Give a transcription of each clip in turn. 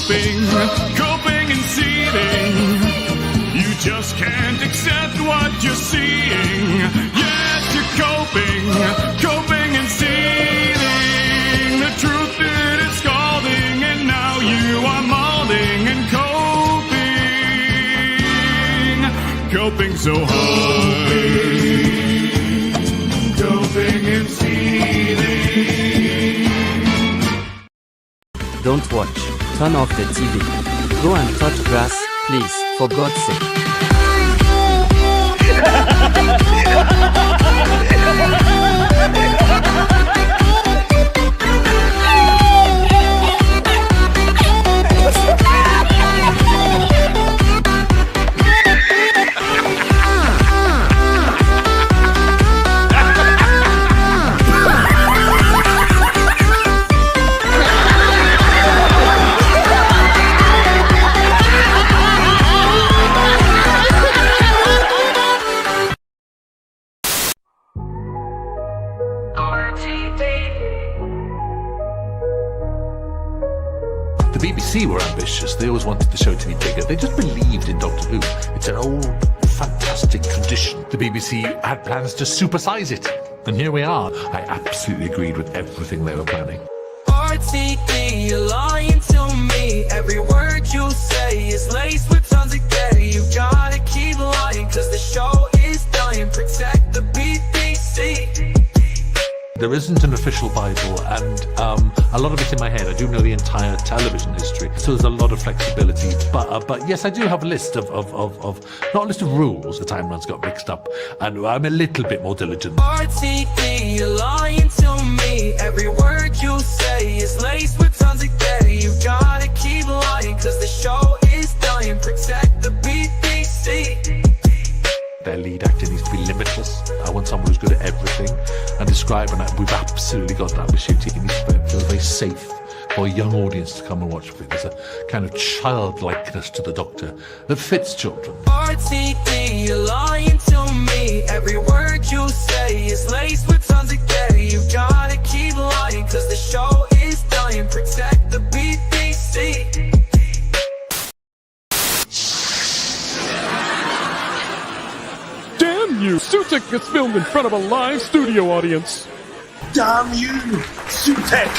coping and seething. You just can't accept what you're seeing. Yes, you're coping and seething. The truth it is scalding, and now you are molding and coping so hard. Coping and seething. Don't watch. Turn off the TV. Go and touch grass, please, for God's sake. The BBC were ambitious. They always wanted the show to be bigger. They just believed in Doctor Who. It's an old, fantastic tradition. The BBC had plans to supersize it. And here we are. I absolutely agreed with everything they were planning. RTD, you're lying to me. Every word you say is laced with tons of gay. You gotta keep lying, cause the show is dying. Protect the BBC. There isn't an official Bible, and a lot of it's in my head. I do know the entire television history, so there's a lot of flexibility. But yes, I do have a list of not a list of rules. The timelines got mixed up, and I'm a little bit more diligent. RTD, you're lying to me. Every word you say is laced with tons of gay. You gotta keep lying, cause the show is dying. Protect the BBC. Their lead actor needs to be limitless. I want someone who's good at everything and describe, and we've absolutely got that with Ncuti. It needs to feel very safe for a young audience to come and watch with. There's a kind of childlikeness to the Doctor that fits children. RTD, you're lying to me. Every word you say is laced with tons of gay. You gotta keep lying, cause the show is dying. Protect the BBC. Damn you! Sutek gets filmed in front of a live studio audience. Damn you, Sutek!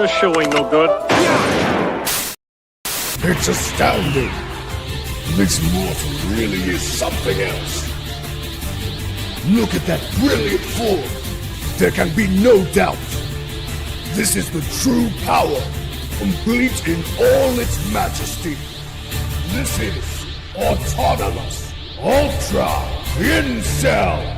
This show ain't no good. It's astounding. This mortal really is something else. Look at that brilliant form. There can be no doubt. This is the true power, complete in all its majesty. This is autonomous, ultra, incel.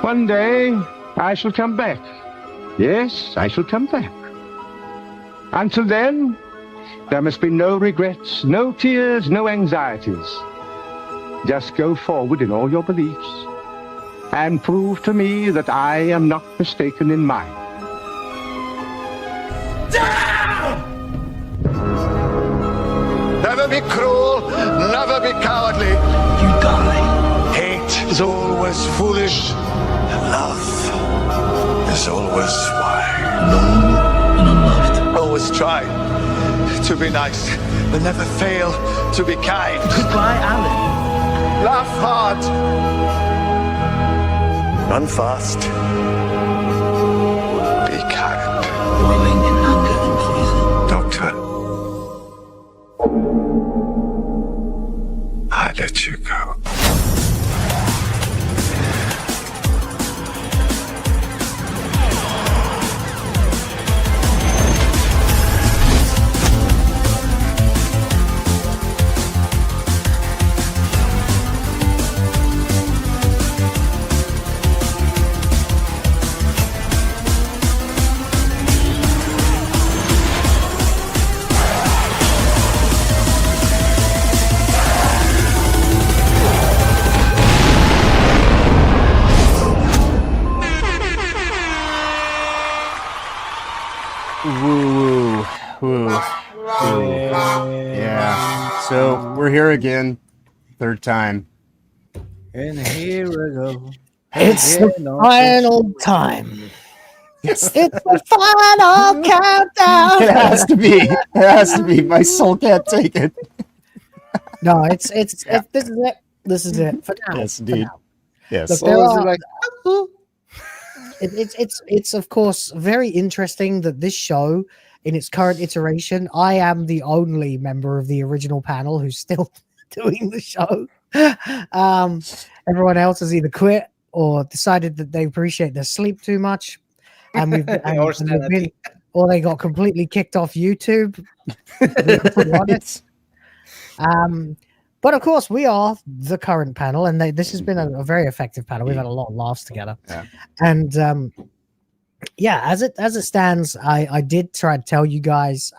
One day, I shall come back. Yes, I shall come back. Until then, there must be no regrets, no tears, no anxieties. Just go forward in all your beliefs and prove to me that I am not mistaken in mine. Never be cruel, never be cowardly. You die. Hate is always foolish. Love is always wise. Known and unloved. Always try to be nice, but never fail to be kind. Goodbye, Alan. Laugh hard. Run fast. Be kind. Growing in anger and poison. Doctor, I let you go. here again. Third time. And here we go. It's the final time. Yes. It's the final countdown. It has to be. It has to be. My soul can't take it. No, it's this is it. This is it for now. Yes, for indeed. now. Yes. Look, there are, it's of course very interesting that this show, in its current iteration, I am the only member of the original panel who's still doing the show. Everyone else has either quit or decided that they appreciate their sleep too much, and or they got completely kicked off YouTube. But of course, we are the current panel, and this has been a very effective panel. We've had a lot of laughs together, and as it stands, I did try to tell you guys,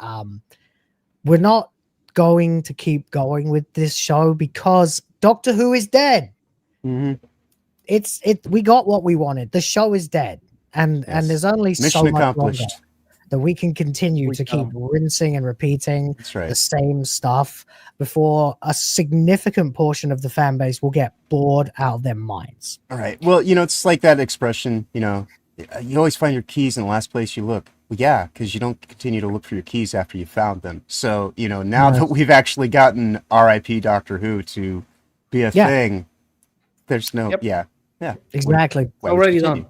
we're not going to keep going with this show because Doctor Who is dead. Mm-hmm. We got what we wanted. The show is dead, and there's only Mission so much accomplished. longer that we can continue to keep rinsing and repeating the same stuff before a significant portion of the fan base will get bored out of their minds. All right. Well, it's like that expression, you always find your keys in the last place you look. Well, yeah, because you don't continue to look for your keys after you found them. So, now that we've actually gotten R.I.P. Doctor Who to be a thing, there's no, Exactly. Already done.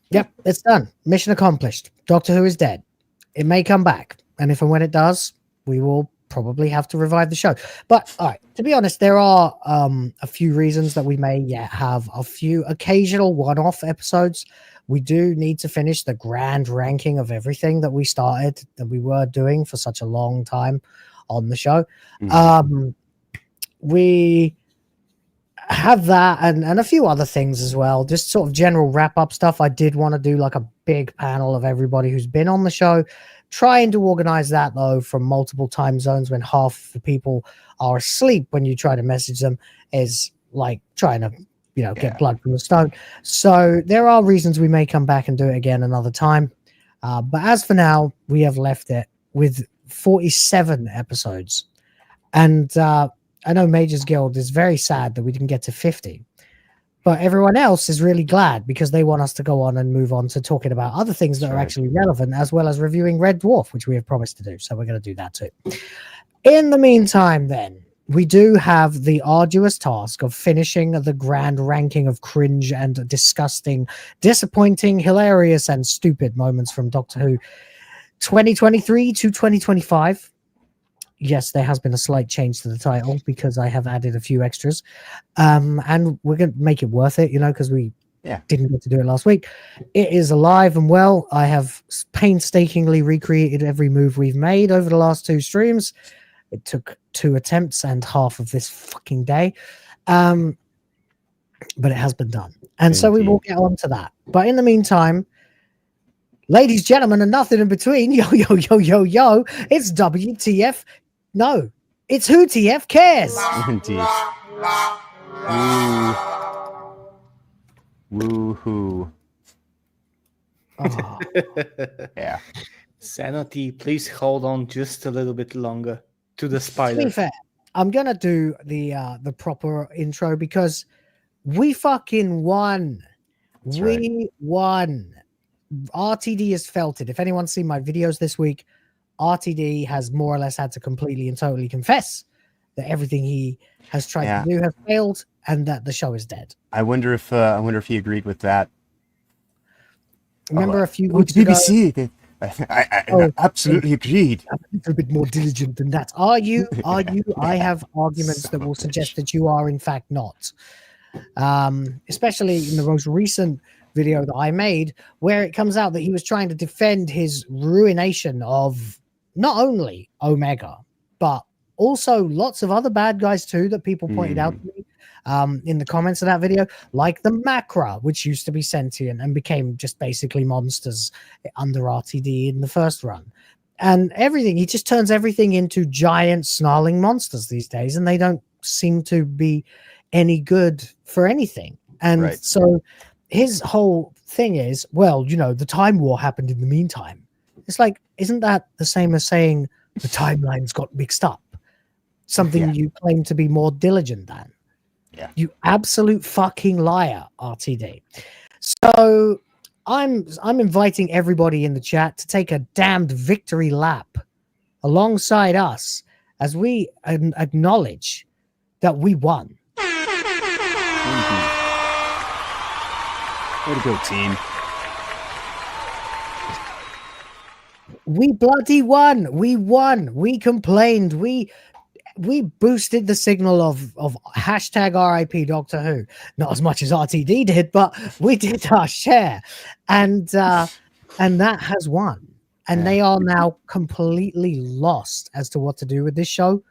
Yep, it's done. Mission accomplished. Doctor Who is dead. It may come back, and if and when it does, we will probably have to revive the show. But all right, to be honest, there are a few reasons that we may have a few occasional one-off episodes. We do need to finish the grand ranking of everything that we started, that we were doing for such a long time on the show. Mm-hmm. We have that and a few other things as well, just sort of general wrap-up stuff. I did want to do like a big panel of everybody who's been on the show, trying to organize that though from multiple time zones when half the people are asleep when you try to message them is like trying to get blood from the stone. So there are reasons we may come back and do it again another time, but as for now we have left it with 47 episodes, and I know MagesGuild is very sad that we didn't get to 50, but everyone else is really glad because they want us to go on and move on to talking about other things that are actually relevant, as well as reviewing Red Dwarf, which we have promised to do. So we're going to do that too. In the meantime, then, we do have the arduous task of finishing the grand ranking of cringe and disgusting, disappointing, hilarious, and stupid moments from Doctor Who 2023 to 2025. Yes, there has been a slight change to the title because I have added a few extras. And we're going to make it worth it, because we didn't get to do it last week. It is alive and well. I have painstakingly recreated every move we've made over the last 2 streams. It took 2 attempts and half of this fucking day. But it has been done. And so we will get on to that. But in the meantime, ladies, gentlemen, and nothing in between, yo, it's WTF. No, it's WhoTF cares. Indeed. Woo-hoo. Oh. Yeah. Sanity, please hold on just a little bit longer to the spider. To be fair, I'm gonna do the proper intro because we fucking won. We won. RTD has felt it. If anyone's seen my videos this week, RTD has more or less had to completely and totally confess that everything he has tried to do has failed and that the show is dead. I wonder if he agreed with that. Remember a few weeks BBC, ago? I absolutely agreed. I'm a little bit more diligent than that. Are you? I have arguments that will suggest that you are in fact not. Especially in the most recent video that I made, where it comes out that he was trying to defend his ruination of not only Omega, but also lots of other bad guys too that people pointed out to me in the comments of that video, like the Macra, which used to be sentient and became just basically monsters under RTD in the first run. And everything, he just turns everything into giant snarling monsters these days, and they don't seem to be any good for anything. And so his whole thing is, well, the Time War happened in the meantime. It's like, isn't that the same as saying the timelines got mixed up? something you claim to be more diligent than. Yeah. You absolute fucking liar, RTD. So I'm inviting everybody in the chat to take a damned victory lap alongside us as we acknowledge that we won. Way to go, team. We bloody won. We won. We complained. We boosted the signal of hashtag RIP Doctor Who. Not as much as RTD did, but we did our share. And that has won. And they are now completely lost as to what to do with this show,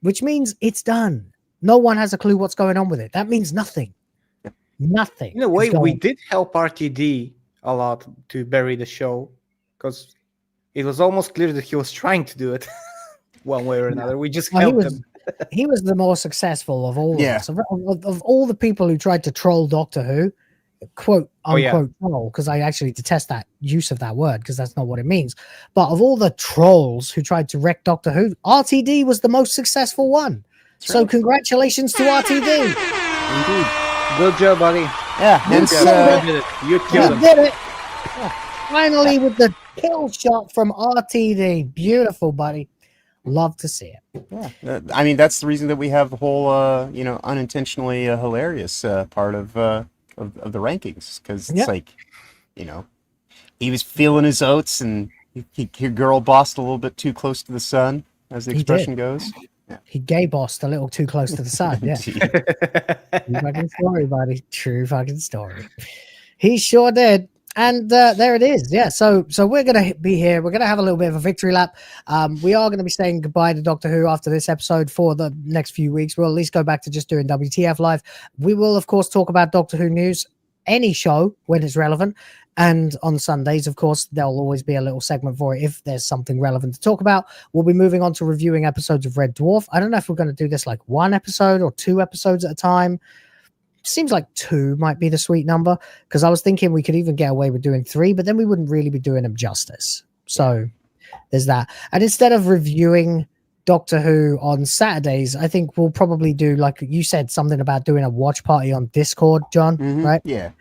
which means it's done. No one has a clue what's going on with it. That means nothing. Nothing. In a way, we did help RTD a lot to bury the show, because it was almost clear that he was trying to do it one way or another. We just helped him. He was the more successful of all of us. Of all the people who tried to troll Doctor Who, quote unquote troll, because I actually detest that use of that word because that's not what it means. But of all the trolls who tried to wreck Doctor Who, RTD was the most successful one. So congratulations to RTD. Indeed. Good job, buddy. Yeah, you did it. You killed him. Did it. Finally, with the kill shot from RTD. Beautiful, buddy. Love to see it. Yeah, I mean that's the reason that we have the whole, unintentionally hilarious part of the rankings, because it's like, he was feeling his oats and your girl bossed a little bit too close to the sun, as the expression goes. Yeah. He gay bossed a little too close to the sun. Yeah. True fucking story, buddy. True fucking story. He sure did. And there it is. Yeah. So we're going to be here. We're going to have a little bit of a victory lap. We are going to be saying goodbye to Doctor Who after this episode for the next few weeks. We'll at least go back to just doing WTF live. We will, of course, talk about Doctor Who news, any show when it's relevant. And on Sundays, of course, there'll always be a little segment for it if there's something relevant to talk about. We'll be moving on to reviewing episodes of Red Dwarf. I don't know if we're going to do this like one episode or 2 episodes at a time. Seems like 2 might be the sweet number, because I was thinking we could even get away with doing 3, but then we wouldn't really be doing them justice. So there's that. And instead of reviewing Doctor Who on Saturdays, I think we'll probably do, like you said, something about doing a watch party on Discord, John, right? Yeah.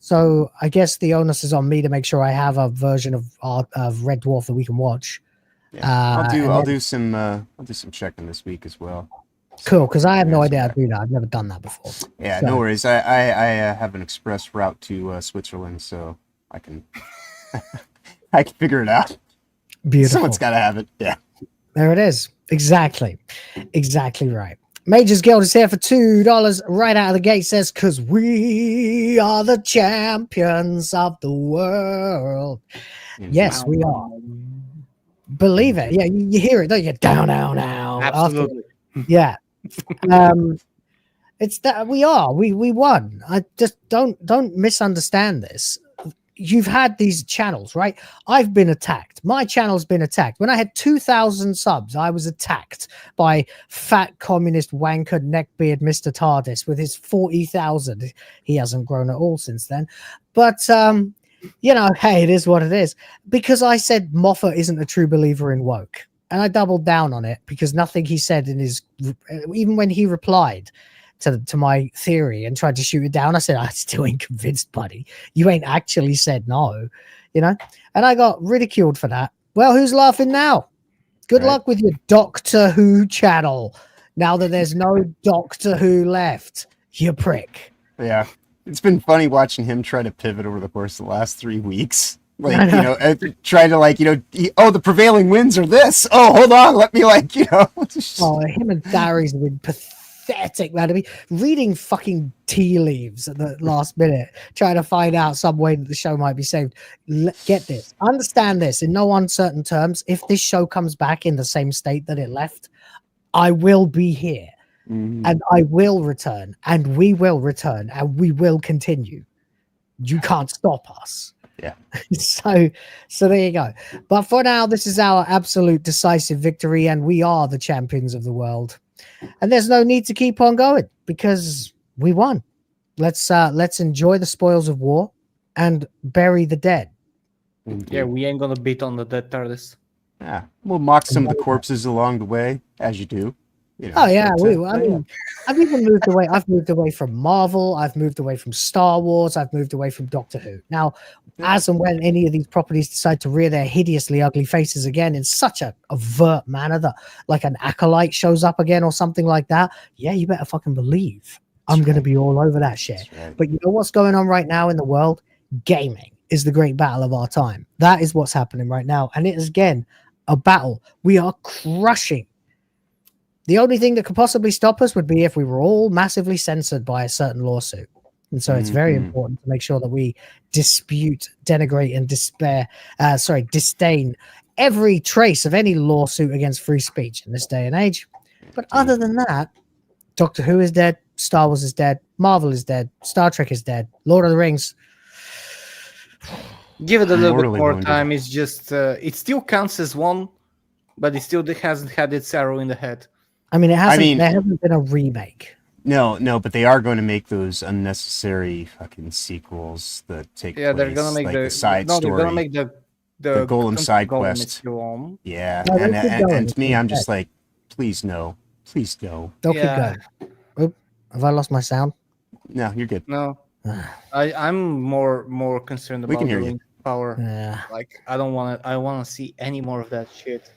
So I guess the onus is on me to make sure I have a version of Red Dwarf that we can watch. Yeah. I'll do some checking this week as well. Cool, because I have no idea how to do that. I've never done that before. Yeah, so. No worries. I have an express route to Switzerland, so I can I can figure it out. Beautiful. Someone's got to have it. Yeah. There it is. Exactly right. MagesGuild is here for $2 right out of the gate. Says, because we are the champions of the world. Yes, we are. Believe it. Yeah, you hear it, don't you? Down, down, down. Absolutely. Yeah. It's that we won. I just don't misunderstand this. You've had these channels, right? I've been attacked. My channel's been attacked. When I had 2,000 subs, I was attacked by fat communist wanker neckbeard Mr. TARDIS with his 40,000. He hasn't grown at all since then. But hey, it is what it is. Because I said Moffat isn't a true believer in woke. And I doubled down on it because nothing he said in his, even when he replied to my theory and tried to shoot it down, I said, I still ain't convinced, buddy. You ain't actually said no, and I got ridiculed for that. Well, who's laughing now? Good luck with your Doctor Who channel now that there's no Doctor Who left, you prick. Yeah. It's been funny watching him try to pivot over the course of the last 3 weeks. Try to the prevailing winds are this. Oh, hold on. Let me Oh, him and Darius have been pathetic, man. I mean, reading fucking tea leaves at the last minute, trying to find out some way that the show might be saved. Get this. Understand this in no uncertain terms. If this show comes back in the same state that it left, I will be here. And I will return. And we will return. And we will continue. You can't stop us. Yeah. So there you go. But for now, this is our absolute decisive victory, and we are the champions of the world. And there's no need to keep on going because we won. Let's enjoy the spoils of war and bury the dead. Yeah, we ain't gonna beat on the dead TARDIS. Yeah, we'll mock some of the corpses along the way, as you do. You know, Oh yeah, but, I mean, I've even moved away. I've moved away from Marvel. I've moved away from Star Wars. I've moved away from Doctor Who. Now, as and when any of these properties decide to rear their hideously ugly faces again in such a overt manner that, like, an acolyte shows up again or something like that, yeah, you better fucking believe I'm going to be all over that shit. Right. But you know what's going on right now in the world? Gaming is the great battle of our time. That is what's happening right now, and it is again a battle we are crushing. The only thing that could possibly stop us would be if we were all massively censored by a certain lawsuit. And so it's very important to make sure that we dispute, denigrate, and disdain every trace of any lawsuit against free speech in this day and age. But other than that, Doctor Who is dead, Star Wars is dead, Marvel is dead, Star Trek is dead, Lord of the Rings. Give it a little bit Mortally more wounded. time. It's just it still counts as one, but it still hasn't had its arrow in the head. I mean, there mean- hasn't been a remake. No, but they are going to make those unnecessary fucking sequels that take place. They're gonna make like the side no, story. they're gonna make the Gollum side Gollum quest. is still on. Yeah, No, they keep going. and to me, I'm just like, please no. Don't Yeah. keep going. Oop, have I lost my sound? No, you're good. No, I'm more concerned We about can hear the you. link power. Yeah. Like I don't want to. I want to see any more of that shit.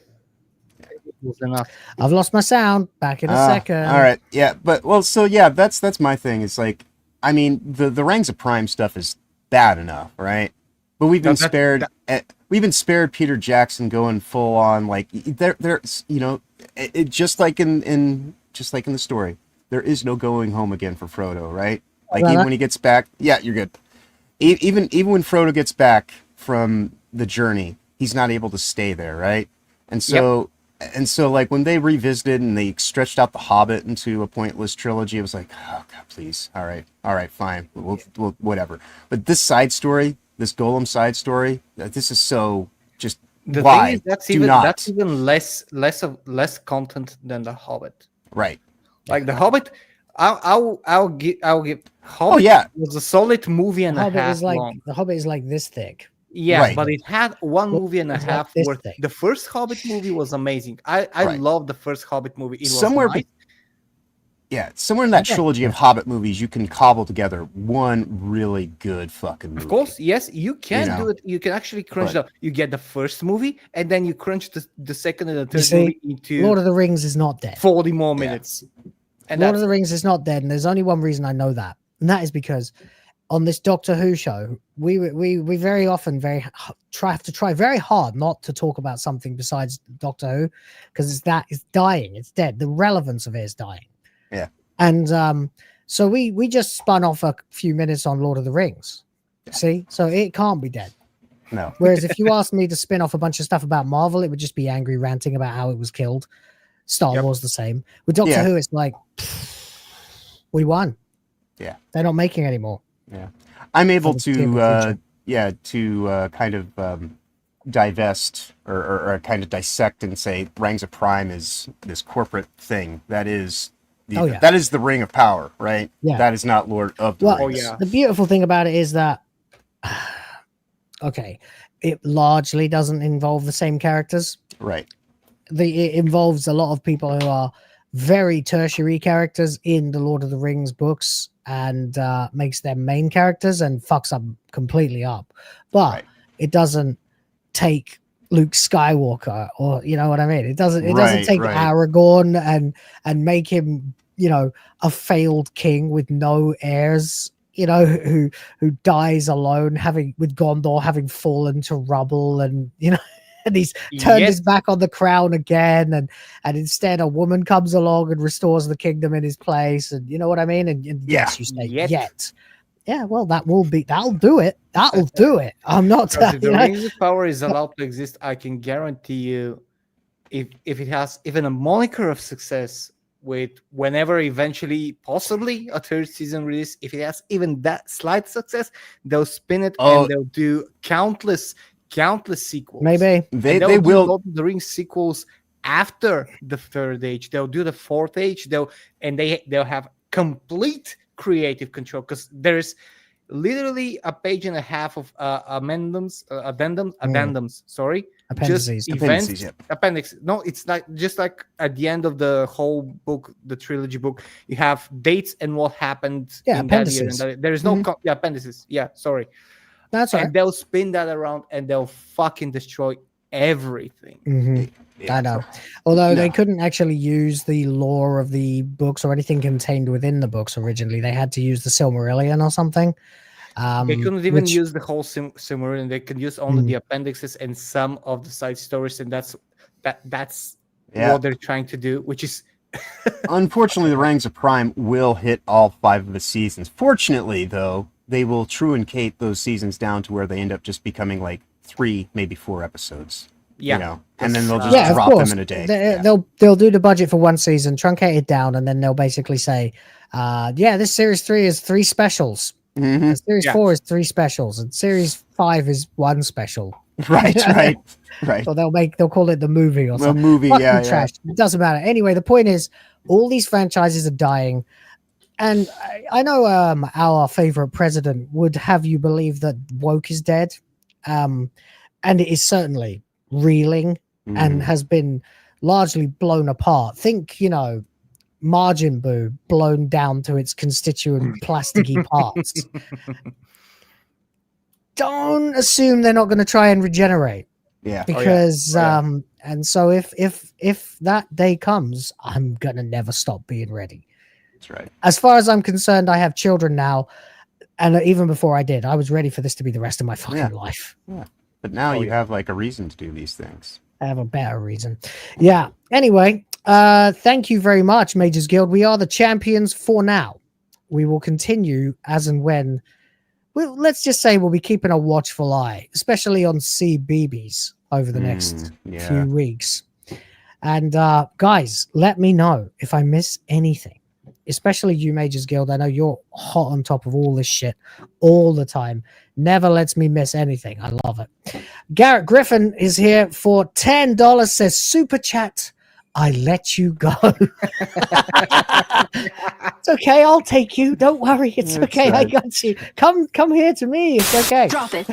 It was enough. I've lost my sound. Back in a second. All right, yeah, but well, so yeah, that's my thing. It's like, I mean, the Rangs of Prime stuff is bad enough, right? But we've been spared. We've been spared Peter Jackson going full on, like there's you know, it just like in the story, there is no going home again for Frodo, right? Like even when he gets back, yeah, you're good. Even when Frodo gets back from the journey, he's not able to stay there, right? And so. And so, like, when they revisited and they stretched out The Hobbit into a pointless trilogy, it was like, oh, God, please. All right, fine. We'll whatever. But this side story, this Gollum side story, this is so just The why? thing is, Do not. that's even less content than The Hobbit. Right. Like The Hobbit, I'll give. Hobbit yeah. was a solid movie and The a Hobbit half is like long. the Hobbit is like this thick. Yeah, Right. but it had one movie and a It's like half this worth. thing. The first Hobbit movie was amazing. I Right. love the first Hobbit movie. It was Somewhere nice. Somewhere in that trilogy of Hobbit movies, you can cobble together one really good fucking movie. Of course, yes, you can You know, do it. You can actually crunch but- the. You get the first movie, and then you crunch the second and the You third see, movie into Lord of the Rings is not dead. 40 more minutes. And Lord of that's the Rings is not dead, and there's only one reason I know that, and that is because on this Doctor Who show, we very often have to try very hard not to talk about something besides Doctor Who, because it's dying, it's dead. The relevance of it is dying. Yeah. And so we just spun off a few minutes on Lord of the Rings. See, so it can't be dead. No. Whereas if you asked me to spin off a bunch of stuff about Marvel, it would just be angry ranting about how it was killed. Star Wars the same. With Doctor Yeah. Who, it's like we won. Yeah. They're not making anymore. Yeah. I'm able For the foreseeable to kind of divest or kind of dissect and say Rangs of Prime is this corporate thing. That is that is the Ring of Power, right? Yeah. That is not Lord of the Well, Rings. the beautiful thing about it is that okay, it largely doesn't involve the same characters. Right. It involves a lot of people who are very tertiary characters in the Lord of the Rings books and makes them main characters and fucks up completely up. But it doesn't take Luke Skywalker, or you know what I mean? It doesn't take Aragorn and make him, you know, a failed king with no heirs, you know, who dies alone, with Gondor having fallen to rubble, and you know, and he's turned his back on the crown again, and instead a woman comes along and restores the kingdom in his place, and you know what I mean? And yes, you say yet. Yeah, well, that'll do it. That'll do it. I'm not. if the Rings of Power is allowed to exist, I can guarantee you, if it has even a moniker of success, with whenever eventually possibly a third season release, if it has even that slight success, they'll spin it and they'll do countless sequels. Maybe they will Lord of the Rings sequels after the third age. They'll do the fourth age. They'll have complete creative control, because there's literally a page and a half of addendums. Sorry, Appendices. just events. Appendices, yeah. Appendix. No, it's like just like at the end of the whole book, the trilogy book, you have dates and what happened Yeah, in that year. appendices. And that, there is no appendices. Yeah, sorry. That's right. And they'll spin that around and they'll fucking destroy everything. I know. Although they couldn't actually use the lore of the books or anything contained within the books originally, they had to use the Silmarillion or something. They couldn't even use the whole Silmarillion. They could use only the appendixes and some of the side stories, and that's what they're trying to do, which is Unfortunately, the Rings of Prime will hit all 5 of the seasons. Fortunately, though, they will truncate those seasons down to where they end up just becoming like 3, maybe 4 episodes. Yeah. You know, and then they'll just drop them in a day. They'll do the budget for one season, truncate it down, and then they'll basically say, this series 3 is 3 specials. And series 4 is 3 specials, and series 5 is 1 special. Right. So they'll call it the movie or something. The movie, Fucking trash. It doesn't matter. Anyway, the point is, all these franchises are dying, and I know our favorite president would have you believe that woke is dead, and it is certainly reeling and has been largely blown apart. Think, Margin Boo blown down to its constituent plasticky parts. Don't assume they're not going to try and regenerate. Yeah. Because and so if that day comes, I'm gonna never stop being ready. That's right. As far as I'm concerned, I have children now, and even before I did, I was ready for this to be the rest of my fucking life. Yeah. But now you have like a reason to do these things. I have a better reason. Yeah. Anyway, thank you very much, Mages Guild. We are the champions for now. We will continue as and when. Well, let's just say we'll be keeping a watchful eye, especially on CBeebies over the next few weeks. And guys, let me know if I miss anything, especially you, Mages Guild. I know you're hot on top of all this shit all the time. Never lets me miss anything. I love it. Garrett Griffin is here for $10. Says, Super Chat, I let you go. It's okay. I'll take you. Don't worry. It's okay. I got you. Come here to me. It's okay. Drop it.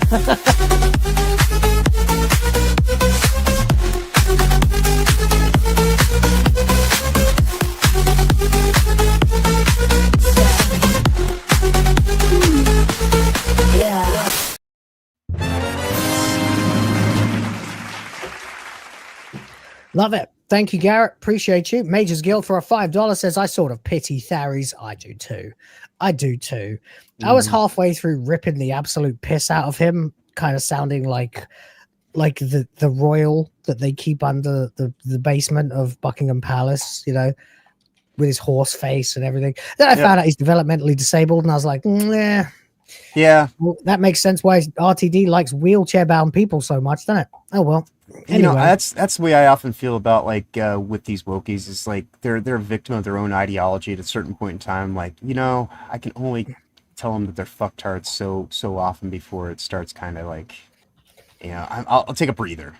Love it. Thank you, Garrett. Appreciate you. Mages Guild for a $5 says, I sort of pity Tharies. I do too. I was halfway through ripping the absolute piss out of him, kind of sounding like the royal that they keep under the basement of Buckingham Palace, with his horse face and everything. Then I found out he's developmentally disabled, and I was like, yeah. Well, that makes sense why RTD likes wheelchair-bound people so much, doesn't it? Oh, well. Anyway. That's the way I often feel about with these wokies. Is like they're a victim of their own ideology at a certain point in time. Like, I can only tell them that they're fucktards so often before it starts kind of like, I'll take a breather.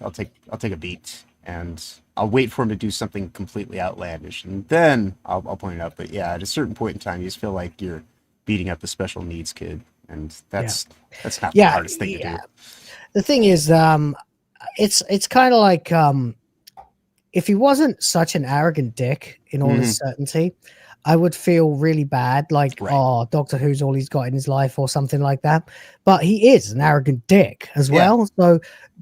I'll take a beat, and I'll wait for him to do something completely outlandish, and then I'll point it out. But yeah, at a certain point in time, you just feel like you're beating up the special needs kid, and that's not the hardest thing to do. The thing is, it's kind of like if he wasn't such an arrogant dick in all his certainty, I would feel really bad, like, oh, Doctor Who's all he's got in his life or something like that. But he is an arrogant dick as well, so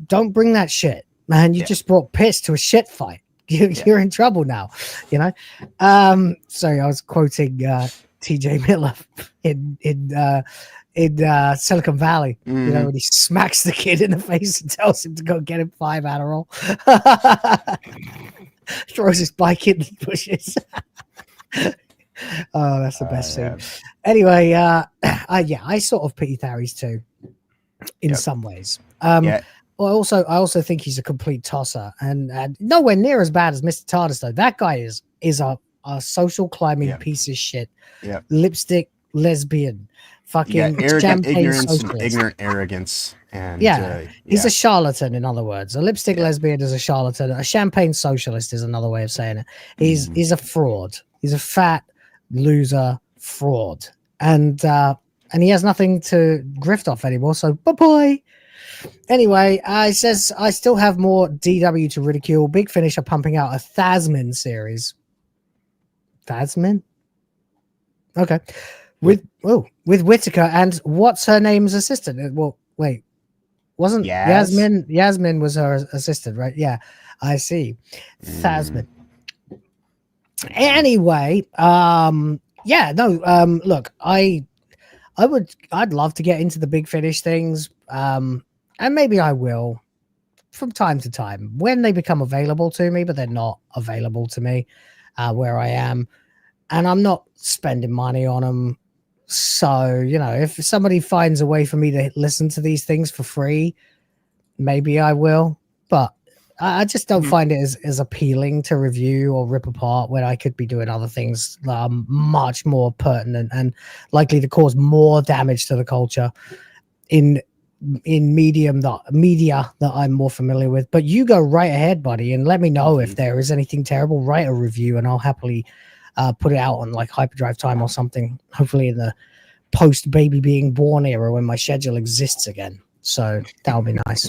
don't bring that shit, man. You just brought piss to a shit fight. You're in trouble now, Sorry, I was quoting TJ Miller in Silicon Valley, when he smacks the kid in the face and tells him to go get him 5 Adderall. Throws his bike in the bushes. Oh, that's the best scene. Anyway, I sort of pity Tharies too, in some ways. Well, I also think he's a complete tosser, and nowhere near as bad as Mr. TARDIS though. That guy is a social climbing piece of shit. Yeah, lipstick lesbian, fucking arrogant ignorant arrogance, and he's a charlatan. In other words, a lipstick lesbian is a charlatan. A champagne socialist is another way of saying it. He's a fraud. He's a fat loser fraud, and and he has nothing to grift off anymore. So bye bye. Anyway, it says I still have more DW to ridicule. Big Finish are pumping out a Thasmin series. Thasmin? Okay. With Whitaker and what's her name's assistant? Well, wait. Wasn't Yasmin was her assistant, right? Yeah, I see. Thasmin. Anyway, look, I'd love to get into the Big Finish things. And maybe I will from time to time when they become available to me, but they're not available to me where I am. And I'm not spending money on them. So, if somebody finds a way for me to listen to these things for free, maybe I will. But I just don't find it as appealing to review or rip apart when I could be doing other things much more pertinent and likely to cause more damage to the culture in media that I'm more familiar with. But you go right ahead, buddy, and let me know if there is anything terrible. Write a review and I'll happily put it out on like Hyperdrive Time or something, hopefully in the post baby being born era when my schedule exists again. So that'll be nice.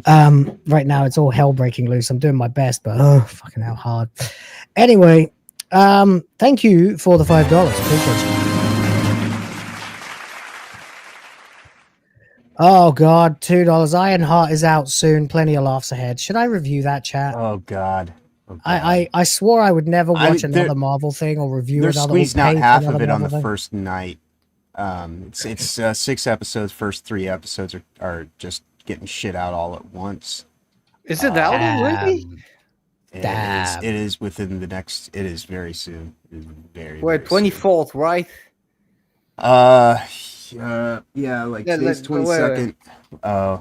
Right now it's all hell breaking loose. I'm doing my best, but fucking hell hard. Anyway, thank you for the $5. Appreciate you. Oh God, $2. Ironheart is out soon. Plenty of laughs ahead. Should I review that, chat? Oh God. I swore I would never watch another Marvel thing or review they're another. Squeezing out half of it on the thing. first night. It's 6 episodes. First 3 episodes are just getting shit out all at once. Is it out already? It is within the next. It is very soon. It is We're 24th, right? Today's 22nd.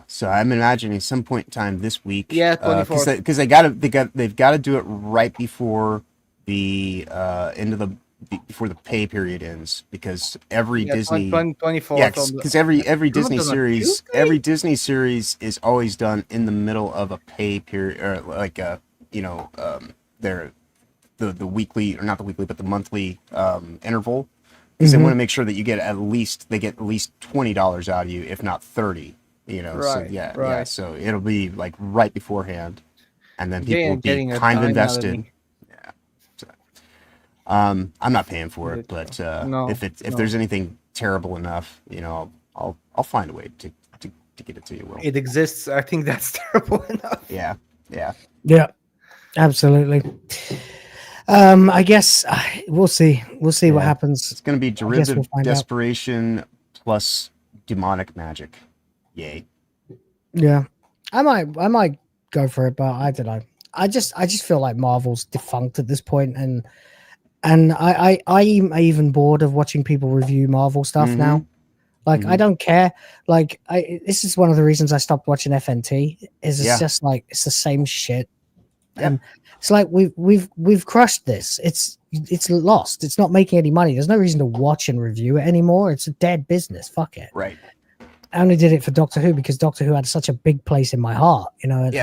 So I'm imagining some point in time this week. Yeah, 24th. Because they've got to do it right before the end of the before the pay period ends, because every Disney 24th. Because every Disney series is always done in the middle of a pay period, or like the weekly, or not the weekly, but the monthly interval. Because they want to make sure that you get at least $20 out of you, if not $30. Right. So it'll be like right beforehand, and then people will be getting kind of invested. Yeah. So, I'm not paying for it, but if there's anything terrible enough, I'll find a way to get it to you. Will it exists? I think that's terrible enough. Yeah. Absolutely. I guess we'll see. We'll see what happens. It's going to be derivative desperation plus demonic magic. Yay. Yeah. I might go for it, but I don't know. I just feel like Marvel's defunct at this point, and I'm even bored of watching people review Marvel stuff now. Like, I don't care. Like, this is one of the reasons I stopped watching FNT. It's just like it's the same shit. And it's like we've crushed this. It's lost. It's not making any money. There's no reason to watch and review it anymore. It's a dead business. Fuck it. Right. I only did it for Doctor Who because Doctor Who had such a big place in my heart, and I was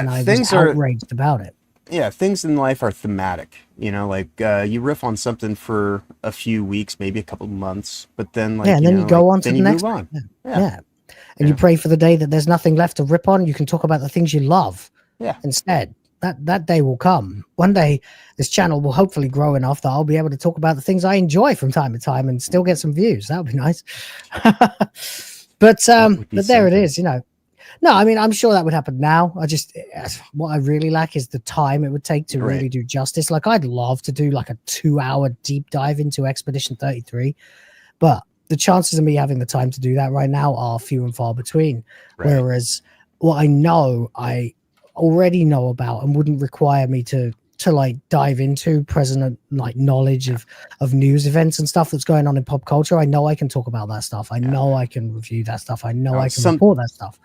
outraged about it. Yeah, things in life are thematic. You riff on something for a few weeks, maybe a couple of months, but then and then you go on to the next one. And you pray for the day that there's nothing left to rip on. You can talk about the things you love. Yeah. Instead. That day will come. One day, this channel will hopefully grow enough that I'll be able to talk about the things I enjoy from time to time and still get some views. That would be nice. But there it is. No, I mean, I'm sure that would happen now. What I really lack is the time it would take to really do justice. Like, I'd love to do like a 2-hour deep dive into Expedition 33, but the chances of me having the time to do that right now are few and far between. Right. Whereas what I already know about and wouldn't require me to like dive into present like knowledge of news events and stuff that's going on in pop culture. I know I can talk about that stuff. I know I can review that stuff. I know I can report that stuff.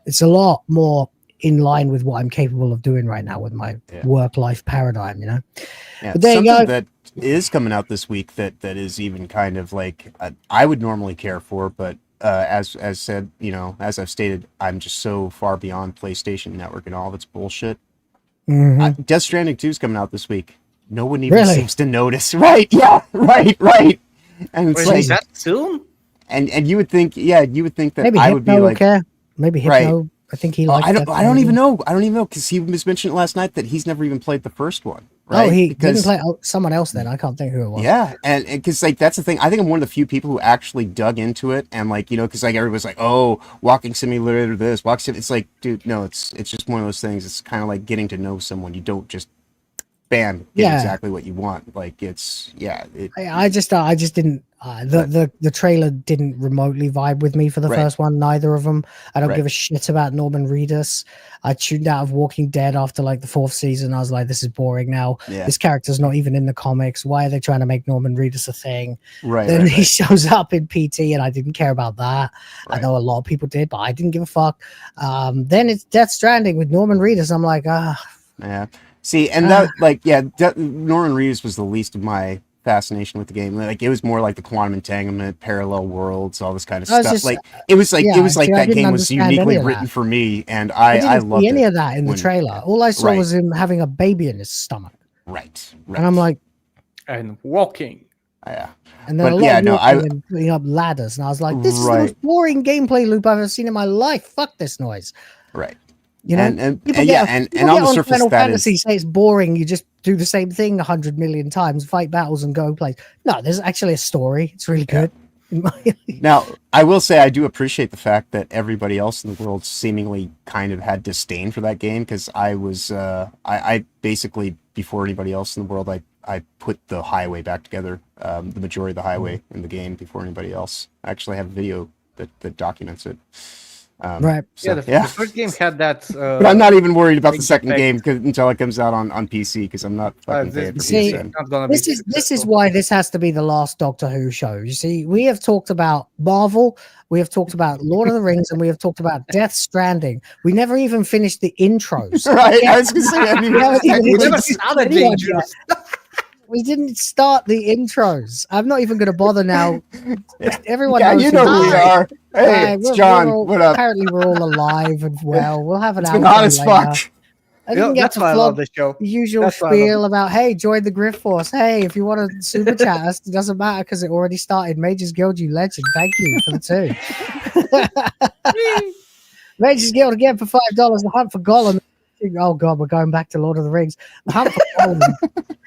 It's a lot more in line with what I'm capable of doing right now with my work-life paradigm, Yeah, but there you go. That is coming out this week that is even kind of like I would normally care for, but as said, as I've stated, I'm just so far beyond PlayStation Network and all of its bullshit. Death Stranding 2 is coming out this week. No one even seems to notice. Right? Yeah. Right. And it's is that soon? And you would think, you would think that Maybe I would be Hypno like, care. Maybe Hypno. I think he liked I that don't even know. I don't even know because he was mentioning last night that he's never even played the first one. Right? Oh, he because, didn't play someone else then. I can't think who it was. Yeah, and because like that's the thing. I think I'm one of the few people who actually dug into it and like because like everybody's like, oh, walking simulator, this walking. It's like, dude, no, it's just one of those things. It's kind of like getting to know someone. You don't just get exactly what you want. Like it's I just didn't. The trailer didn't remotely vibe with me for the first one. Neither of them. I don't give a shit about Norman Reedus. I tuned out of Walking Dead after like the 4th season. I was like, this is boring now. Yeah. This character's not even in the comics. Why are they trying to make Norman Reedus a thing? Right. Then he shows up in PT, and I didn't care about that. Right. I know a lot of people did, but I didn't give a fuck. Then it's Death Stranding with Norman Reedus. I'm like, yeah. See, and that Norman Reedus was the least of my fascination with the game. Like it was more like the quantum entanglement, parallel worlds, all this kind of stuff. Just, like it was like that game was uniquely written for me, and I loved any it of that in the trailer. All I saw was him having a baby in his stomach. Right. And I'm like, and walking. Yeah. And then and putting up ladders, and I was like, this is the most boring gameplay loop I've ever seen in my life. Fuck this noise. Right. You know, and on the surface, Final Fantasy say it's boring. You just do the same thing 100 million times, fight battles, and go play. No, there's actually a story. It's really good. Now, I will say I do appreciate the fact that everybody else in the world seemingly kind of had disdain for that game because I was, I basically before anybody else in the world, I put the highway back together, the majority of the highway in the game before anybody else. I actually have a video that documents it. Right. So, the first game had that. But I'm not even worried about the second game until it comes out on PC because I'm not fucking paying for PSN. This is why this has to be the last Doctor Who show. You see, we have talked about Marvel, we have talked about Lord of the Rings, and we have talked about Death Stranding. We never even finished the intros. Right. I was going to say, we never started Dangerous. We didn't start the intros. I'm not even going to bother now. Everyone knows you know who we are. Hey, it's John. What up? Apparently, we're all alive and well. We'll have an outro hot as fuck. I didn't get to flog the show. The usual spiel about, hey, join the Grift Force. Hey, if you want to super chat us, it doesn't matter because it already started. MagesGuild, you legend. Thank you for the 2. MagesGuild again for $5. The Hunt for Gollum. Oh god, we're going back to Lord of the Rings. The Hunt for Gollum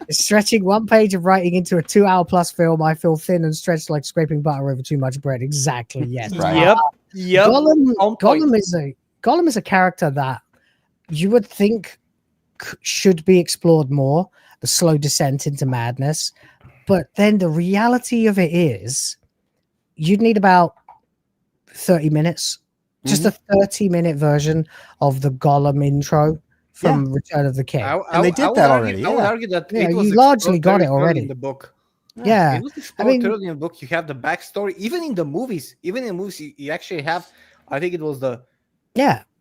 is stretching one page of writing into a 2-hour-plus film. I feel thin and stretched like scraping butter over too much bread. Exactly. Yes. Right. Yep. Gollum is a character that you would think should be explored more. The slow descent into madness, but then the reality of it is, you'd need about 30 minutes. Just a 30-minute version of the Gollum intro from Return of the King. And they did that already. I would argue that it was you largely got it already in the book. Yeah. It was explored thoroughly in the book. You have the backstory. Even in the movies, you actually have, I think it was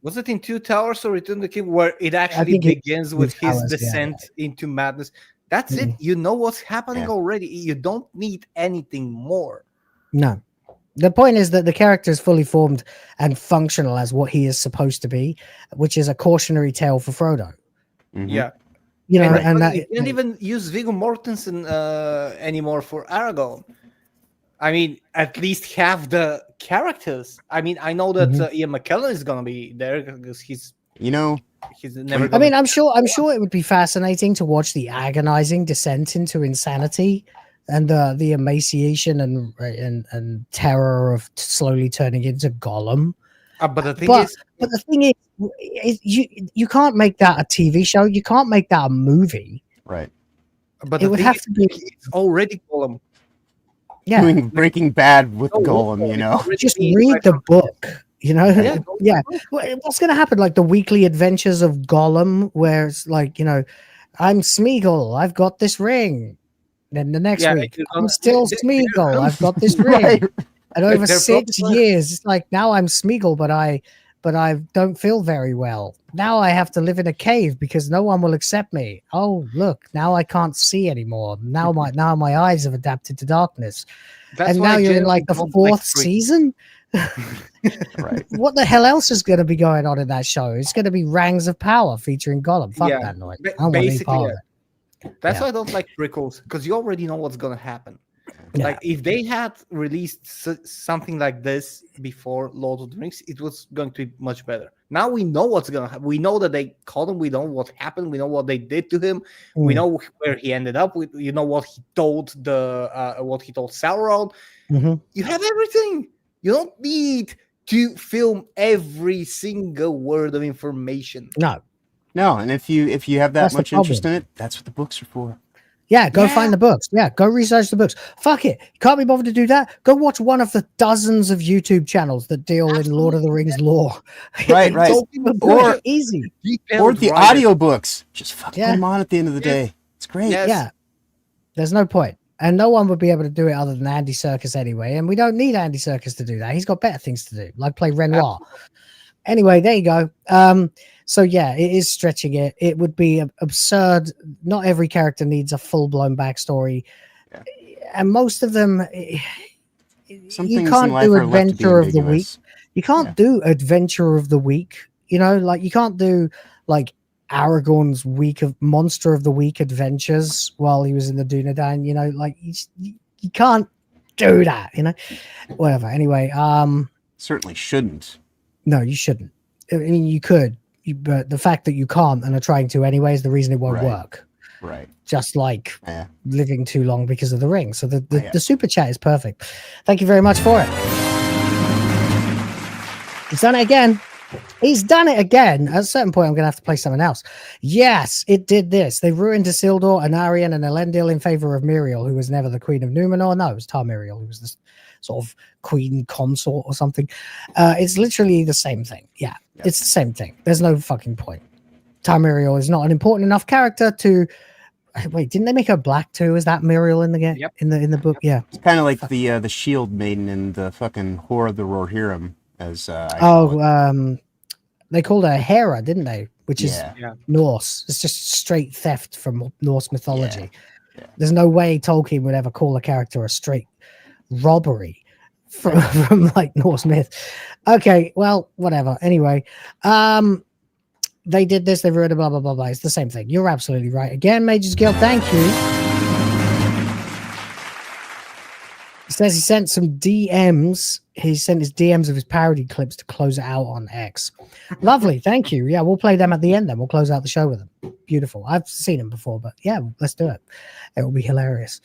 was it in Two Towers or Return of the King where it actually begins with his descent into madness? That's it. You know what's happening already. You don't need anything more. No. The point is that the character is fully formed and functional as what he is supposed to be, which is a cautionary tale for Frodo. Mm-hmm. Yeah. You know, and that you can't even use Viggo Mortensen anymore for Aragorn. I mean, at least have the characters. I mean, I know that Ian McKellen is gonna be there because he's never. I mean, I'm sure it would be fascinating to watch the agonizing descent into insanity and the emaciation and terror of slowly turning into Gollum. But the thing is, you can't make that a TV show. You can't make that a movie. Right. But it would have to be. It's already Gollum. Yeah. Doing Breaking Bad with Gollum, you know. Just read the book. You know, What's going to happen? Like the weekly adventures of Gollum, where it's like, I'm Smeagol. I've got this ring. Then the next week, I'm still Smeagol. I've got this ring. And over 6 years, it's like now I'm Smeagol, but I don't feel very well. Now I have to live in a cave because no one will accept me. Oh, look, now I can't see anymore. Now my eyes have adapted to darkness. And now you're in like the 4th season. Right. What the hell else is going to be going on in that show? It's going to be Rings of Power featuring Gollum. Fuck that noise. I don't want any part of it. That's why I don't like prequels, because you already know what's gonna happen. Yeah. Like if they had released something like this before Lord of the Rings, it was going to be much better. Now we know what's gonna happen. We know that they called him. We know what happened. We know what they did to him. We know where he ended up. You know what he told Sauron. You have everything. You don't need to film every single word of information. No, and if you have that That's the much interest in problem. it, that's what the books are for. Yeah, go find the books. Yeah, go research the books. Fuck it. You can't be bothered to do that. Go watch one of the dozens of YouTube channels that deal in Lord of the Rings lore. Right. Or easy. Or the audiobooks. Just fucking put them on at the end of the day. It's great. Yeah. There's no point. And no one would be able to do it other than Andy Serkis anyway. And we don't need Andy Serkis to do that. He's got better things to do, like play Renoir. Anyway, there you go. So yeah, it is stretching it. It would be absurd. Not every character needs a full-blown backstory. And most of them, you can't do Adventure of the Week. You can't do Adventure of the Week. You know, like you can't do like Aragorn's week of Monster of the Week adventures while he was in the Dunedain. You know, like you can't do that. You know, whatever. Anyway, certainly shouldn't. No, you shouldn't. I mean, you could, but the fact that you can't and are trying to anyway is the reason it won't work. Right. Just like living too long because of the ring. So the super chat is perfect. Thank you very much for it. He's done it again. He's done it again. At a certain point, I'm going to have to play something else. Yes, it did this. They ruined Isildur, Anarion, and Elendil in favor of Miriel, who was never the queen of Numenor. No, it was Tarmiriel, who was this sort of queen consort or something. It's literally the same thing. Yeah, it's the same thing. There's no fucking point. Tarmiriel is not an important enough character to... Wait, didn't they make her black too? Is that Muriel in the game? In the book? Yeah. It's kind of like the shield maiden in the fucking Whore of the Rohirrim. As they called her Hera, didn't they? Which is Norse. It's just straight theft from Norse mythology. There's no way Tolkien would ever call a character a straight robbery from like Norse myth. Okay, well, whatever. Anyway, they did this, they ruined it, blah blah blah blah. It's the same thing. You're absolutely right. Again, MagesGuild, thank you. He says he sent some DMs. He sent his DMs of his parody clips to close it out on X. Lovely, thank you. Yeah, we'll play them at the end then. We'll close out the show with them. Beautiful. I've seen them before, but yeah, let's do it. It will be hilarious.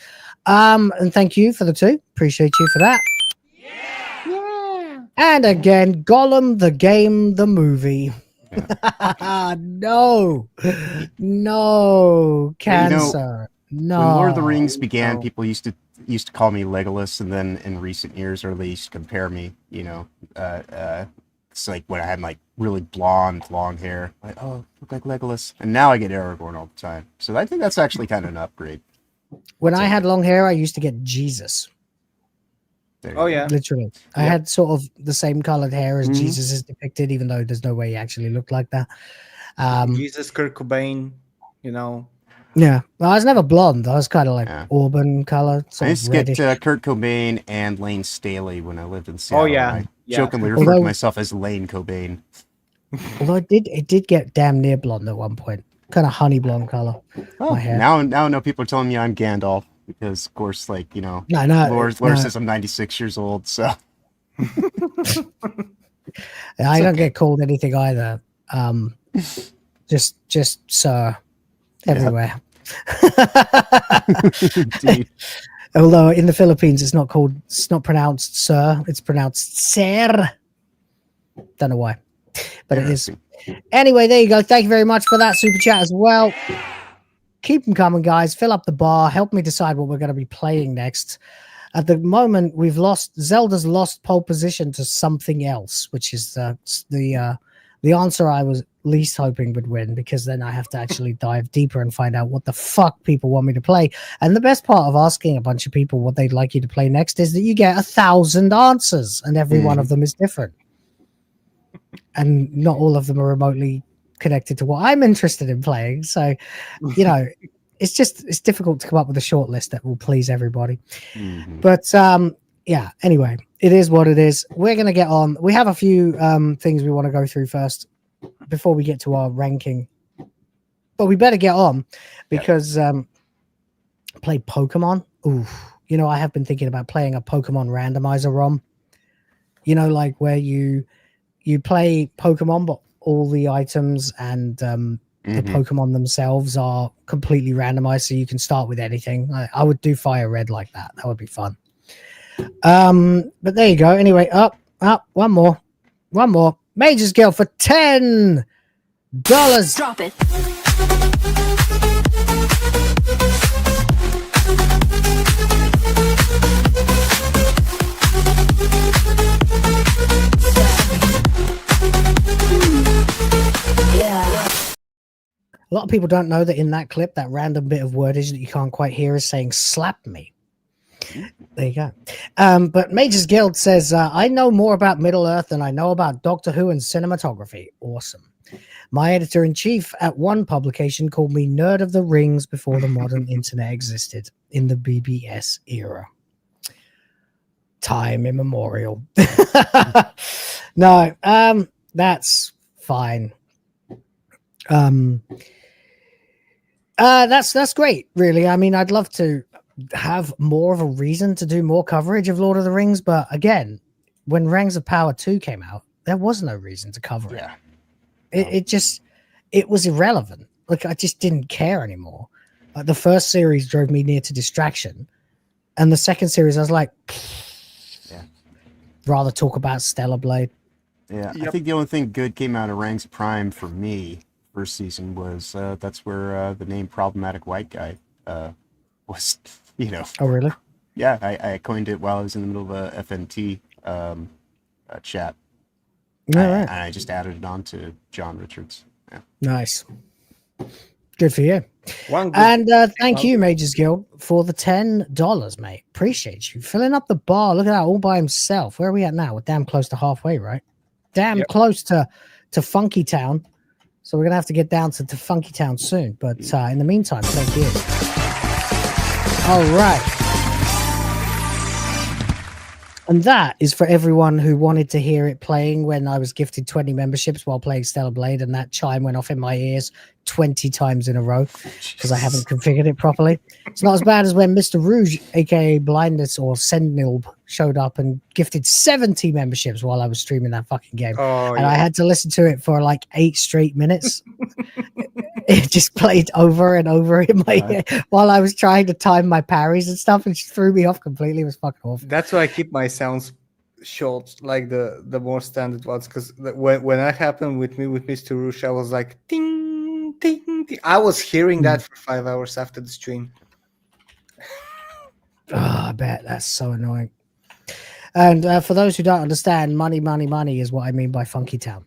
And thank you for the two. Appreciate you for that. Yeah. And again, Gollum, the game, the movie. No, cancer. No. When Lord of the Rings began, people used to call me Legolas, and then in recent years, or at least compare me. You know, it's like when I had like really blonde, long hair, like look like Legolas, and now I get Aragorn all the time. So I think that's actually kind of an upgrade. When I had long hair, I used to get Jesus. Literally. I had sort of the same colored hair as Jesus is depicted, even though there's no way he actually looked like that. Jesus, Kurt Cobain, you know. Yeah, well, I was never blonde. I was kind of like auburn color. I used to get Kurt Cobain and Lane Staley when I lived in Seattle. I jokingly referred to myself as Lane Cobain. Although it did get damn near blonde at one point, kind of honey blonde color. Oh, my hair. Now people are telling me I'm Gandalf because, of course, like Laura says I'm 96 years old. So I don't get called anything either. Just sir everywhere. Although in the Philippines it's not pronounced sir, it's pronounced ser. Don't know why, but it is. Anyway, there you go. Thank you very much for that super chat as well. Keep them coming, guys. Fill up the bar. Help me decide what we're going to be playing next. At the moment, Zelda's lost pole position to something else, which is the answer I was least hoping would win, because then I have to actually dive deeper and find out what the fuck people want me to play. And the best part of asking a bunch of people what they'd like you to play next is that you get 1,000 answers, and every one of them is different. And not all of them are remotely connected to what I'm interested in playing. So, it's difficult to come up with a short list that will please everybody. But yeah, anyway, it is what it is. We're going to get on. We have a few things we want to go through first before we get to our ranking. But we better get on because play Pokemon. Ooh, I have been thinking about playing a Pokemon randomizer ROM. Like where you play Pokemon, but all the items and the Pokemon themselves are completely randomized, so you can start with anything. I would do Fire Red like that. That would be fun. But there you go. Anyway, up, one more. MagesGuild for $10. Drop it. A lot of people don't know that in that clip, that random bit of wordage that you can't quite hear is saying "slap me." There you go. But MagesGuild says, I know more about Middle-earth than I know about Doctor Who and cinematography. Awesome. My editor-in-chief at one publication called me Nerd of the Rings before the modern internet existed in the BBS era. Time immemorial. No, that's fine. That's great, really. I mean, I'd love to have more of a reason to do more coverage of Lord of the Rings, but again, when Rings of Power 2 came out, there was no reason to cover it. It was irrelevant. Like, I just didn't care anymore. The first series drove me near to distraction, and the second series I was like, rather talk about Stellar Blade. I think the only thing good came out of Ranks Prime for me first season was that's where the name Problematic White Guy was, Oh, really? Yeah, I coined it while I was in the middle of a FNT chat. And I just added it on to John Richards. Yeah. Nice. Good for you. And thank you, MagesGuild, for the $10, mate. Appreciate you filling up the bar. Look at that, all by himself. Where are we at now? We're damn close to halfway, right? Damn close to Funky Town. So we're going to have to get down to Funky Town soon. But in the meantime, thank you. All right. And that is for everyone who wanted to hear it playing when I was gifted 20 memberships while playing Stellar Blade, and that chime went off in my ears 20 times in a row because I haven't configured it properly. It's not as bad as when Mr. Rouge, aka Blindness or Sentinel, showed up and gifted 70 memberships while I was streaming that fucking game. I had to listen to it for like 8 straight minutes. It just played over and over in my ear while I was trying to time my parries and stuff, and just threw me off completely. It was fucking awful. That's why I keep my sounds short, like the more standard ones, because when that happened with me with Mr. Rouge, I was like ding ding ding. I was hearing that for 5 hours after the stream. I bet that's so annoying. And for those who don't understand, money is what I mean by Funky Town.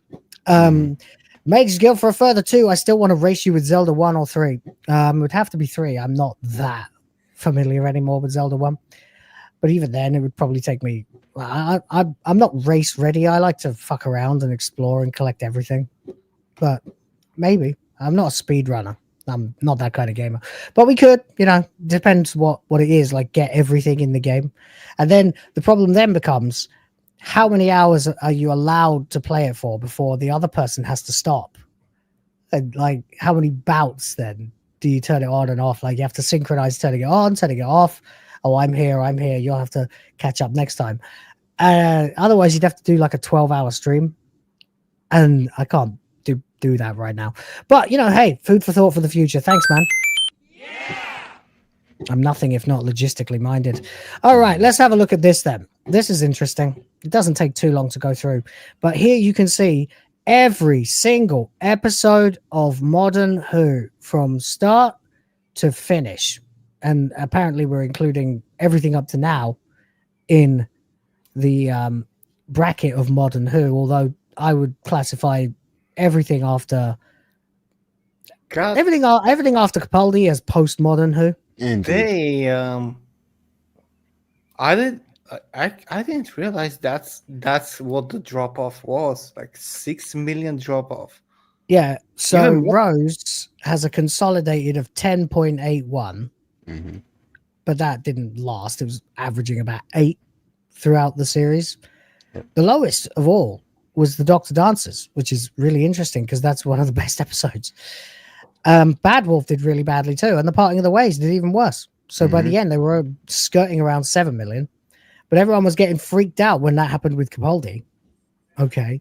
MagesGuild for a further 2. I still want to race you with Zelda 1 or 3. It would have to be 3. I'm not that familiar anymore with Zelda 1. But even then, it would probably take me... I'm not race ready. I like to fuck around and explore and collect everything. But maybe. I'm not a speedrunner. I'm not that kind of gamer. But we could, depends what it is, like get everything in the game. And then the problem then becomes... how many hours are you allowed to play it for before the other person has to stop? And like, how many bouts then do you turn it on and off? Like, you have to synchronize turning it on, turning it off. Oh, I'm here. You'll have to catch up next time. Otherwise, you'd have to do like a 12-hour stream. And I can't do that right now. But, hey, food for thought for the future. Thanks, man. I'm nothing if not logistically minded. All right, let's have a look at this then. This is interesting. It doesn't take too long to go through. But here you can see every single episode of Modern Who from start to finish. And apparently we're including everything up to now in the bracket of Modern Who, although I would classify everything after everything after Capaldi as post-Modern Who. They I didn't realize that's what the drop off was, like 6 million drop off. Yeah, so Rose has a consolidated of 10.81, but that didn't last. It was averaging about 8 throughout the series. The lowest of all was the Doctor Dancers, which is really interesting because that's one of the best episodes. Bad Wolf did really badly too, and the Parting of the Ways did even worse. So by the end, they were skirting around 7 million. But everyone was getting freaked out when that happened with Capaldi. Okay.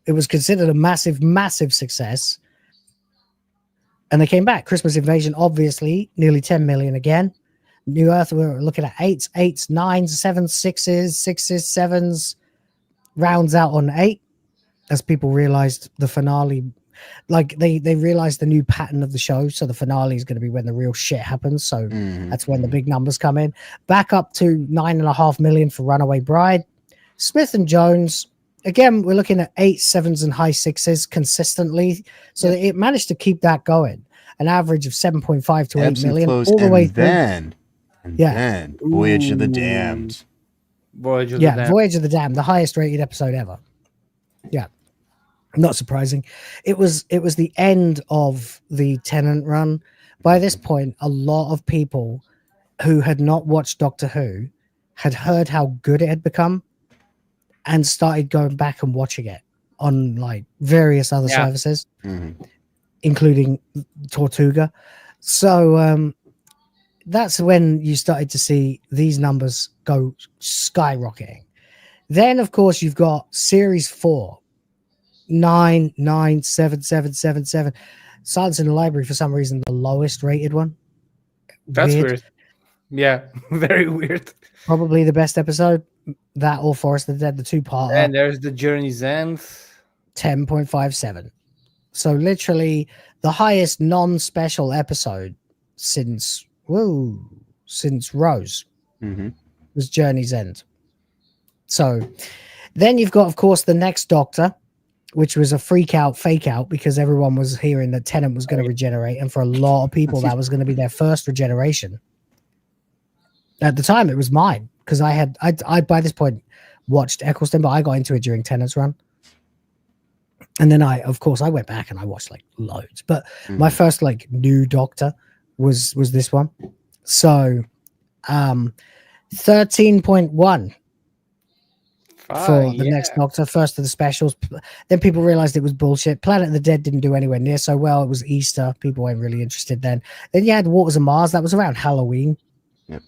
It was considered a massive, massive success. And they came back. Christmas Invasion, obviously, nearly 10 million again. New Earth, we were looking at 8s, 9s, 7s, 6s, 7s, rounds out on 8 as people realized the finale. Like they realized the new pattern of the show. So the finale is going to be when the real shit happens. So that's when the big numbers come in. Back up to 9.5 million for Runaway Bride. Smith and Jones. Again, we're looking at 8s, 7s, and high 6s consistently. So it managed to keep that going. An average of 7.5 to 8 million all the way through. Then Voyage of the Damned. Voyage of the Damned. Voyage of the Damned, the highest rated episode ever. Yeah. Not surprising. It was the end of the Tennant run. By this point, a lot of people who had not watched Doctor Who had heard how good it had become and started going back and watching it on like various other services, including Tortuga. So that's when you started to see these numbers go skyrocketing. Then, of course, you've got Series 4. 9, 9, 7, 7, 7, 7. Silence in the Library, for some reason, the lowest rated one. That's weird. Yeah, very weird. Probably the best episode. That or Forest of the Dead, the 2-part. And there's The Journey's End. 10.57. So literally the highest non-special episode since Rose was Journey's End. So then you've got, of course, The Next Doctor, which was a fake out, because everyone was hearing that Tennant was going to regenerate. And for a lot of people, that was going to be their first regeneration. At the time, it was mine, because I by this point watched Eccleston, but I got into it during Tennant's run. And then I went back and I watched like loads. But my first like new Doctor was this one. So 13.1. For the next Doctor, first of the specials. Then people realized it was bullshit. Planet of the Dead didn't do anywhere near so well. It was Easter. People weren't really interested then. Then you had Waters of Mars. That was around Halloween. Yep.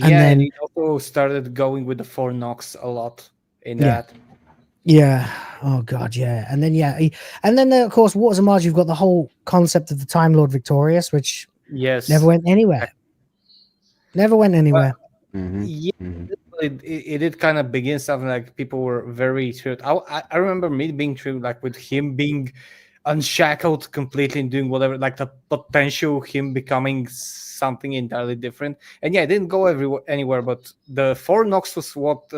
And he also started going with the 4 knocks a lot in that. Yeah. Oh God. Yeah. And then and then of course Waters of Mars. You've got the whole concept of the Time Lord Victorious, which never went anywhere. Never went anywhere. It did kind of begin something like people were very thrilled. I remember me being thrilled, like with him being unshackled completely and doing whatever, like the potential him becoming something entirely different. And it didn't go anywhere, but the 4 knocks was what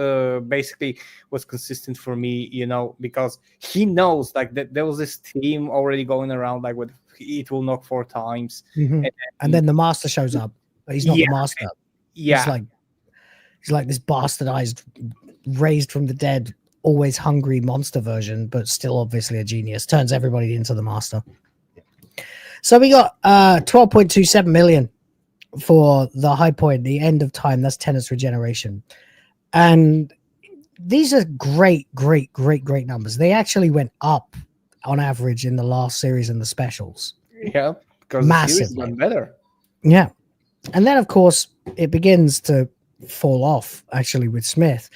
basically was consistent for me, because he knows like that there was this theme already going around, like with it will knock 4 times. And then the Master shows up, but he's not the Master. Yeah. He's like this bastardized, raised from the dead, always hungry monster version, but still obviously a genius. Turns everybody into the Master. So we got 12.27 million for the high point, the end of time. That's Tennant's regeneration. And these are great, great, great, great numbers. They actually went up on average in the last series and the specials. Yeah, because massively. The series went better. Yeah. And then, of course, it begins to fall off actually with Smith.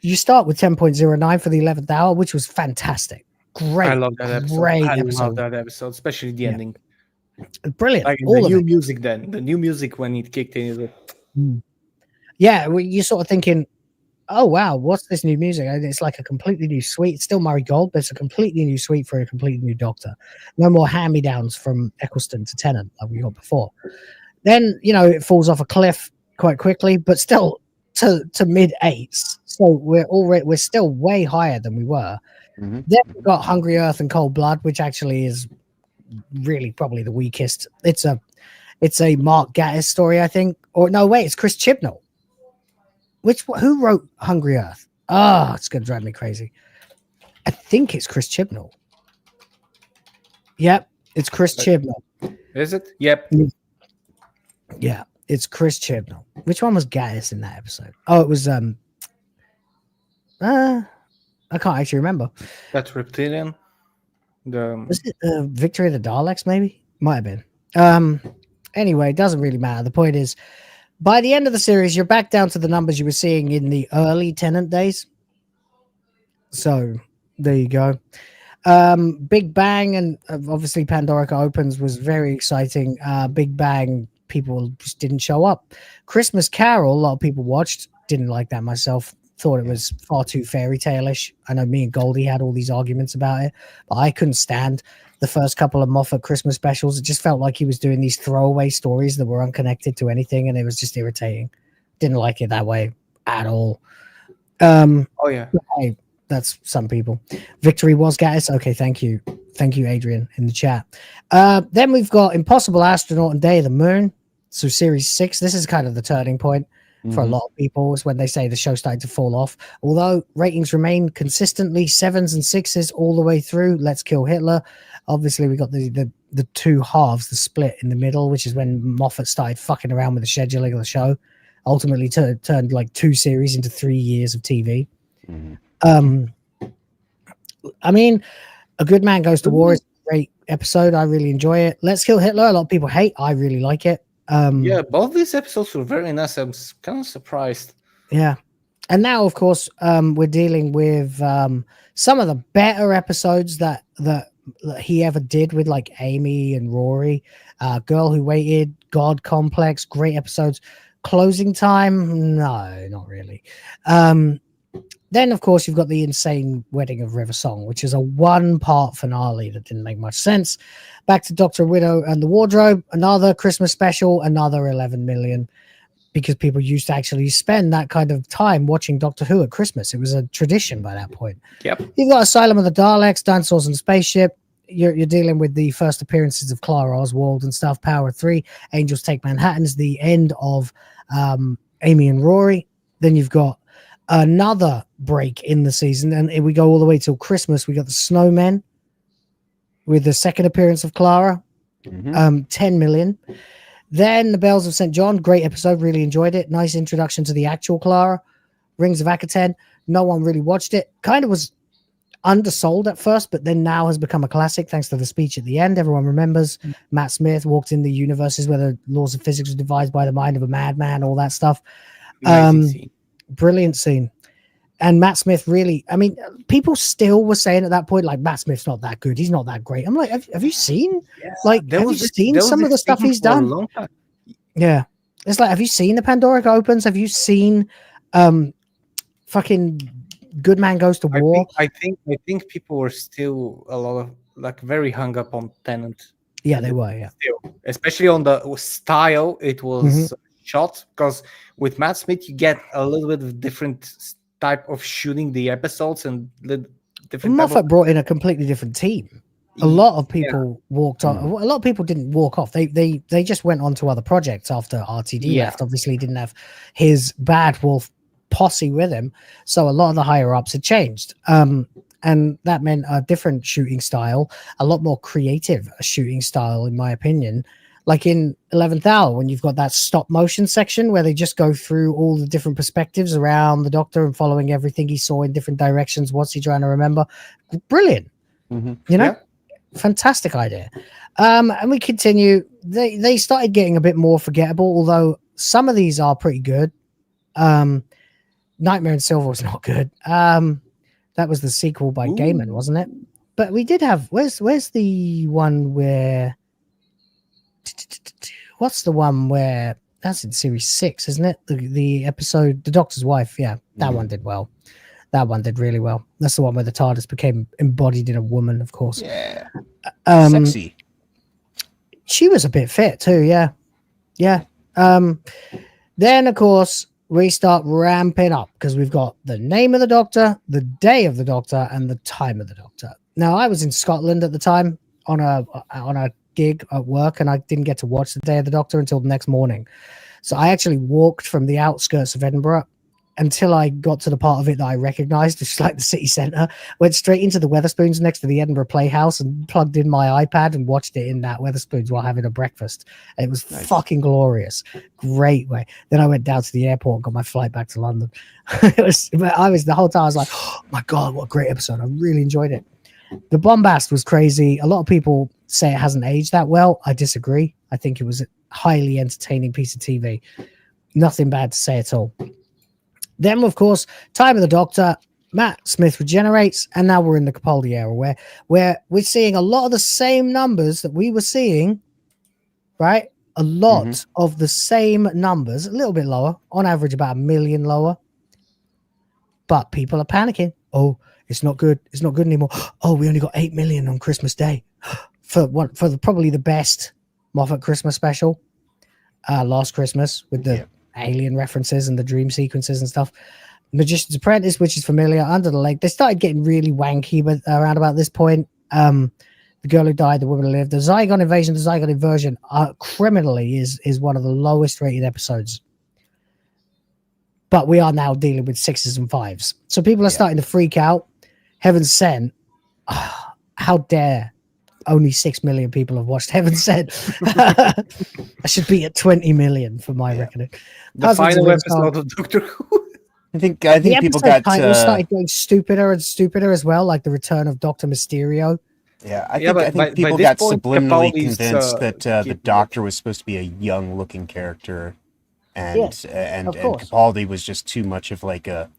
You start with 10.09 for the 11th hour, which was fantastic. Great. I love that episode. Great I episode. love that episode, especially the ending. Brilliant. Like all the of new it. music then. The new music when it kicked in. Is like, Yeah, you're sort of thinking, oh wow, what's this new music? And it's like a completely new suite. It's still Murray Gold, but it's a completely new suite for a completely new Doctor. No more hand-me-downs from Eccleston to Tennant like we got before. Then, it falls off a cliff quite quickly, but still to mid 8s. So we're still way higher than we were. Then we've got Hungry Earth and Cold Blood, which actually is really probably the weakest. It's a Mark Gatiss story, I think. Or no, wait, it's Chris Chibnall. Who wrote Hungry Earth? It's gonna drive me crazy. I think it's Chris Chibnall. Yep, it's Chris Chibnall. Is it? Yep. Yeah, it's Chris Chibnall. Which one was Gatiss in that episode? Oh, it was I can't actually remember. That's Reptilian. Was it Victory of the Daleks? Maybe might have been. Anyway, it doesn't really matter. The point is, by the end of the series, you're back down to the numbers you were seeing in the early Tenant days. So there you go. Big Bang and obviously Pandorica Opens was very exciting. Big Bang, people just didn't show up. Christmas Carol, a lot of people watched. Didn't like that myself. Thought it was far too fairy tale-ish. I know me and Goldie had all these arguments about it, but I couldn't stand the first couple of Moffat Christmas specials. It just felt like he was doing these throwaway stories that were unconnected to anything, and it was just irritating. Didn't like it that way at all. Oh yeah. Hey, that's some people. Victory was Gaddis. Okay, thank you. Thank you, Adrian, in the chat. Then we've got Impossible Astronaut and Day of the Moon. So series 6. This is kind of the turning point for a lot of people. Is when they say the show started to fall off. Although ratings remain consistently 7s and 6s all the way through. Let's Kill Hitler. Obviously, we got the two halves, the split in the middle, which is when Moffat started fucking around with the scheduling of the show. Ultimately turned like 2 series into 3 years of TV. I mean, A Good Man Goes to War is a great episode. I really enjoy it. Let's Kill Hitler, a lot of people hate. I really like it. Yeah, both these episodes were very nice. I'm kind of surprised. Yeah. And now, of course, we're dealing with some of the better episodes that he ever did with like Amy and Rory. Girl Who Waited, God Complex, great episodes. Closing Time, no, not really. Then, of course, you've got the insane Wedding of River Song, which is a 1-part finale that didn't make much sense. Back to Dr. Widow and the Wardrobe, another Christmas special, another 11 million, because people used to actually spend that kind of time watching Doctor Who at Christmas. It was a tradition by that point. Yep. You've got Asylum of the Daleks, Dinosaurs and Spaceship. You're dealing with the first appearances of Clara Oswald and stuff. Power 3, Angels Take Manhattan's the end of Amy and Rory. Then you've got another break in the season, and we go all the way till Christmas. We got the Snowmen with the second appearance of Clara, 10 million. Then the Bells of St. John, great episode, really enjoyed it. Nice introduction to the actual Clara. Rings of Akaten, no one really watched it. Kind of was undersold at first, but then now has become a classic thanks to the speech at the end. Everyone remembers Matt Smith walked in the universes where the laws of physics were devised by the mind of a madman, all that stuff. Brilliant scene. And Matt Smith really, I mean, people still were saying at that point, like, Matt Smith's not that good. He's not that great. I'm like, have you seen? Yeah. Like, have you seen some of the stuff he's done? Yeah. It's like, have you seen the Pandorica Opens? Have you seen fucking Good Man Goes to War? I think people were still a lot of, like, very hung up on Tenant. Yeah, they were, yeah. Still, especially on the style it was shot, because with Matt Smith, you get a little bit of different type of shooting the episodes and different. Moffat brought in a completely different team. A lot of people walked on. A lot of people didn't walk off. They just went on to other projects after RTD left. Obviously, didn't have his Bad Wolf posse with him, so a lot of the higher ups had changed. And that meant a different shooting style, a lot more creative shooting style, in my opinion. Like in 11th Hour, when you've got that stop motion section where they just go through all the different perspectives around the Doctor and following everything he saw in different directions. What's he trying to remember? Brilliant. You know, fantastic idea. And we continue. They started getting a bit more forgettable, although some of these are pretty good. Nightmare in Silver was not good. That was the sequel by Gaiman, wasn't it? But we did have, where's the one where, what's the one where, that's in series 6, isn't it? The episode, The Doctor's Wife. Yeah, that one did well. That one did really well. That's the one where the TARDIS became embodied in a woman, of course. Yeah. Sexy. She was a bit fit too, yeah. Yeah. Then, of course, we start ramping up because we've got the name of the Doctor, the day of the Doctor, and the time of the Doctor. Now, I was in Scotland at the time on a gig at work, and I didn't get to watch the day of the Doctor until the next morning. So I actually walked from the outskirts of Edinburgh until I got to the part of it that I recognized, which is like the city centre, went straight into the Wetherspoons next to the Edinburgh Playhouse and plugged in my iPad and watched it in that Wetherspoons while having a breakfast. And it was fucking glorious. Great way. Then I went down to the airport and got my flight back to London. The whole time I was like, oh my God, what a great episode. I really enjoyed it. The bombast was crazy. A lot of people say it hasn't aged that well. I disagree. I think it was highly entertaining piece of TV. Nothing bad to say at all. Then, of course, Time of the Doctor, Matt Smith regenerates, and now we're in the Capaldi era where we're seeing a lot of the same numbers that we were seeing, right? A lot of the same numbers, a little bit lower, on average about 1 million lower. But people are panicking. Oh, it's not good. It's not good anymore. Oh, we only got 8 million on Christmas Day for probably the best Moffat Christmas special last Christmas with the alien references and the dream sequences and stuff. Magician's Apprentice, which is familiar, Under the Lake. They started getting really wanky, but around about this point, The Girl Who Died, The Woman Who Lived, The Zygon Invasion, The Zygon Inversion, criminally is one of the lowest rated episodes. But we are now dealing with 6s and 5s. So people are starting to freak out. Heaven Sent. How dare only 6 million people have watched Heaven Sent. I should be at 20 million for my reckoning. The final episode of Doctor Who. I think people got started getting stupider and stupider as well, like the return of Dr. Mysterio. Yeah, I think people got subliminally convinced that the Doctor was supposed to be a young-looking character, and Capaldi was just too much of like a,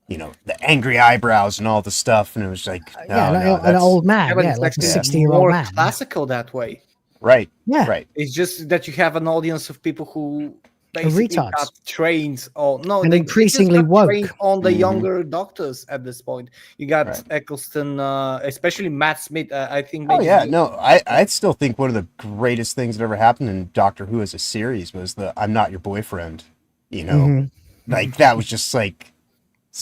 the angry eyebrows and all the stuff, and it was like an old man, like a 60-year-old man. Classical that way, right? Yeah, right. It's just that you have an audience of people who basically got trained and they increasingly woke on the younger doctors at this point. You got Eccleston, especially Matt Smith. I think. I still think one of the greatest things that ever happened in Doctor Who as a series was the "I'm Not Your Boyfriend." Like that was just like.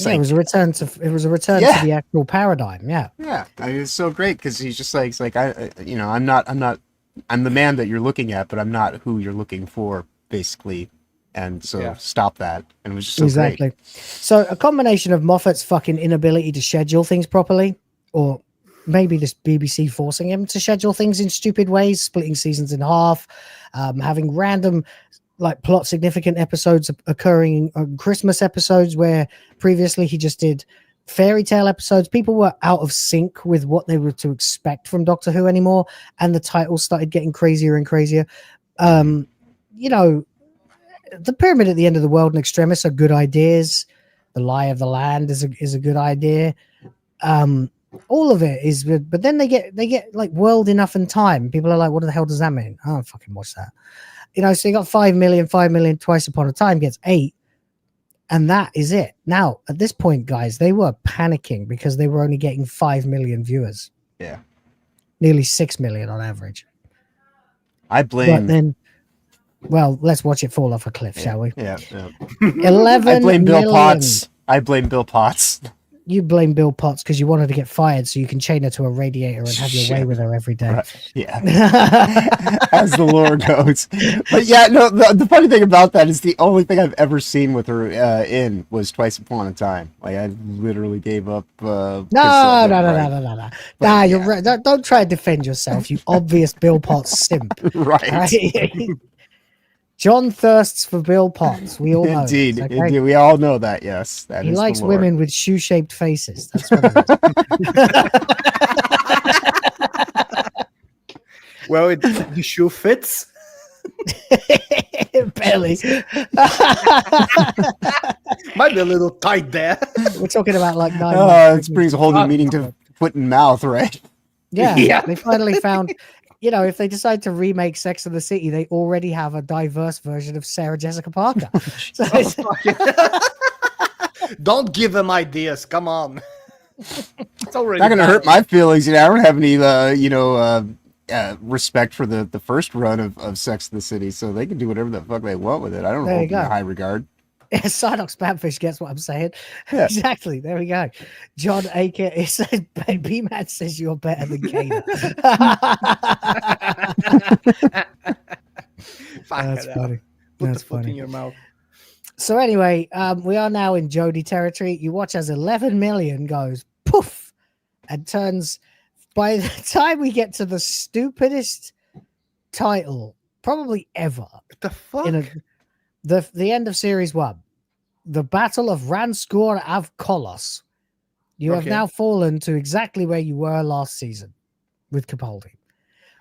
It was a return to to the actual paradigm. Yeah. I mean, it's so great because he's just like, I'm the man that you're looking at, but I'm not who you're looking for, basically. And so stop that. And it was just so great. So a combination of Moffat's fucking inability to schedule things properly, or maybe this BBC forcing him to schedule things in stupid ways, splitting seasons in half, having random like plot significant episodes occurring on Christmas episodes where previously he just did fairy tale episodes. People were out of sync with what they were to expect from Doctor Who anymore, and the titles started getting crazier and crazier. The Pyramid at the End of the World and Extremis are good ideas. The Lie of the Land is a good idea. All of it is good, but then they get like World Enough and Time. People are like, what the hell does that mean? I don't fucking watch that. So you got 5 million, Twice Upon a Time gets 8, and that is it. Now, at this point, guys, they were panicking because they were only getting 5 million viewers. Yeah. Nearly 6 million on average. I blame... But then, well, let's watch it fall off a cliff, shall we? Yeah. 11 I blame Bill million. Potts. I blame Bill Potts. You blame Bill Potts because you wanted to get fired so you can chain her to a radiator and have your way with her every day. Right. Yeah. As the lore goes. But yeah, no, the funny thing about that is the only thing I've ever seen with her in was Twice Upon a Time. Like, I literally gave up. No. You're right. Don't try to defend yourself, you obvious Bill Potts simp. Right. John thirsts for Bill Potts. We all know. Indeed, indeed. We all know that, yes. He likes women with shoe-shaped faces. That's what it is. Well, the shoe fits. Barely. Might be a little tight there. We're talking about like 9 months. It brings a whole new meaning to foot and mouth, right? Yeah. They finally found... if they decide to remake Sex and the City, they already have a diverse version of Sarah Jessica Parker. Don't give them ideas. Come on. It's already not going to hurt my feelings. I don't have any, respect for the first run of Sex and the City, so they can do whatever the fuck they want with it. I don't hold them in high regard. Yeah, Psynox Badfish gets what I'm saying. Yeah. Exactly. There we go. John Aker, it says, B-Man says you're better than Kana. That's funny. Put the foot in your mouth. So anyway, we are now in Jodie territory. You watch as 11 million goes poof and turns. By the time we get to the stupidest title probably ever. What the fuck? The end of series 1, the Battle of Ranskor av Kolos. You have now fallen to exactly where you were last season with Capaldi.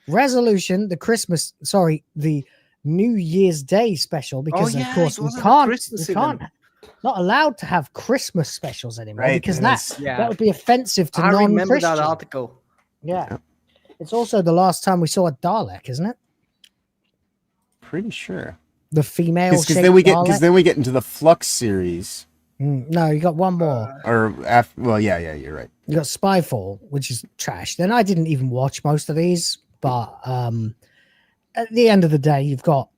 Resolution, the New Year's Day special because, of course, we can't, not allowed to have Christmas specials anymore because that would be offensive to non-Christians. I remember that article. Yeah. It's also the last time we saw a Dalek, isn't it? Pretty sure. The female because then we get into the Flux series. No, you got one more. Yeah, you're right. You got Spyfall, which is trash. Then I didn't even watch most of these, but at the end of the day, you've got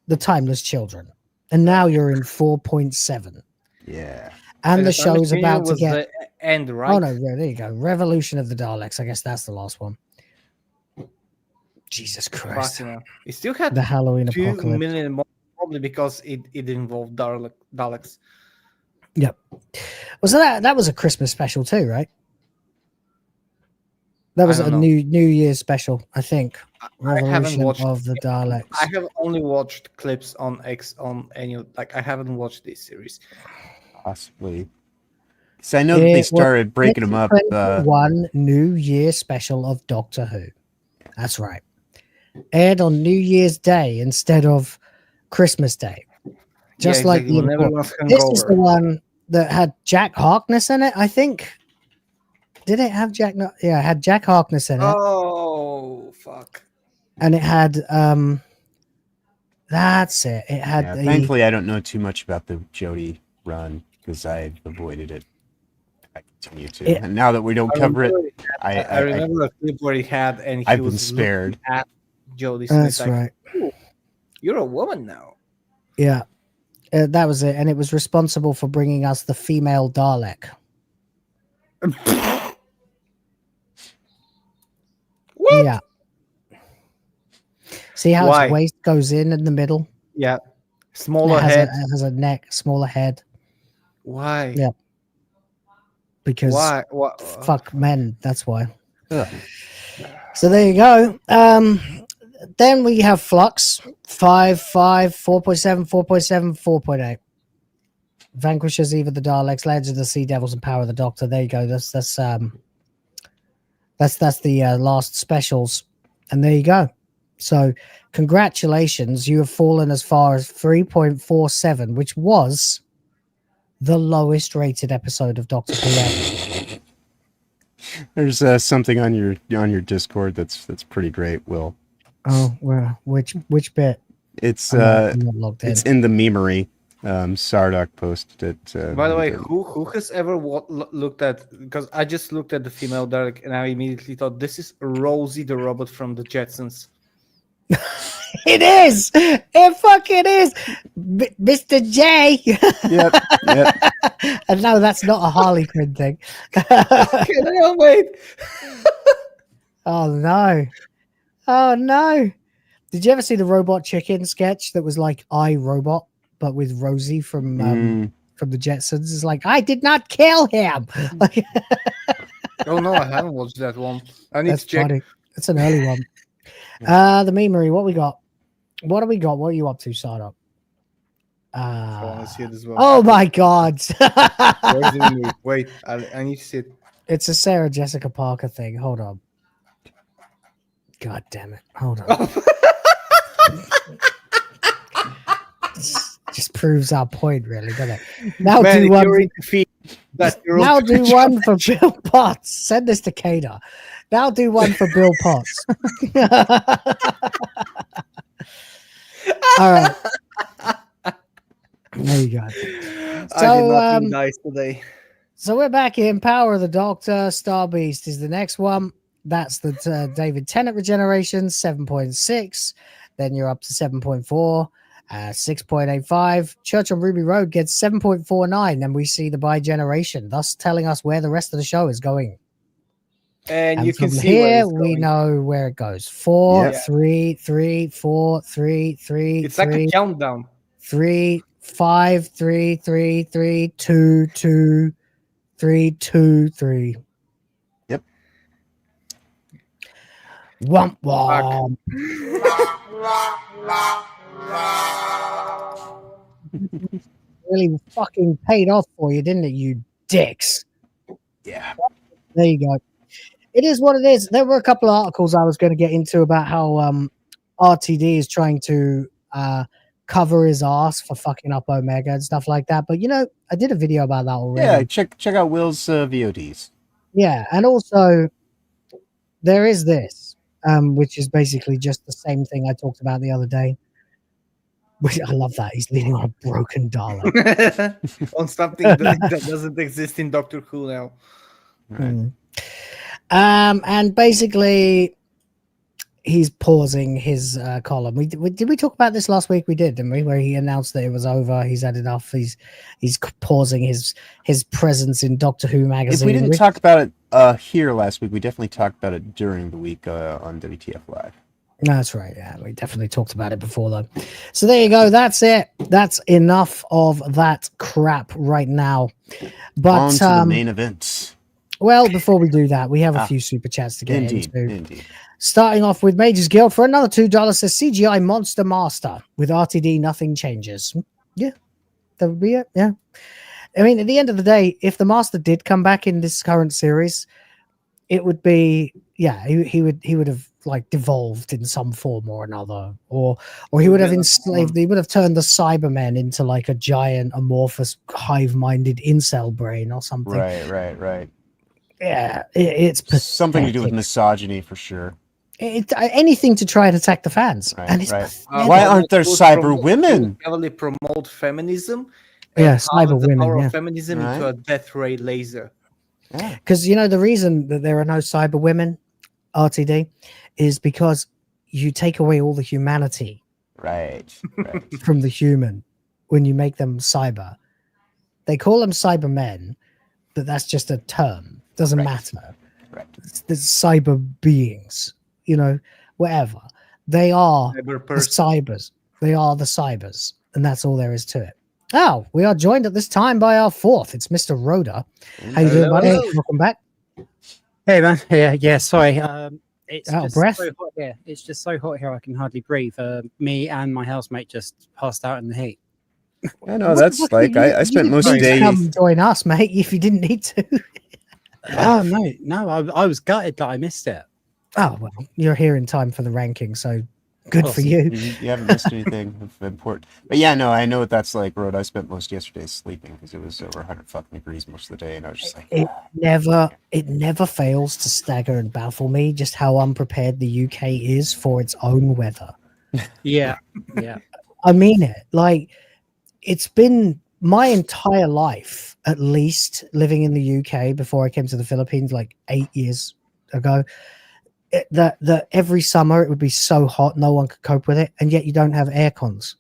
the Timeless Children, and now you're in 4.7. Yeah, and the show is about to get the end, right? Oh no, there you go. Revolution of the Daleks. I guess that's the last one. Jesus Christ! It still had the Halloween 2 apocalypse. million more, probably because it involved Daleks. Yep. Well, so that was a Christmas special too, right? That was a New Year's special, I think. Revolution of the Daleks. I have only watched clips on any I haven't watched this series. Possibly. So I know that they started breaking them up. One New Year special of Doctor Who. That's right. Aired on New Year's Day instead of Christmas Day. Just like the this is the one that had Jack Harkness in it, I think. Did it have Jack? No, yeah, it had Jack Harkness in it. Oh fuck! And it had that's it. It had. Thankfully, I don't know too much about the Jodie run because I avoided it. I continue to, and now that we don't cover it, I remember a clip where he had, and he I've was been spared. At Jodie Smith. That's right. You're a woman now. Yeah, that was it, and it was responsible for bringing us the female Dalek. What? Yeah. See how its waist goes in the middle? Yeah. Smaller head. It has a neck, smaller head. Why? Yeah. Because what? Fuck men. That's why. Ugh. So there you go. Then we have Flux 5.5, 4.7, 4.7, 4.8. Vanquishes Eve of the Daleks, Legends of the Sea Devils, and Power of the Doctor. There you go. That's the last specials, and there you go. So, congratulations, you have fallen as far as 3.47, which was the lowest rated episode of Doctor Who. There's something on your Discord that's pretty great, Will. Oh, well, which bit? It's I'm not logged in. It's in the memery. Sardak posted it. By the way, who has ever looked at? Because I just looked at the female Dalek, and I immediately thought this is Rosie the robot from the Jetsons. It is. It fucking is, Mr. J. Yep. And no, that's not a Harley Quinn thing. Wait. Oh no. Oh no. Did you ever see the Robot Chicken sketch that was like I, Robot, but with Rosie from the Jetsons? It's like, I did not kill him. Oh no, I haven't watched that one. I need to check. Funny. It's an early one. The memery, what we got? What do we got? What are you up to, Sardo? I want to see it as well. Oh my god. Wait, I need to see it. It's a Sarah Jessica Parker thing. Hold on. God damn it. Hold on. Just proves our point, really, doesn't it? Now do one. Now do one for Bill Potts. Send this to Kada. Now do one for Bill Potts. All right. There you go. So, I did not do nice today. So we're back in Power of the Doctor. Star Beast is the next one. That's the David Tennant regeneration, 7.6. Then you're up to 7.4. 6.85. Church on Ruby Road gets 7.49. Then we see the bi-generation, thus telling us where the rest of the show is going. And you can see here we know where it goes. 4, 3, 3, 4, 3, 3. It's like a countdown. 3, 5, 3, 3, 3, 2, 2, 3, 2, 3. Yep. Womp womp. Really fucking paid off for you, didn't it, you dicks? Yeah. There you go. It is what it is. There were a couple of articles I was going to get into about how RTD is trying to cover his ass for fucking up Omega and stuff like that. But I did a video about that already. Yeah, check out Will's VODs. Yeah, and also there is this, which is basically just the same thing I talked about the other day. Which I love that he's leaning on a broken Dalek on something that doesn't exist in Doctor Who now. Right. And basically, he's pausing his column. Did we talk about this last week? We did, didn't we? Where he announced that it was over. He's had enough. He's pausing his presence in Doctor Who magazine. If we didn't talk about it here last week, we definitely talked about it during the week on WTF Live. That's right. Yeah, we definitely talked about it before, though. So there you go. That's it. That's enough of that crap right now. But on to the main event. Well, before we do that, we have a few super chats to get into. Indeed. Starting off with MagesGuild for another $2 says CGI Monster Master with RTD. Nothing changes. Yeah, that would be it. Yeah. I mean, at the end of the day, if the Master did come back in this current series, it would be he would have like devolved in some form or another, or he would have enslaved. He would have turned the Cybermen into like a giant amorphous hive-minded incel brain or something. Right. Yeah, it's pathetic. Something to do with misogyny for sure. Anything to try and attack the fans. Right, and it's why aren't there cyber women? Heavily promote feminism. Yeah, cyber women. Power Yeah. of feminism into a death ray laser. Because the reason that there are no cyber women, RTD, is because you take away all the humanity from the human when you make them cyber. They call them cyber men, but that's just a term. Doesn't matter. There's cyber beings, whatever. They are the cybers. They are the cybers, and that's all there is to it. Oh, we are joined at this time by our fourth. It's Mr. Rhoda. How you doing, buddy? Welcome back. Hey, man. Yeah. Sorry. It's out of just breath. so hot here. It's just so hot here. I can hardly breathe. Me and my housemate just passed out in the heat. I know that's like I spent most of the day. Come join us, mate. If you didn't need to. Oh no. I was gutted that I missed it. Oh well, you're here in time for the ranking, so good for you. You haven't missed anything of import. But yeah, no, I know what that's like, Rod. I spent most yesterday sleeping because it was over 100 fucking degrees most of the day, and I was just like, it never fails to stagger and baffle me just how unprepared the UK is for its own weather. Yeah. I mean it. Like, it's been my entire life, at least, living in the UK before I came to the Philippines like 8 years ago. That every summer it would be so hot, no one could cope with it, and yet you don't have air cons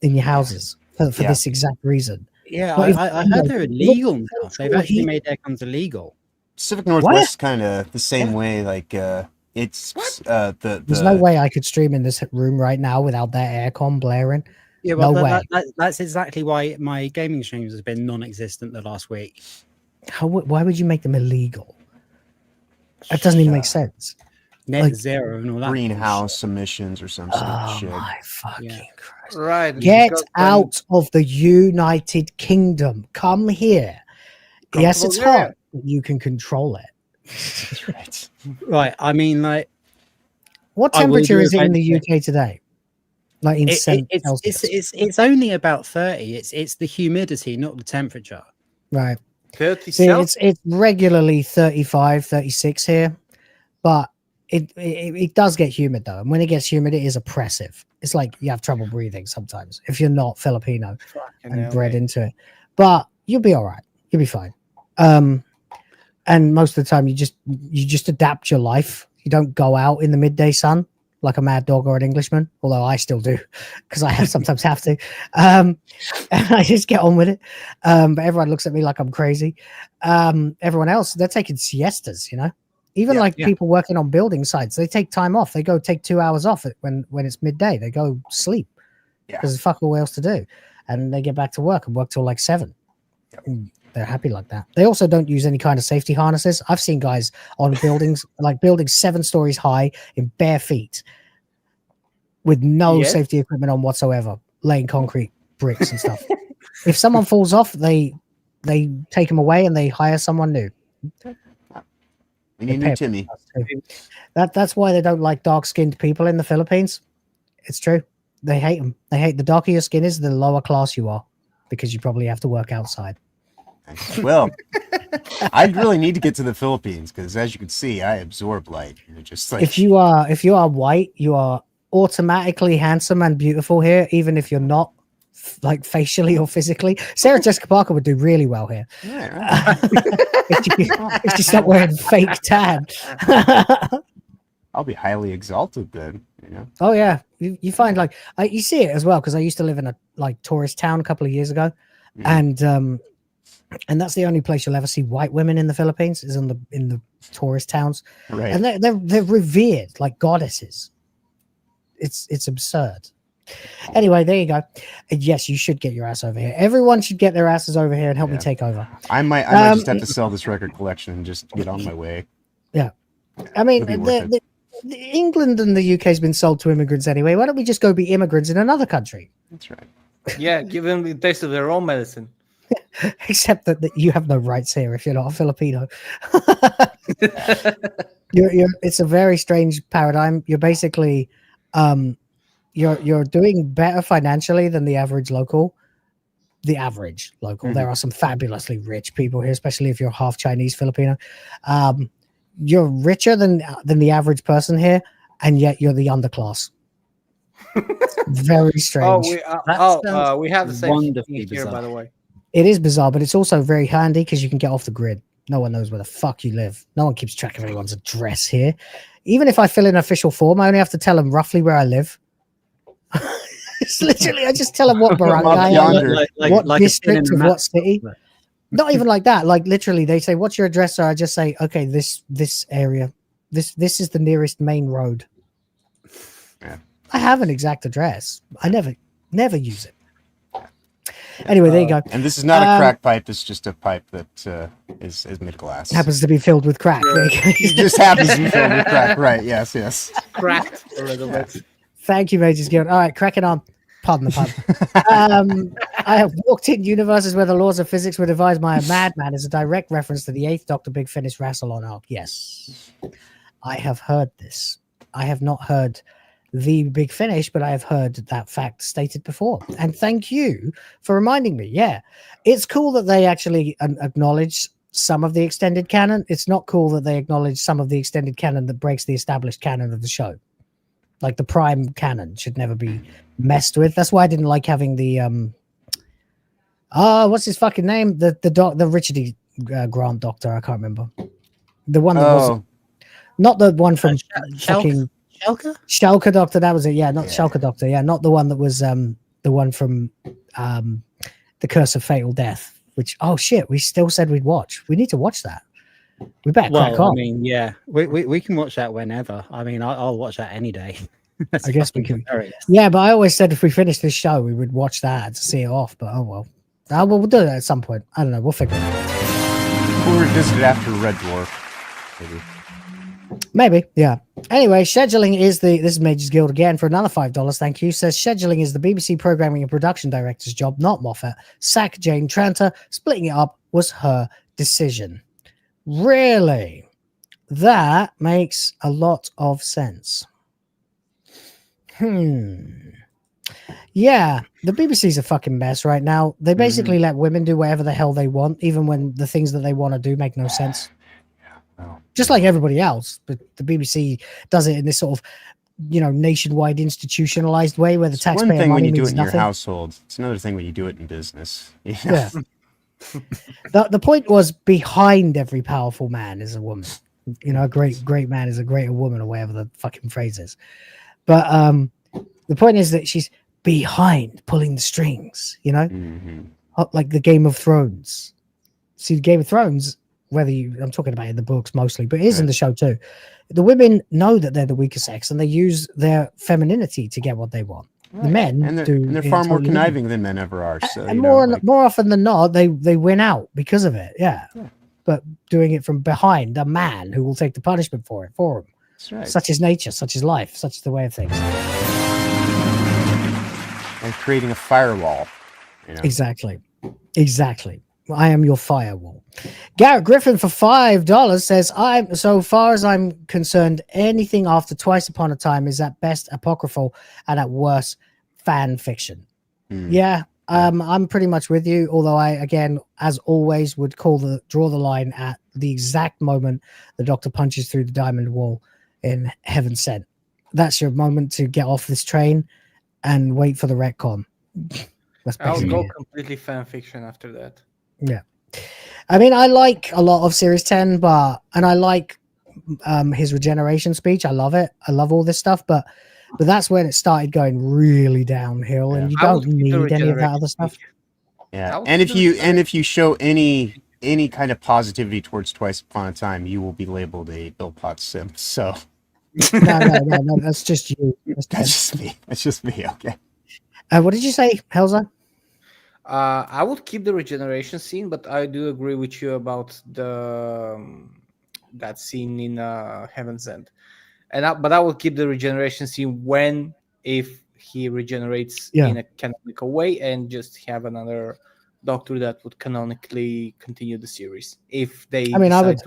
in your houses for this exact reason. Yeah, I heard they're illegal now. They've actually made air cons illegal. Pacific Northwest is kind of the same way. Like it's there's no way I could stream in this room right now without that aircon blaring. Yeah, well, no way. That's exactly why my gaming streams has been non-existent the last week. Why would you make them illegal? That doesn't even make sense. Net zero and all that. Greenhouse emissions or some sort of shit. My fucking Christ. Right. Get out of the United Kingdom. Come here. Yes, it's hot, but you can control it. Right. I mean, like, what temperature is it in the UK today? Like in Celsius? It's only about 30. It's the humidity, not the temperature. Right. 30 See, it's regularly 35, 36 here, but it does get humid though, and when it gets humid, it is oppressive. It's like you have trouble breathing sometimes if you're not Filipino and bred into it. But you'll be all right. You'll be fine. And most of the time, you just adapt your life. You don't go out in the midday sun like a mad dog or an Englishman, although I still do because I sometimes have to. And I just get on with it. But everyone looks at me like I'm crazy. Everyone else, they're taking siestas, Even people working on building sites, they take time off. They go take 2 hours off when it's midday. They go sleep because there's fuck all else to do. And they get back to work and work till like 7. They're happy like that. They also don't use any kind of safety harnesses. I've seen guys on buildings, like buildings 7 stories high in bare feet with no safety equipment on whatsoever, laying concrete bricks and stuff. If someone falls off, they take them away and they hire someone new. We need new Timmy. That's why they don't like dark-skinned people in the Philippines. It's true. They hate them. They hate the darker your skin is, the lower class you are, because you probably have to work outside. Well, I really need to get to the Philippines because, as you can see, I absorb light. Just like if you are white, you are automatically handsome and beautiful here, even if you're not, like facially or physically. Sarah Jessica Parker would do really well here. Yeah, if she's not wearing fake tan. I'll be highly exalted then. Oh yeah, you find like you see it as well, because I used to live in a like tourist town a couple of years ago, and that's the only place you'll ever see white women in the Philippines is in the tourist towns, right? And they're revered like goddesses. It's absurd. Anyway, there you go. Yes, you should get your ass over here. Everyone should get their asses over here and help me take over. I might just have to sell this record collection and just get on my way. Yeah, I mean, the England and the UK has been sold to immigrants anyway. Why don't we just go be immigrants in another country? That's right. Yeah, give them the taste of their own medicine. Except that you have no rights here if you're not a Filipino. It's a very strange paradigm. You're basically you're doing better financially than the average local. There are some fabulously rich people here, especially if you're half Chinese Filipino. You're richer than the average person here, and yet you're the underclass. Very strange. We have the same thing here, bizarre. by the way. It is bizarre, but it's also very handy because you can get off the grid. No one knows where the fuck you live. No one keeps track of anyone's address here. Even if I fill in an official form, I only have to tell them roughly where I live. It's literally, I just tell them what barangay I am, what district of what city. Not even like that. Like literally, they say, "What's your address?" So I just say, "Okay, this area. This is the nearest main road." Yeah. I have an exact address. I never use it. Anyway, there you go. And this is not a crack pipe. It's just a pipe that is made of glass. Happens to be filled with crack. It just happens to be filled with crack. Right? Yes. Cracked a little bit. Thank you, MagesGuild. All right, cracking on. Pardon the pun. I have walked in universes where the laws of physics were devised by a madman is a direct reference to the 8th Doctor Big Finish Rassilon arc. Yes. I have heard this. I have not heard the Big Finish, but I have heard that fact stated before. And thank you for reminding me. Yeah. It's cool that they actually acknowledge some of the extended canon. It's not cool that they acknowledge some of the extended canon that breaks the established canon of the show. Like the prime canon should never be messed with. That's why I didn't like having the what's his fucking name? The Richard E. Grant Doctor. I can't remember. The one that was not the one from fucking Schalke Doctor. That was it. Yeah, not Schalke Doctor. Yeah, not the one that was the one from The Curse of Fatal Death. Which shit, we still said we'd watch. We need to watch that. We better crack on. I mean, yeah, we can watch that whenever. I mean, I'll watch that any day. I guess we can. Yeah, but I always said if we finish this show, we would watch that to see it off. But well. We'll do that at some point. I don't know. We'll figure it out. We'll revisit it after Red Dwarf. Maybe, yeah. Anyway, scheduling is this is MagesGuild again for another $5. Thank you. Says scheduling is the BBC programming and production director's job, not Moffat. Sack Jane Tranter. Splitting it up was her decision. Really? That makes a lot of sense. Yeah, the BBC's a fucking mess right now. They basically let women do whatever the hell they want, even when the things that they want to do make no sense. Just like everybody else, but the BBC does it in this sort of, nationwide institutionalized way where the taxpayer one thing money when you do means it in your nothing. household. It's another thing when you do it in business. Yeah. The point was behind every powerful man is a woman. A great man is a greater woman, or whatever the fucking phrase is. But the point is that she's behind pulling the strings, like the Game of Thrones. See, the Game of Thrones, I'm talking about it in the books mostly, but it is in the show too. The women know that they're the weaker sex and they use their femininity to get what they want. Right. The men and they're far more conniving than men ever are. So, and more often than not, they win out because of it. Yeah. But doing it from behind a man who will take the punishment for them. That's right. Such is nature, such is life, such is the way of things. And creating a firewall. Exactly. I am your firewall. Garrett Griffin for $5 says, so far as I'm concerned, anything after Twice Upon a Time is at best apocryphal and at worst fan fiction. Hmm. Yeah, I'm pretty much with you. Although I, again, as always, would draw the line at the exact moment the Doctor punches through the diamond wall in Heaven Sent. That's your moment to get off this train and wait for the retcon. That's I'll basically go it. completely fan fiction after that. Yeah. I mean, I like a lot of Series 10, and I like his regeneration speech. I love it. I love all this stuff, but that's when it started going really downhill, and you don't need any of that other stuff. Yeah, and if you show any kind of positivity towards Twice Upon a Time, you will be labeled a Bill Potts simp. So no, that's just you. That's just me. That's just me. Okay. What did you say, Helza? I would keep the regeneration scene, but I do agree with you about that scene in Heaven's End, but I will keep the regeneration scene if he regenerates in a canonical way, and just have another Doctor that would canonically continue the series. If they, I would.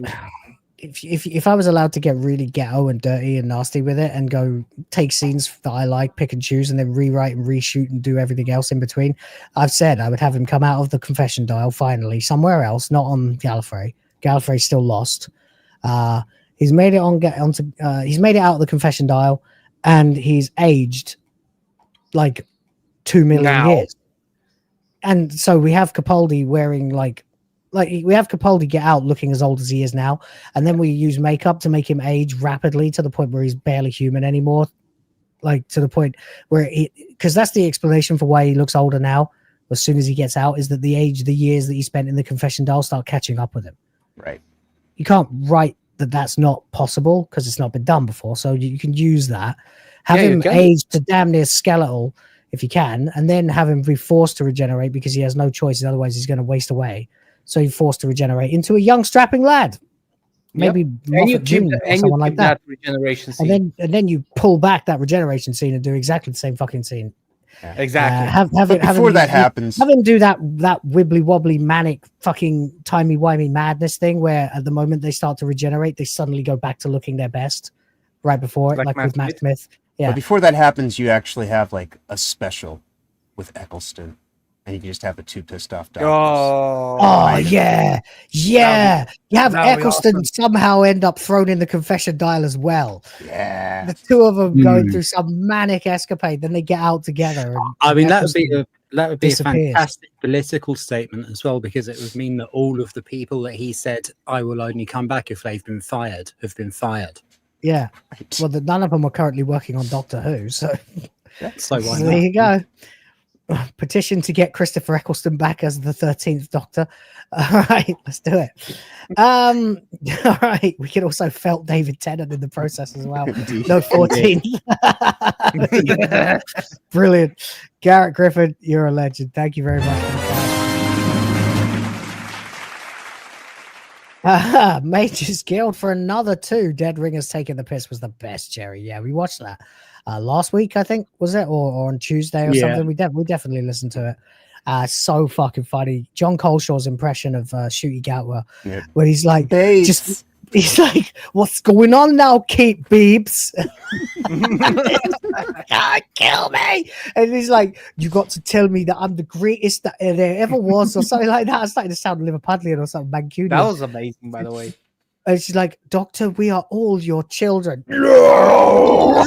If I was allowed to get really ghetto and dirty and nasty with it and go take scenes that I like, pick and choose, and then rewrite and reshoot and do everything else in between, I've said I would have him come out of the confession dial finally somewhere else, not on Gallifrey. Gallifrey's still lost. He's made it he's made it out of the confession dial, and he's aged like 2 million years. And so we have Capaldi wearing like we have Capaldi get out looking as old as he is now, and then we use makeup to make him age rapidly to the point where he's barely human anymore, like to the point where because that's the explanation for why he looks older now as soon as he gets out, is that the years that he spent in the confession dial start catching up with him. Right. You can't write that's not possible because it's not been done before, so you can use that, have him age to damn near skeletal if you can, and then have him be forced to regenerate because he has no choice, otherwise he's going to waste away. So he's forced to regenerate into a young strapping lad, maybe Moffat Jr. or someone like that. Regeneration scene. And then you pull back that regeneration scene and do exactly the same fucking scene. Yeah. Exactly. Before that happens, have him do that wibbly wobbly manic fucking timey wimey madness thing where at the moment they start to regenerate, they suddenly go back to looking their best right before it, like with Matt Smith. Yeah. But before that happens, you actually have like a special with Eccleston. And you can just have the two pissed off doctors. Oh yeah. You have Eccleston somehow end up thrown in the confession dial as well. Yeah, the two of them going through some manic escapade, then they get out together. And I mean, that would be disappears. a fantastic political statement as well, because it would mean that all of the people that he said I will only come back if they've been fired have been fired. Yeah, well, none of them are currently working on Doctor Who, so why not? There you go. Petition to get Christopher Eccleston back as the 13th Doctor. All right, let's do it. All right, we can also felt David Tennant in the process as well. No, 14th. Brilliant. Garrett Griffin, you're a legend. Thank you very much. Mages Guild for another 2. Dead Ringers Taking the Piss was the best, Jerry. Yeah, we watched that last week, I think, was it? Or on Tuesday or something. We definitely listened to it. So fucking funny. John Coleshaw's impression of Ncuti Gatwa, where he's like, he's like, what's going on now, Kate Beebs? Kill me. And he's like, you got to tell me that I'm the greatest that there ever was, or something like that. I started to sound Liverpudlian or something. Ncuti. That was amazing, by the way. And she's like, Doctor, we are all your children. No!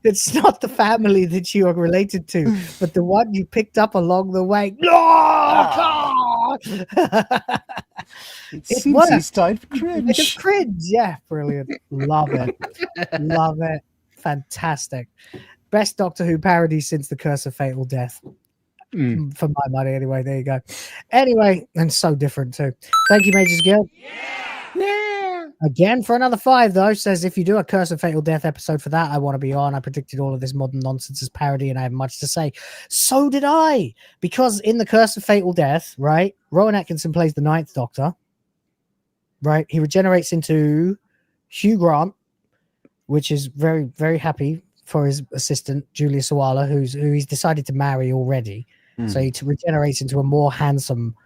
It's not the family that you are related to, but the one you picked up along the way. No! God! It's time for cringe. It's cringe. Yeah, brilliant. Love it. Love it. Fantastic. Best Doctor Who parody since The Curse of Fatal Death. For my money, anyway. There you go. Anyway, and so different too. Thank you, Mages Guild. Yeah. Again for another 5, though. Says if you do a Curse of Fatal Death episode for that, I want to be on. I predicted all of this modern nonsense as parody, and I have much to say. So did I, because in the Curse of Fatal Death, right, Rowan Atkinson plays the 9th Doctor. Right, he regenerates into Hugh Grant, which is very, very happy for his assistant Julia Sawala, who he's decided to marry already. So he regenerates into a more handsome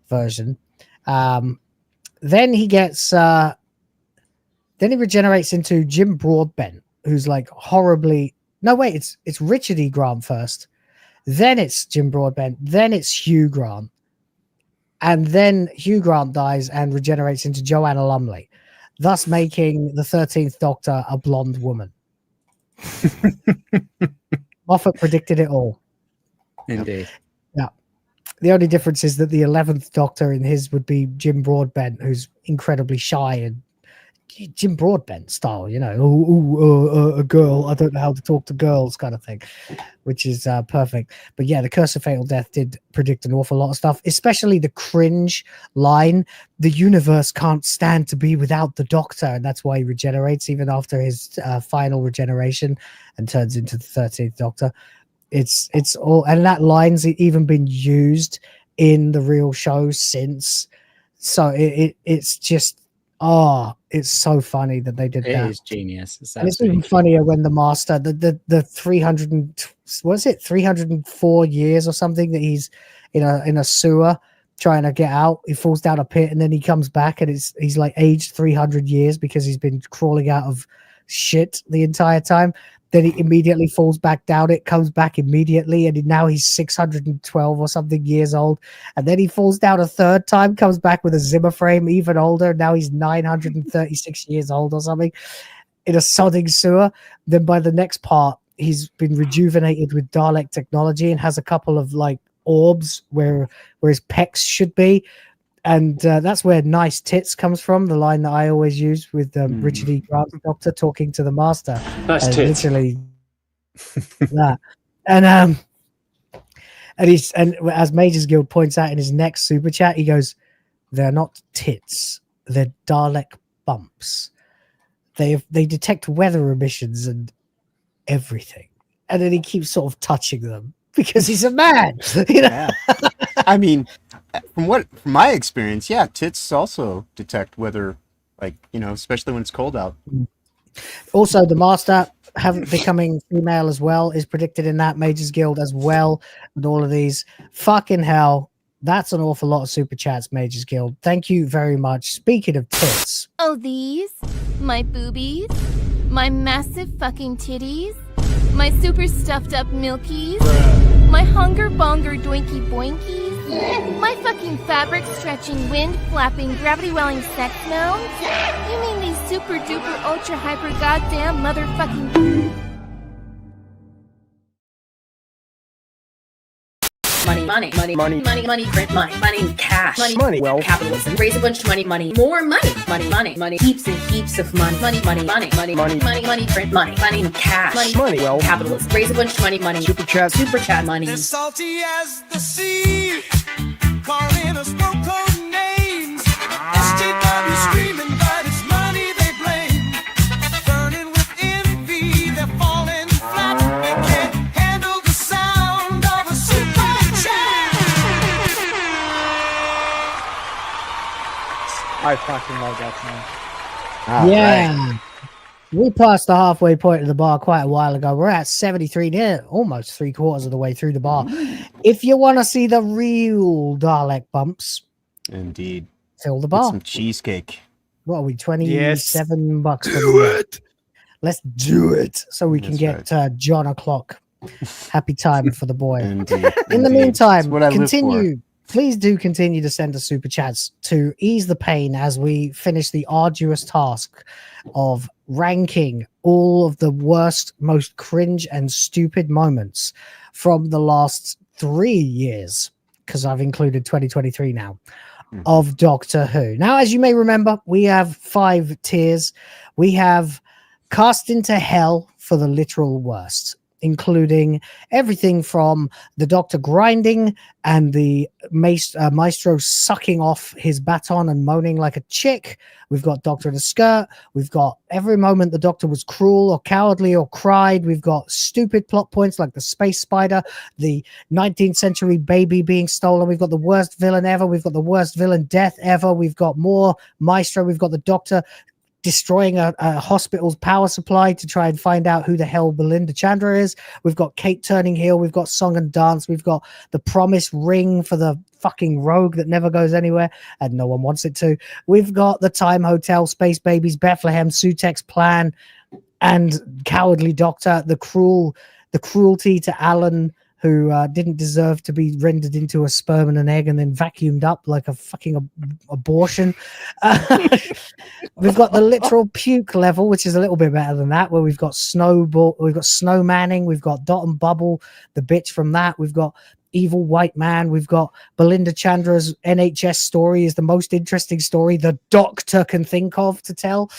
version. Then he gets, then he regenerates into Jim Broadbent, who's like horribly No, wait, it's Richard E. Grant first. Then it's Jim Broadbent. Then it's Hugh Grant. And then Hugh Grant dies and regenerates into Joanna Lumley, thus making the 13th Doctor a blonde woman. Moffat predicted it all. Indeed. Yeah. The only difference is that the 11th Doctor in his would be Jim Broadbent, who's incredibly shy and Jim Broadbent style, you know, a girl, I don't know how to talk to girls kind of thing, which is perfect. But yeah, the Curse of Fatal Death did predict an awful lot of stuff, especially the cringe line. The universe can't stand to be without the Doctor, and that's why he regenerates even after his final regeneration and turns into the 13th Doctor. It's all, and that line's even been used in the real show since. So it's just, it's so funny that they did that. It is genius. And it's even funnier when the Master, the 300 and, what is it, 304 years or something that he's in a sewer trying to get out. He falls down a pit and then he comes back and he's like aged 300 years because he's been crawling out of shit the entire time. Then he immediately falls back down. It comes back immediately, and now he's 612 or something years old. And then he falls down a third time, comes back with a Zimmer frame, even older. Now he's 936 years old or something in a sodding sewer. Then by the next part, he's been rejuvenated with Dalek technology and has a couple of like orbs where his pecs should be. And that's where nice tits comes from, the line that I always use with Richard E. Grant, Doctor, talking to the Master. Nice tits. Literally that. And as MagesGuild points out in his next super chat, he goes, "They're not tits, they're Dalek bumps. They detect weather emissions and everything." And then he keeps sort of touching them because he's a man. You know? Yeah. I mean, from my experience, yeah, tits also detect weather, like, you know, especially when it's cold out. Also, the Master becoming female as well is predicted in that MagesGuild as well, and all of these. Fucking hell, that's an awful lot of super chats, MagesGuild. Thank you very much. Speaking of tits, Oh, these? My boobies? My massive fucking titties? My super stuffed up milkies? My hunger bonger doinky boinkies? My fucking fabric stretching, wind flapping, gravity welling sex mounds? You mean these super duper ultra hyper goddamn motherfucking money, print money, cash, money, well, capitalism, raise a bunch of money, more money, heaps and heaps of money, print money, cash, money, well, capitalism, raise a bunch of money, super chat money. As salty as the sea, calling us code names. SJW screaming, but it's money they blame. Burning with envy, they're falling flat. They can't handle the sound of a super chat. I fucking love that song. yeah. Right. We passed the halfway point of the bar quite a while ago. We're at 73, near almost 3/4 of the way through the bar. If you want to see the real Dalek bumps, indeed, fill the bar. Get some cheesecake. What are we, $27 for it? Let's do it so we can get John o'clock. Happy time for the boy. Indeed. In the meantime, what I live continue. Please do continue to send us super chats to ease the pain as we finish the arduous task of ranking all of the worst, most cringe and stupid moments from the last 3 years, because I've included 2023 now, of Doctor Who. Now, as you may remember, we have 5 tiers. We have Cast into Hell for the literal worst, including everything from the Doctor grinding and the maestro sucking off his baton and moaning like a chick. We've got Doctor in a skirt. We've got every moment the Doctor was cruel or cowardly or cried. We've got stupid plot points like the space spider, the 19th century baby being stolen. We've got the worst villain ever. We've got the worst villain death ever. We've got more maestro. We've got the Doctor destroying a hospital's power supply to try and find out who the hell Belinda Chandra is. We've got Kate turning heel. We've got Song and Dance. We've got the promise ring for the fucking rogue that never goes anywhere and no one wants it to. We've got the Time Hotel, Space Babies, Bethlehem, Sutek's plan. and cowardly doctor, the cruelty to Alan, who didn't deserve to be rendered into a sperm and an egg and then vacuumed up like a fucking abortion. We've got the literal puke level, which is a little bit better than that, where we've got Snow Manning, we've got Dot and Bubble, the bitch from that, we've got Evil White Man, we've got Belinda Chandra's NHS story is the most interesting story the doctor can think of to tell.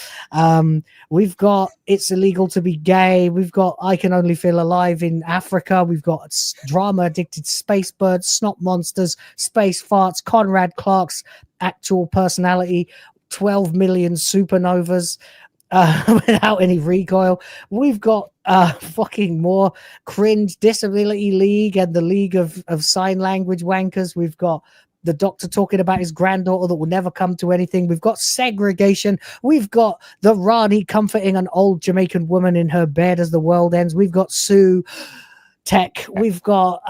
We've got It's Illegal to Be Gay, we've got I Can Only Feel Alive in Africa, we've got Drama Addicted Space Birds, Snot Monsters, Space Farts, Conrad Clark's actual personality, 12 million supernovas without any recoil. We've got fucking more cringe Disability League and the League of Sign Language Wankers. We've got the doctor talking about his granddaughter that will never come to anything. We've got segregation. We've got the Rani comforting an old Jamaican woman in her bed as the world ends. We've got Sue Tech. We've got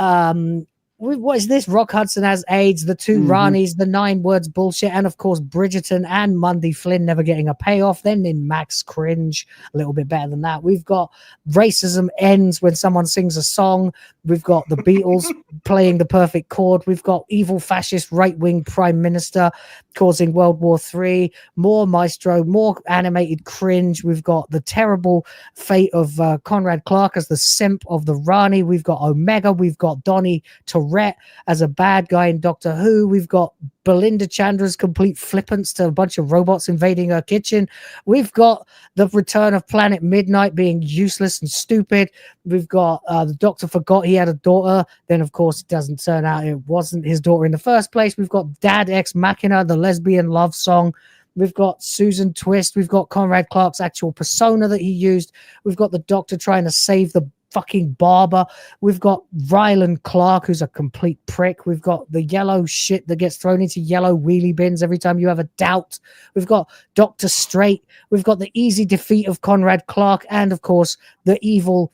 what is this? Rock Hudson has AIDS, the two Ranis, the 9 words bullshit, and of course Bridgerton and Mundy Flynn never getting a payoff. Then in Max Cringe, a little bit better than that. We've got Racism Ends when someone sings a song. We've got the Beatles playing the perfect chord. We've got evil fascist right-wing prime minister causing World War III. More Maestro, more animated cringe. We've got the terrible fate of Conrad Clark as the simp of the Rani. We've got Omega. We've got Donnie Tourette as a bad guy in Doctor Who. We've got Belinda Chandra's complete flippance to a bunch of robots invading her kitchen. We've got the return of Planet Midnight being useless and stupid. We've got the Doctor forgot he had a daughter. Then, of course, it doesn't turn out it wasn't his daughter in the first place. We've got Dad Ex Machina, the lesbian love song. We've got Susan Twist. We've got Conrad Clark's actual persona that he used. We've got the Doctor trying to save the fucking barber. We've got Ryland Clark, who's a complete prick. We've got the yellow shit that gets thrown into yellow wheelie bins every time you have a doubt. We've got Dr. Straight. We've got the easy defeat of Conrad Clark, and of course the evil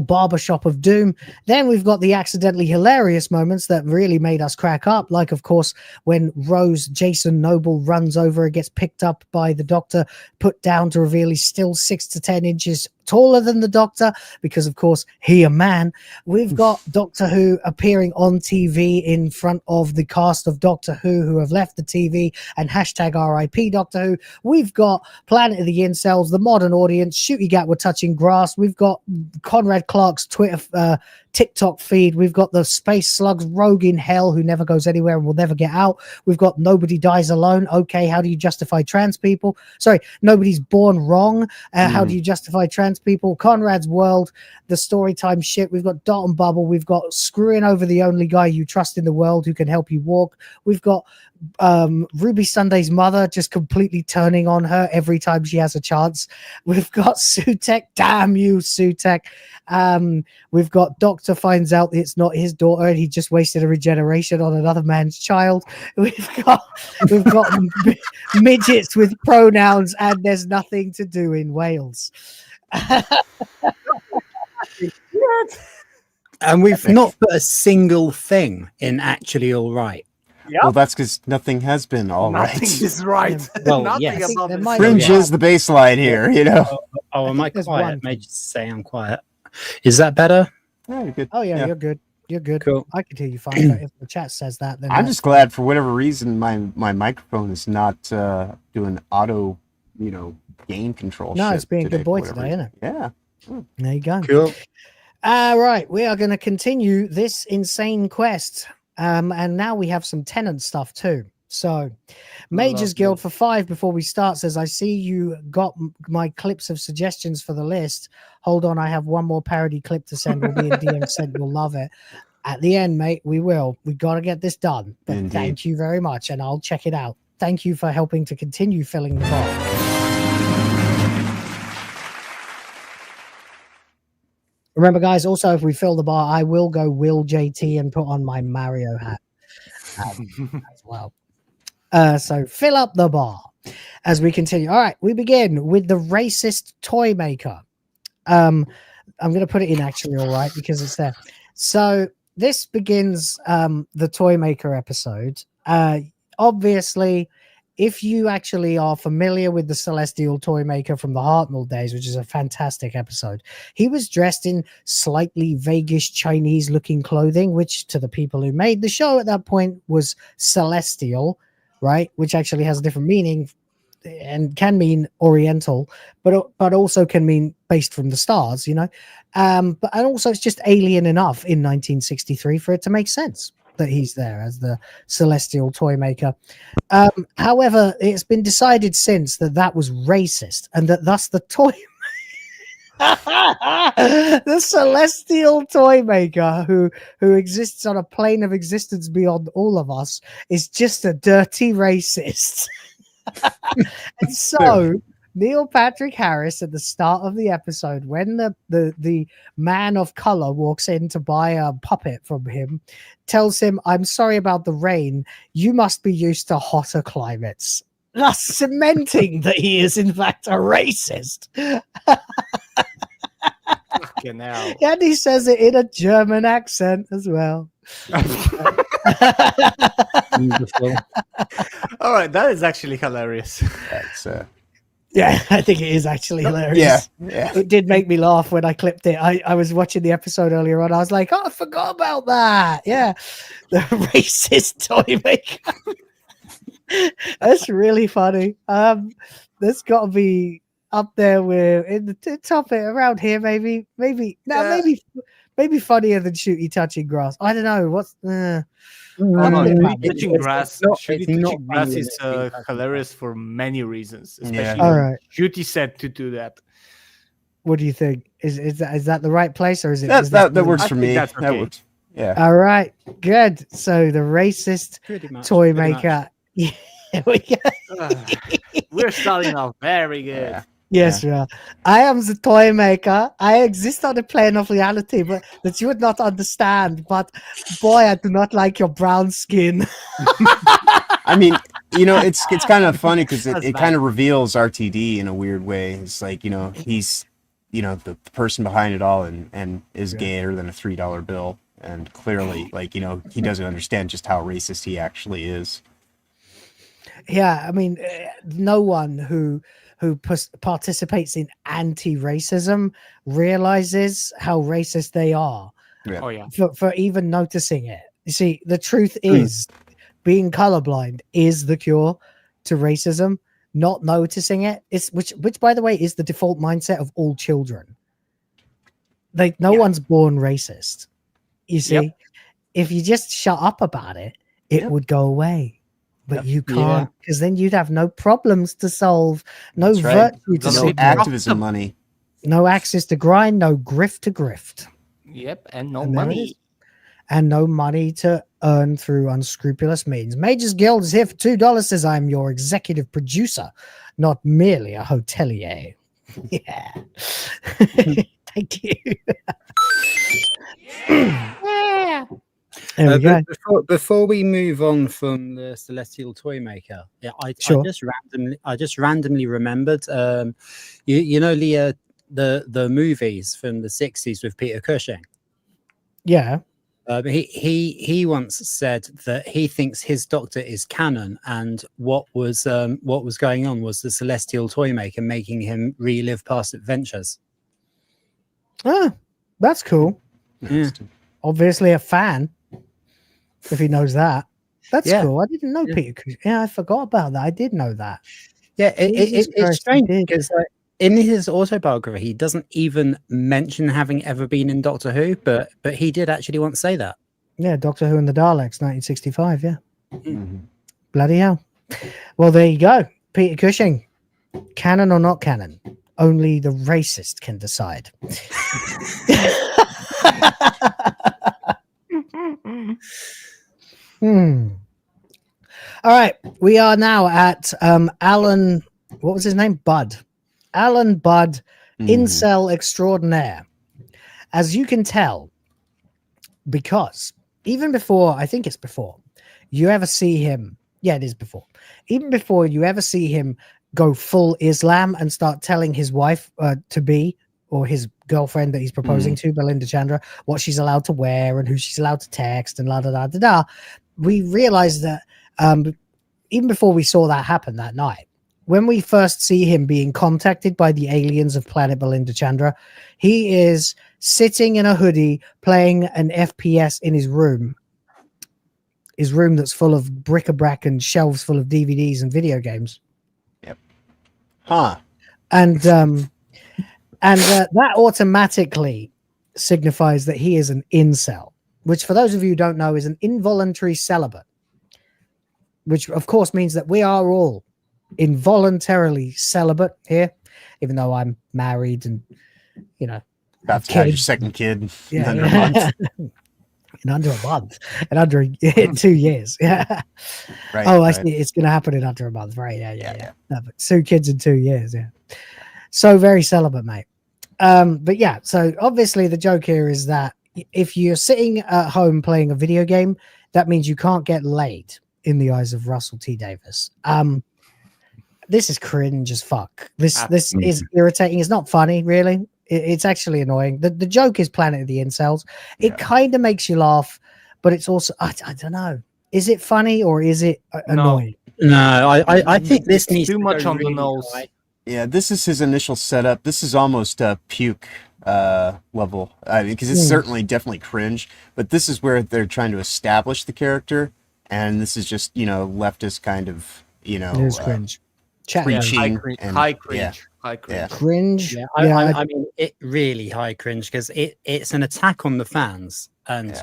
barbershop of doom. Then we've got the accidentally hilarious moments that really made us crack up, like of course when Rose Jason Noble runs over and gets picked up by the Doctor, put down to reveal he's still 6 to 10 inches taller than the Doctor, because of course he a man. We've got Doctor Who appearing on TV in front of the cast of Doctor Who have left the TV, and hashtag RIP Doctor Who. We've got Planet of the Incels, the modern audience, Shooty Gatwa touching grass. We've got Conrad Clark's Twitter TikTok feed. We've got the space slugs rogue in hell who never goes anywhere and will never get out. We've got Nobody Dies Alone. Okay, how do you justify trans people? Sorry, Nobody's Born Wrong. How do you justify trans people? Conrad's World, the story time shit. We've got Dot and Bubble. We've got screwing over the only guy you trust in the world who can help you walk. We've got Ruby Sunday's mother just completely turning on her every time she has a chance. We've got Sutek. Damn you, Sutek. We've got Doctor finds out it's not his daughter and he just wasted a regeneration on another man's child. We've got midgets with pronouns, and there's nothing to do in Wales. And we've not put a single thing in Actually All Right. Yep. Well, that's because nothing has been all right. Nothing is right. Well, Nothing yes. above it. Fringe is the baseline here, you know. Oh, am I quiet? May just say I'm quiet. Is that better? Yeah, you're good. Oh yeah, you're good. You're good. Cool. I can hear you fine. But if the chat says that, then I'm just glad for whatever reason my microphone is not doing auto, gain control. No, shit it's being a good boy today, reason. isn't it? Yeah. There you go. Cool. Right, we are going to continue this insane quest. And now we have some Tenant stuff too. So, MagesGuild for 5 before we start says, I see you got my clips of suggestions for the list. Hold on, I have one more parody clip to send. We'll be in DM sent. You'll love it. At the end, mate, we will. We got to get this done. But Indeed. Thank you very much, and I'll check it out. Thank you for helping to continue filling the box. Remember, guys, also, if we fill the bar, I will go Will JT and put on my Mario hat as well. So fill up the bar as we continue. All right, we begin with the racist toy maker. I'm going to put it in Actually All Right because it's there. So this begins the toy maker episode. Obviously, if you actually are familiar with the Celestial Toymaker from the Hartnell days, which is a fantastic episode, he was dressed in slightly vaguish Chinese-looking clothing, which to the people who made the show at that point was celestial, right? Which actually has a different meaning and can mean Oriental, but also can mean based from the stars, you know. And also it's just alien enough in 1963 for it to make sense that he's there as the Celestial Toymaker. However, it's been decided since that was racist, and that thus the the Celestial Toymaker who exists on a plane of existence beyond all of us is just a dirty racist. And so Neil Patrick Harris at the start of the episode, when the man of color walks in to buy a puppet from him, tells him, "I'm sorry about the rain. You must be used to hotter climates," thus cementing that he is in fact a racist. Fucking hell. And he says it in a German accent as well. Wonderful. All right, that is actually hilarious. That's Yeah, I think it is actually hilarious. Yeah. It did make me laugh when I clipped it. I was watching the episode earlier on. I was like, oh, I forgot about that. Yeah. The racist toy maker. That's really funny. That's got to be up there with in the top around here, maybe funnier than Ncuti touching grass. I don't know. What's Touching grass. not Touching grass really is hilarious for many reasons, especially Yeah. All right. Ncuti said to do that. What do you think? Is that the right place, or is it? That works I for think me. that's That okay. works. Yeah. All right, good. So the racist Pretty much. toy pretty maker. Yeah, we go. We're starting off very good. Yeah. Yes, yeah. I am the toy maker. I exist on a plane of reality, but that you would not understand. But boy, I do not like your brown skin. I mean, you know, it's kind of funny because That's it bad. kind of reveals RTD in a weird way. It's like, you know, he's, you know, the person behind it all and is gayer than a $3 bill. And clearly, like, you know, he doesn't understand just how racist he actually is. Yeah, I mean, no one who participates in anti-racism realizes how racist they are Yeah. Oh yeah. for even noticing it. You see, the truth is, being colorblind is the cure to racism. Not noticing it is, which by the way is the default mindset of all children. Like no one's born racist. You see, Yep. if you just shut up about it, it would go away. But you can't, because then you'd have no problems to solve, no That's right. virtue to No solve, activism money. no access to grind, no grift to grift, Yep, and no And there it money. is. and no money to earn through unscrupulous means. MagesGuild is here for $2. Says I'm your executive producer, not merely a hotelier. Yeah. Thank you. There we go. Before we move on from the Celestial Toymaker, I just randomly remembered. You know the movies from the 60s with Peter Cushing. Yeah. He once said that he thinks his Doctor is canon, and what was going on was the Celestial Toymaker making him relive past adventures. Ah, that's cool. Yeah. Obviously a fan, if he knows that. That's Yeah. cool. I didn't know Peter Cushing. Yeah, I forgot about that. I did know that. Yeah, Jesus it's Christ, he strange did. because in his autobiography, he doesn't even mention having ever been in Doctor Who, but he did actually once say that. Yeah, Doctor Who and the Daleks, 1965. Yeah. Mm-hmm. Bloody hell. Well, there you go. Peter Cushing. Canon or not canon? Only the racist can decide. All right. We are now at Alan. What was his name? Budd. Alan Budd, incel extraordinaire. As you can tell, because even before, I think it's before, you ever see him. Yeah, it is before. Even before you ever see him go full Islam and start telling his wife to be, or his girlfriend that he's proposing to, Belinda Chandra, what she's allowed to wear and who she's allowed to text and la da da da da. We realize that even before we saw that happen that night, when we first see him being contacted by the aliens of planet Belinda Chandra, he is sitting in a hoodie playing an FPS in his room that's full of bric-a-brac and shelves full of DVDs and video games. Yep. Huh. And that automatically signifies that he is an incel, which for those of you who don't know is an involuntary celibate, which of course means that we are all involuntarily celibate here, even though I'm married and, you know, about to have your second kid in under a month. In under a month, and under 2 years. Yeah. Right. Oh, I see. It's going to happen in under a month, right? Yeah. No, but 2 kids in 2 years. Yeah. So very celibate, mate. But yeah. So obviously, the joke here is that if you're sitting at home playing a video game, that means you can't get laid in the eyes of Russell T Davis. This is cringe as fuck. This is irritating. It's not funny, really. It's actually annoying. The joke is Planet of the Incels. It kind of makes you laugh, but it's also, I don't know. Is it funny or is it annoying? No, I think this needs too much on really the nose. high. Yeah, this is his initial setup. This is almost puke level. I mean, because it's certainly definitely cringe, but this is where they're trying to establish the character, and this is just, you know, leftist kind of, you know, it is cringe. Preaching high cringe. High cringe. Yeah. Cringe. Yeah, I mean, it really high cringe because it's an attack on the fans, and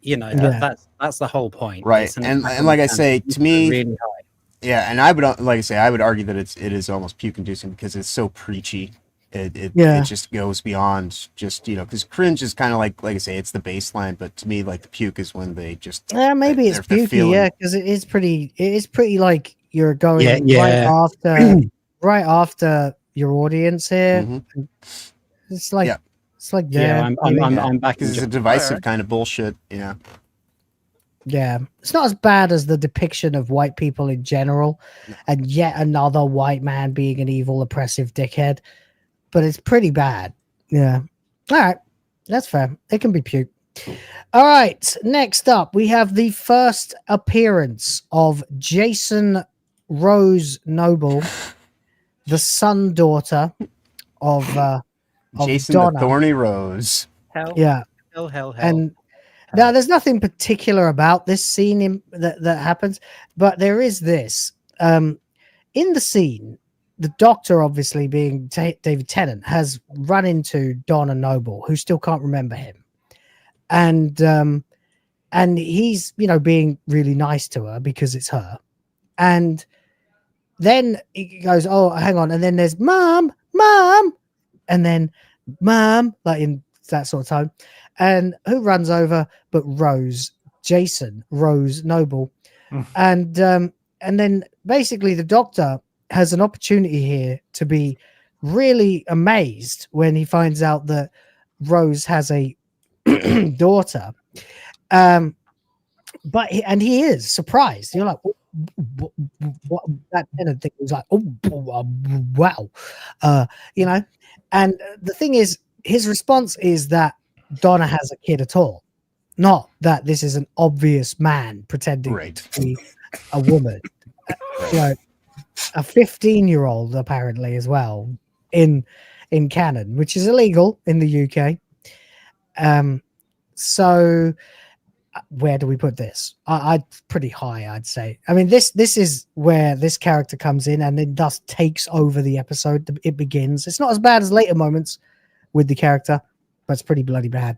you know that's the whole point, right? And like I say, to me, really high. Yeah, and I would I would argue that it is almost puke inducing because it's so preachy. It just goes beyond just, you know, because cringe is kind of like I say, it's the baseline, but to me, like the puke is when they just maybe it's pukey, yeah, because it is pretty like you're going right after your audience here. Mm-hmm. It's like I'm back. It's a divisive kind of bullshit, you know. Yeah, it's not as bad as the depiction of white people in general, and yet another white man being an evil, oppressive dickhead, but it's pretty bad. Yeah. All right, that's fair. It can be puke. All right, next up we have the first appearance of Jason Rose Noble, the daughter of Jason Donna. the Thorny Rose. Hell. And now there's nothing particular about this scene that happens, but there is this. In the scene, the Doctor, obviously being David Tennant, has run into Donna Noble, who still can't remember him, and he's, you know, being really nice to her because it's her, and then he goes, oh, hang on. And then there's mom, and then mom, like in that sort of time. And who runs over but Jason Rose Noble. And then basically the Doctor has an opportunity here to be really amazed when he finds out that Rose has a daughter. But he is surprised. You're like, what that kind of thing was like, oh wow, you know. And the thing is, his response is that Donna has a kid at all, not that this is an obvious man pretending to be a woman. You know, a 15-year-old apparently as well in canon, which is illegal in the UK. So where do we put this? I'd pretty high, I'd say. I mean, this is where this character comes in and then thus takes over the episode. It begins. It's not as bad as later moments with the character, but it's pretty bloody bad.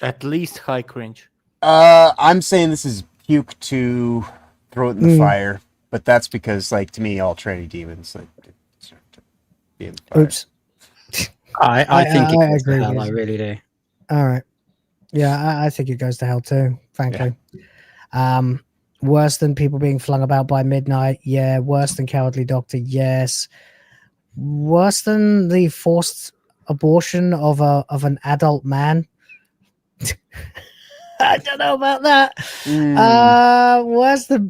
At least high cringe. I'm saying this is puke to throw it in the fire, but that's because, like, to me, all tranny demons like deserve to be in the fire. Oops. I think it goes agree to hell. with I you. really do. All right. Yeah, I think it goes to hell too, frankly. Yeah. Worse than people being flung about by midnight. Yeah. Worse than Cowardly Doctor. Yes. Worse than the forced abortion of an adult man. I don't know about that. Worse than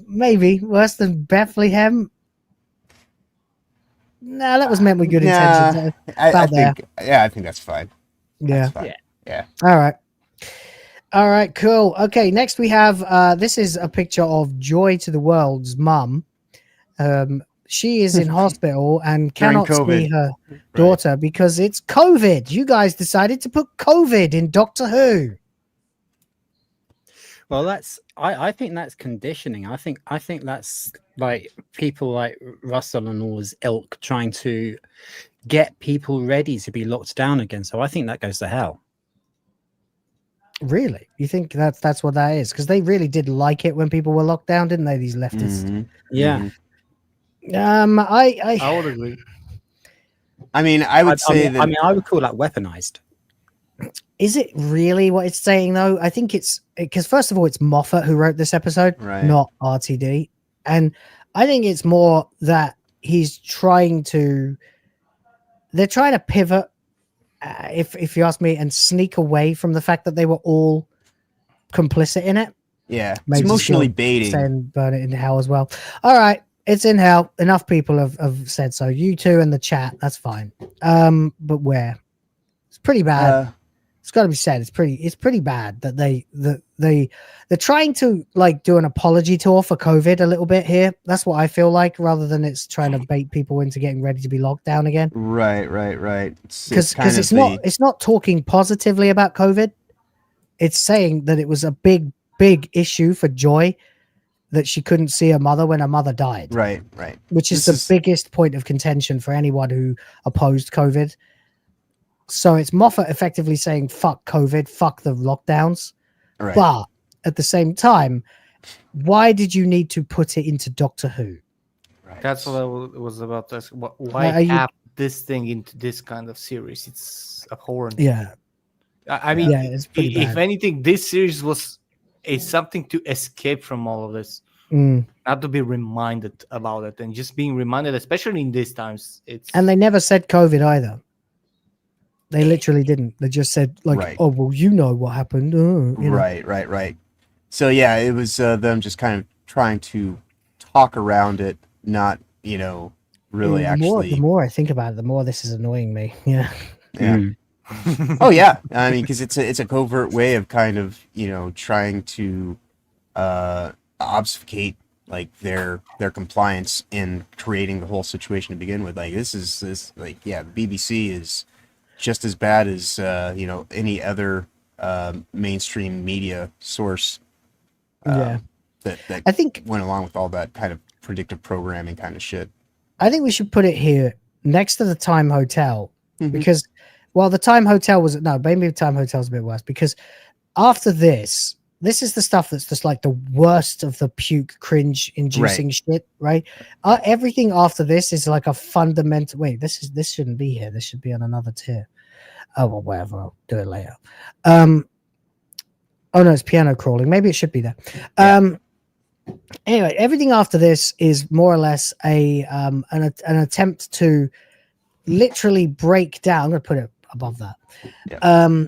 Bethlehem. No, that was meant with good intentions. I think that's fine. Yeah. That's fine. Yeah. All right. All right, cool. Okay, next we have this is a picture of Joy to the World's mum. She is in hospital and During cannot see COVID. her daughter because it's COVID. You guys decided to put COVID in Doctor Who. Well, I think that's conditioning. I think that's like people like Russell and all his ilk trying to get people ready to be locked down again. So I think that goes to hell. Really? You think that's what that is? Because they really did like it when people were locked down, didn't they? These leftists. Mm-hmm. Yeah. I would agree. I mean, I would say that. I mean, I would call that weaponized. Is it really what it's saying though? I think it's because first of all, it's Moffat who wrote this episode, Right. not RTD, and I think it's more that he's trying to. They're trying to pivot, if you ask me, and sneak away from the fact that they were all complicit in it. Yeah, it's Mages emotionally Guild baiting. saying burn it in hell as well. All right, it's in hell. Enough people have said so. You two in the chat, that's fine. But where? It's pretty bad. It's got to be said. It's pretty bad that they're trying to like do an apology tour for COVID a little bit here. That's what I feel like, rather than it's trying to bait people into getting ready to be locked down again. Right. Because it's not talking positively about COVID. It's saying that it was a big issue for Joy that she couldn't see her mother when her mother died. Right. Which is the biggest point of contention for anyone who opposed COVID. So it's Moffat effectively saying, fuck COVID, fuck the lockdowns. Right. But at the same time, why did you need to put it into Doctor Who? Right. That's what I was about to ask. Why have this thing into this kind of series? It's abhorrent. Yeah. I mean, it's pretty if bad. anything, this series was something to escape from all of this. Not to be reminded about it, and just being reminded, especially in these times. And they never said COVID either. They literally didn't. They just said like, Right. "Oh, well, you know what happened." You know? Right. So yeah, it was them just kind of trying to talk around it, not really The more I think about it, the more this is annoying me. Yeah. Oh yeah, I mean, because it's a covert way of kind of trying to obfuscate like their compliance in creating the whole situation to begin with. Like this the BBC is just as bad as any other mainstream media source that I think went along with all that kind of predictive programming kind of shit. I think we should put it here next to the Time Hotel because while the Time Hotel was maybe the Time Hotel's a bit worse because after this is the stuff that's just like the worst of the puke cringe inducing shit, right? Everything after this is like a fundamental. Wait, this shouldn't be here. This should be on another tier. Oh well, whatever. I'll do it later. Oh no, it's piano crawling. Maybe it should be there. Anyway, everything after this is more or less an attempt to literally break down. I'm going to put it above that. Yeah.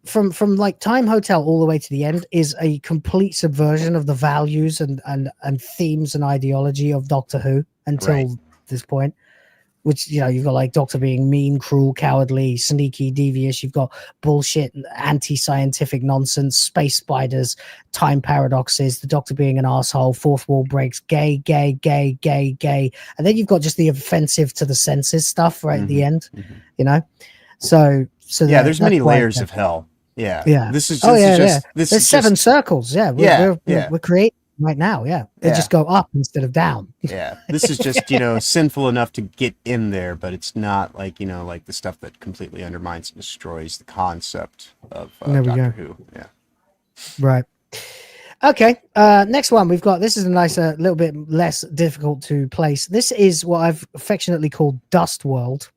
From like Time Hotel all the way to the end is a complete subversion of the values and themes and ideology of Doctor Who until this point, which you've got like Doctor being mean, cruel, cowardly, sneaky, devious. You've got bullshit, anti-scientific nonsense, space spiders, time paradoxes, the Doctor being an asshole, fourth wall breaks, gay, and then you've got just the offensive to the senses stuff right at the end. So there's many layers of hell. Yeah. This is there's seven circles. We're creating right now. They just go up instead of down. This is just sinful enough to get in there, but it's not like like the stuff that completely undermines and destroys the concept of Doctor Who. Right. Okay. Next one we've got. This is a nicer, little bit less difficult to place. This is what I've affectionately called Dust World.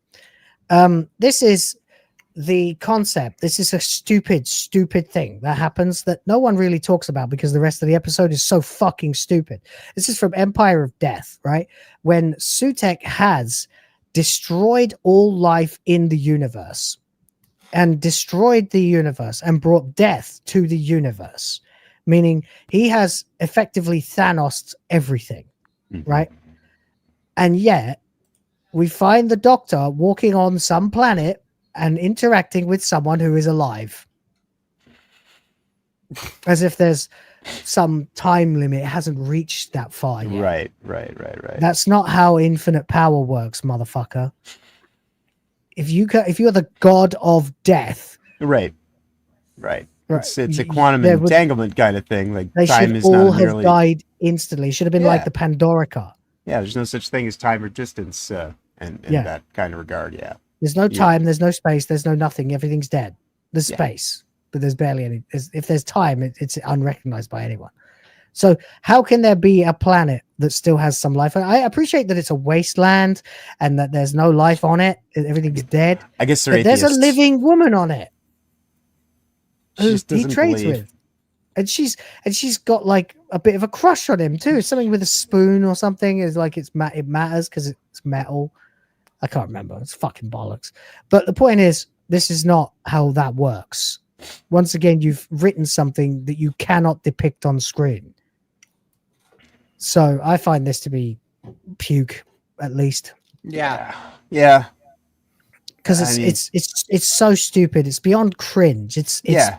This is the concept. This is a stupid thing that happens that no one really talks about because the rest of the episode is so fucking stupid. This is from Empire of Death, right? When Sutekh has destroyed all life in the universe and destroyed the universe and brought death to the universe, meaning he has effectively Thanos'd everything, right? And yet we find the Doctor walking on some planet and interacting with someone who is alive. as if there's some time limit. It hasn't reached that far yet. Right. That's not how infinite power works, motherfucker. If you're the god of death, right. It's a quantum entanglement kind of thing. Like they time should is all not have merely died instantly. It should have been like the Pandorica. Yeah, there's no such thing as time or distance in that kind of regard. Yeah. There's no time, there's no space, there's no nothing. Everything's dead. There's space, but there's barely any. If there's time, it's unrecognized by anyone. So how can there be a planet that still has some life? I appreciate that it's a wasteland and that there's no life on it. Everything's dead. I guess there's a living woman on it who he trades believe. with. And she's got like a bit of a crush on him too. Something with a spoon or something is like it matters because it's metal. I can't remember. It's fucking bollocks. But the point is, this is not how that works. Once again, you've written something that you cannot depict on screen. So I find this to be puke, at least. Yeah. Because it's so stupid. It's beyond cringe. It's this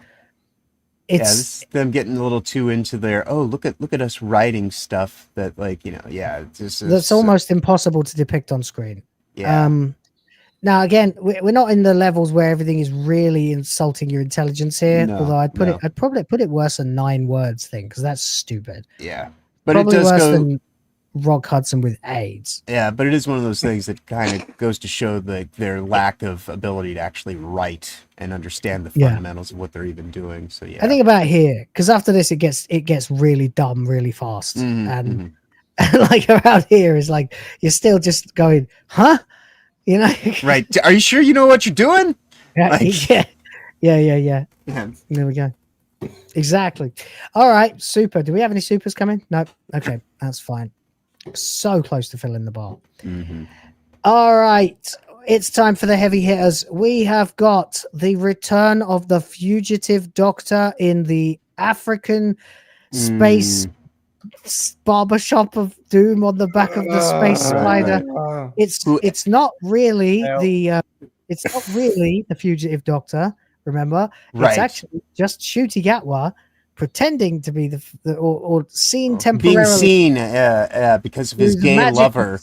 is them getting a little too into their look at us writing stuff that that's almost impossible to depict on screen. Now again, we're not in the levels where everything is really insulting your intelligence here. Although I'd probably put it worse than 9 words thing because that's stupid. Yeah, but probably it does worse go. Than Rock Hudson with AIDS. Yeah, but it is one of those things that kind of goes to show their lack of ability to actually write and understand the fundamentals of what they're even doing. So yeah, I think about here because after this it gets really dumb really fast, and like around here is like you're still just going, huh? You know, right? Are you sure you know what you're doing? Yeah. There we go. Exactly. All right, super. Do we have any supers coming? No. Okay, that's fine. So close to filling the bar. All right, it's time for the heavy hitters. We have got the return of the fugitive doctor in the African space barbershop of doom on the back of the space spider. It's not really the fugitive doctor. Remember, it's actually just Ncuti Gatwa pretending to be or seen temporarily, being seen because of his gay lover.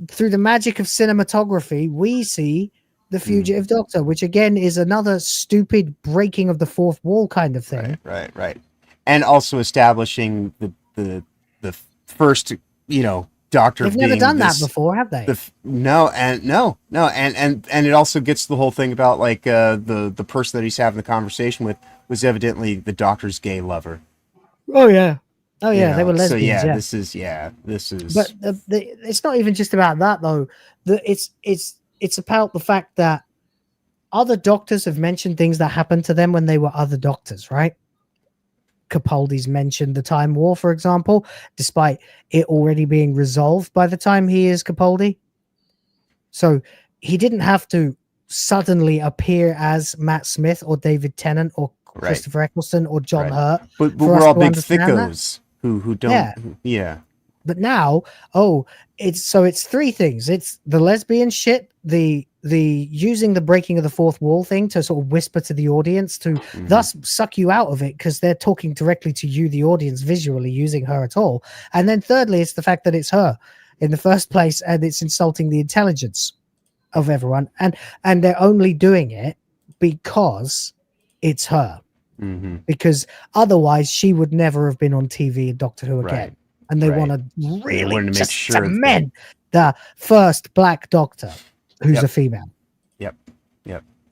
Through the magic of cinematography, we see the fugitive doctor, which again is another stupid breaking of the fourth wall kind of thing. Right. And also establishing the first, doctor. They've never done that before, have they? No, and it also gets the whole thing about like the person that he's having the conversation with was evidently the doctor's gay lover. Oh yeah, they were lesbians. So this is. But it's not even just about that though. It's about the fact that other doctors have mentioned things that happened to them when they were other doctors, right? Capaldi's mentioned the Time War, for example, despite it already being resolved by the time he is Capaldi. So he didn't have to suddenly appear as Matt Smith or David Tennant or Christopher Eccleston or John Hurt. But we're all big thickos who don't. Yeah. But now, it's 3 things. It's the lesbian shit, the using the breaking of the fourth wall thing to sort of whisper to the audience to thus suck you out of it because they're talking directly to you, the audience, visually using her at all. And then thirdly, it's the fact that it's her in the first place and it's insulting the intelligence of everyone. And they're only doing it because it's her. Because otherwise she would never have been on TV in Doctor Who again. And they want to really just cement the first black doctor who's a female. Yep.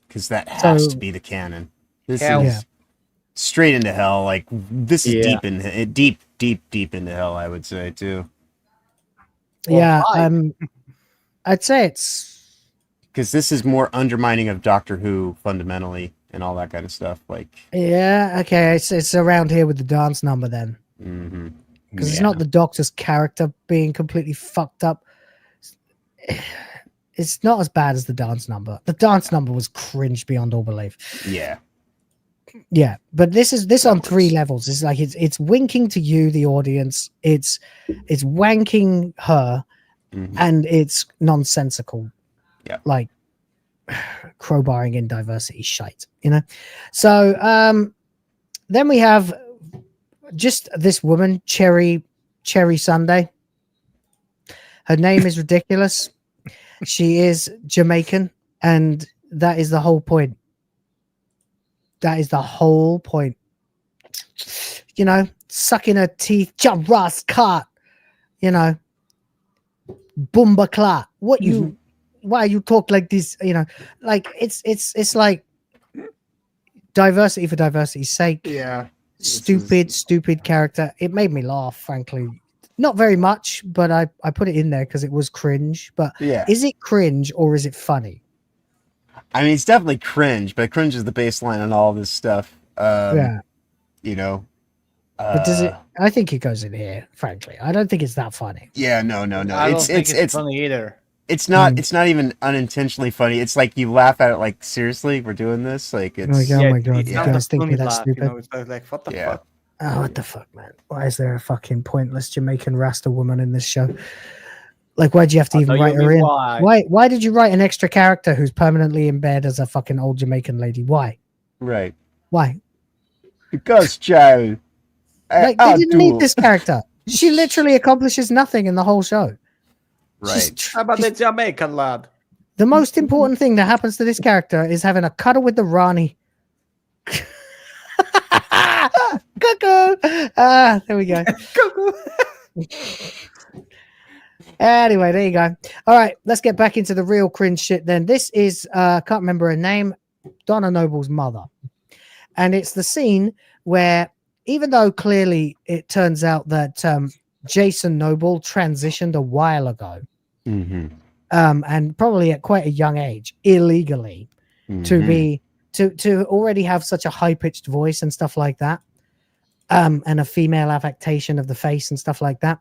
Because that has to be the canon. This is straight into hell. Like this is deep into hell, I would say too. I'd say it's because this is more undermining of Doctor Who fundamentally and all that kind of stuff. Like it's around here with the dance number then. Because it's not the Doctor's character being completely fucked up. It's not as bad as the dance number. The dance number was cringe beyond all belief. Yeah, but this on 3 levels. It's like it's winking to you, the audience. It's wanking her, and it's nonsensical. Like crowbarring in diversity shite, So Then we have just this woman, Cherry Sunday. Her name is ridiculous. She is Jamaican, and that is the whole point. That is the whole point. You know, sucking her teeth, Ras Cart, you know, Boomba Clat. What you, why you talk like this? You know, like it's like diversity for diversity's sake. Yeah. Stupid character. It made me laugh, frankly. Not very much, but I put it in there because it was cringe. But Yeah. Is it cringe or is it funny? I mean, it's definitely cringe, but cringe is the baseline on all this stuff. Yeah. You know. But does it? I think it goes in here. Frankly, I don't think it's that funny. Yeah, no. I don't think it's funny either. It's not. It's not even unintentionally funny. It's like you laugh at it. Like, seriously, we're doing this. Like, it's. Like, oh my god, It's you not guys a think funny me that laugh, stupid? you know, it's like, what the fuck? Oh, what the fuck, man? Why is there a fucking pointless Jamaican Rasta woman in this show? Like, why'd you have to I even know write you her mean in? why. Why did you write an extra character who's permanently in bed as a fucking old Jamaican lady? Why? Right. Why? Because, Joe. Like, they didn't need this character. She literally accomplishes nothing in the whole show. Right. How about the Jamaican lad? The most important thing that happens to this character is having a cuddle with the Rani. Cuckoo! There we go. Cuckoo! Anyway, there you go. All right, let's get back into the real cringe shit then. This is, can't remember her name, Donna Noble's mother. And it's the scene where, even though clearly it turns out that Jason Noble transitioned a while ago, and probably at quite a young age, illegally, to already have such a high-pitched voice and stuff like that, and a female affectation of the face and stuff like that.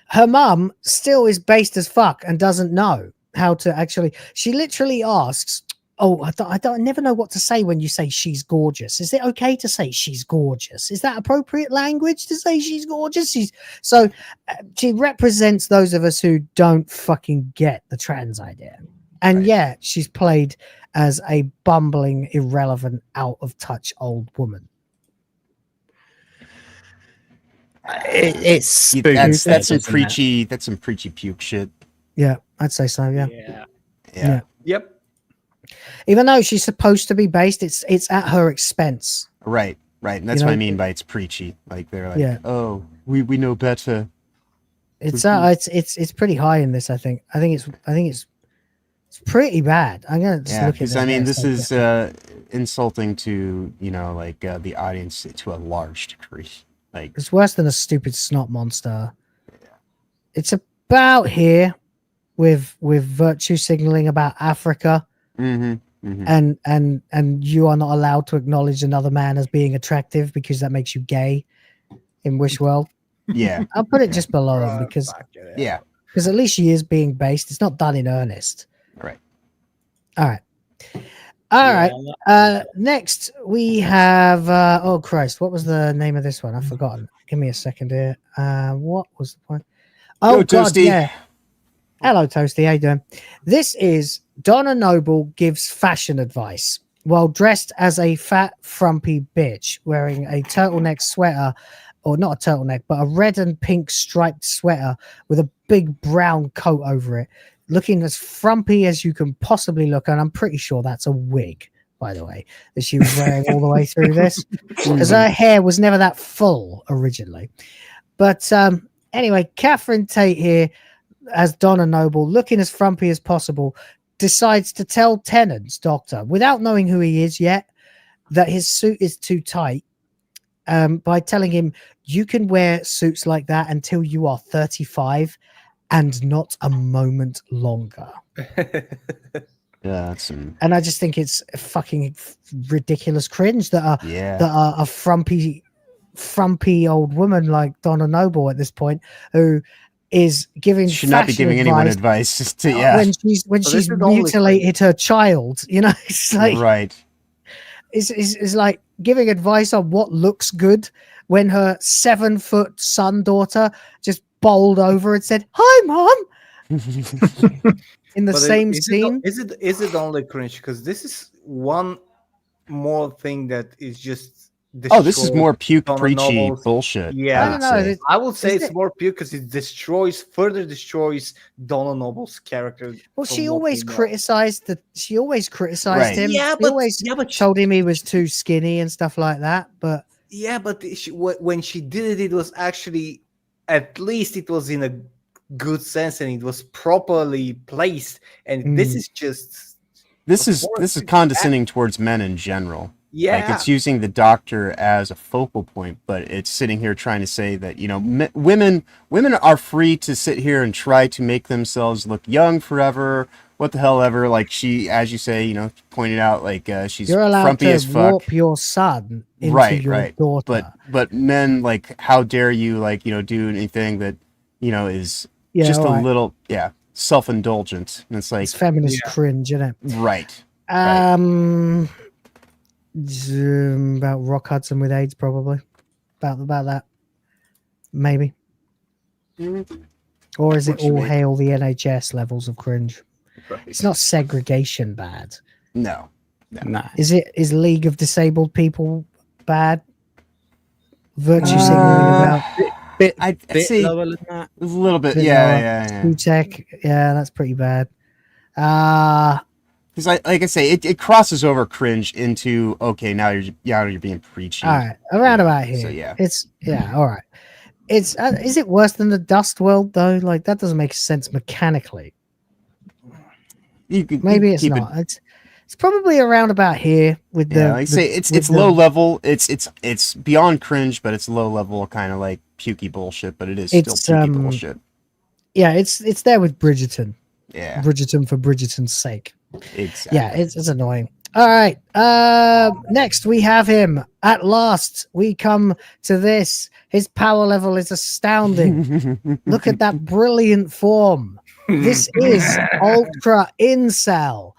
Her mum still is based as fuck and doesn't know how to actually. She literally asks, "Oh, I never know what to say when you say she's gorgeous. Is it okay to say she's gorgeous? Is that appropriate language to say she's gorgeous?" She represents those of us who don't fucking get the trans idea. And yeah, she's played as a bumbling, irrelevant, out of touch old woman. It's that's some preachy. That's some preachy puke shit. Yeah, I'd say so. Yeah. Yep. Even though she's supposed to be based, it's at her expense. Right. And that's what I mean by it's preachy. Like they're like, oh, we know better. It's pretty high in this. I think it's pretty bad. I'm gonna just look at it. I mean, this is insulting to like the audience to a large degree. Like it's worse than a stupid snot monster. It's about here with virtue signaling about Africa. And you are not allowed to acknowledge another man as being attractive because that makes you gay in Wish World. Yeah. I'll put it just below him because at least she is being based. It's not done in earnest. Right. All right. Next we have oh Christ, what was the name of this one? I've forgotten. Give me a second here. What was the point? Oh God, Toasty. yeah. Hello, Toasty. How you doing? This is Donna Noble gives fashion advice while dressed as a fat, frumpy bitch wearing a turtleneck sweater, or not a turtleneck, but a red and pink striped sweater with a big brown coat over it, looking as frumpy as you can possibly look. And I'm pretty sure that's a wig, by the way, that she was wearing all the way through this, because her hair was never that full originally. But anyway, Catherine Tate here, as Donna Noble, looking as frumpy as possible, decides to tell Tennant's doctor, without knowing who he is yet, that his suit is too tight, by telling him, you can wear suits like that until you are 35 and not a moment longer. Yeah, and I just think it's fucking ridiculous cringe that a frumpy old woman like Donna Noble at this point, who is giving should not be giving anyone advice to when she's mutilated her child. It's like it's like giving advice on what looks good when her 7-foot son daughter just bowled over and said, "Hi, Mom." In the same scene. Is it only cringe? Because this is one more thing that is just Oh, this is destroys more puke Donna preachy Noble's- bullshit. Yeah, I don't know. I would say Is it's it- more puke because it further destroys Donna Noble's character. Well, from she what always we know. criticized Right. him. Yeah, She but- always yeah, but- told him he was too skinny and stuff like that. But Yeah, but when she did it, it was actually, at least it was in a good sense and it was properly placed. And this is just This of is course, this is it's condescending towards men in general. Like Yeah. it's using the doctor as a focal point, but it's sitting here trying to say that women are free to sit here and try to make themselves look young forever. What the hell ever? Like she, as you say, pointed out, like she's you're allowed frumpy to as fuck. warp your son into Right, your right. daughter. But men, like, how dare you, like, do anything that is Yeah, just alright. a little, self-indulgent. And it's like, It's feminist cringe, isn't it? right. About Rock Hudson with AIDS, probably. About that, maybe. Or is it What you all mean? hail the NHS levels of cringe? It's not segregation bad. No. Is League of Disabled People bad? Virtue signaling about I'd Bit say lower than that. a little bit, bit yeah. WhoTF, yeah, that's pretty bad. Because like I say, it crosses over cringe into okay, now you're being preachy. All right, around about here. So, yeah. It's all right. It's is it worse than the Dust World though? Like that doesn't make sense mechanically. Maybe it's not. It's probably around about here with the. Like I say, it's low level. It's beyond cringe, but it's low level kind of like pukey bullshit. But it is still pukey bullshit. Yeah, it's there with Bridgerton. Yeah, Bridgerton for Bridgerton's sake. Exactly. Yeah, it's annoying. All right. Next we have him. At last, we come to this. His power level is astounding. Look at that brilliant form. This is Ultra Incel.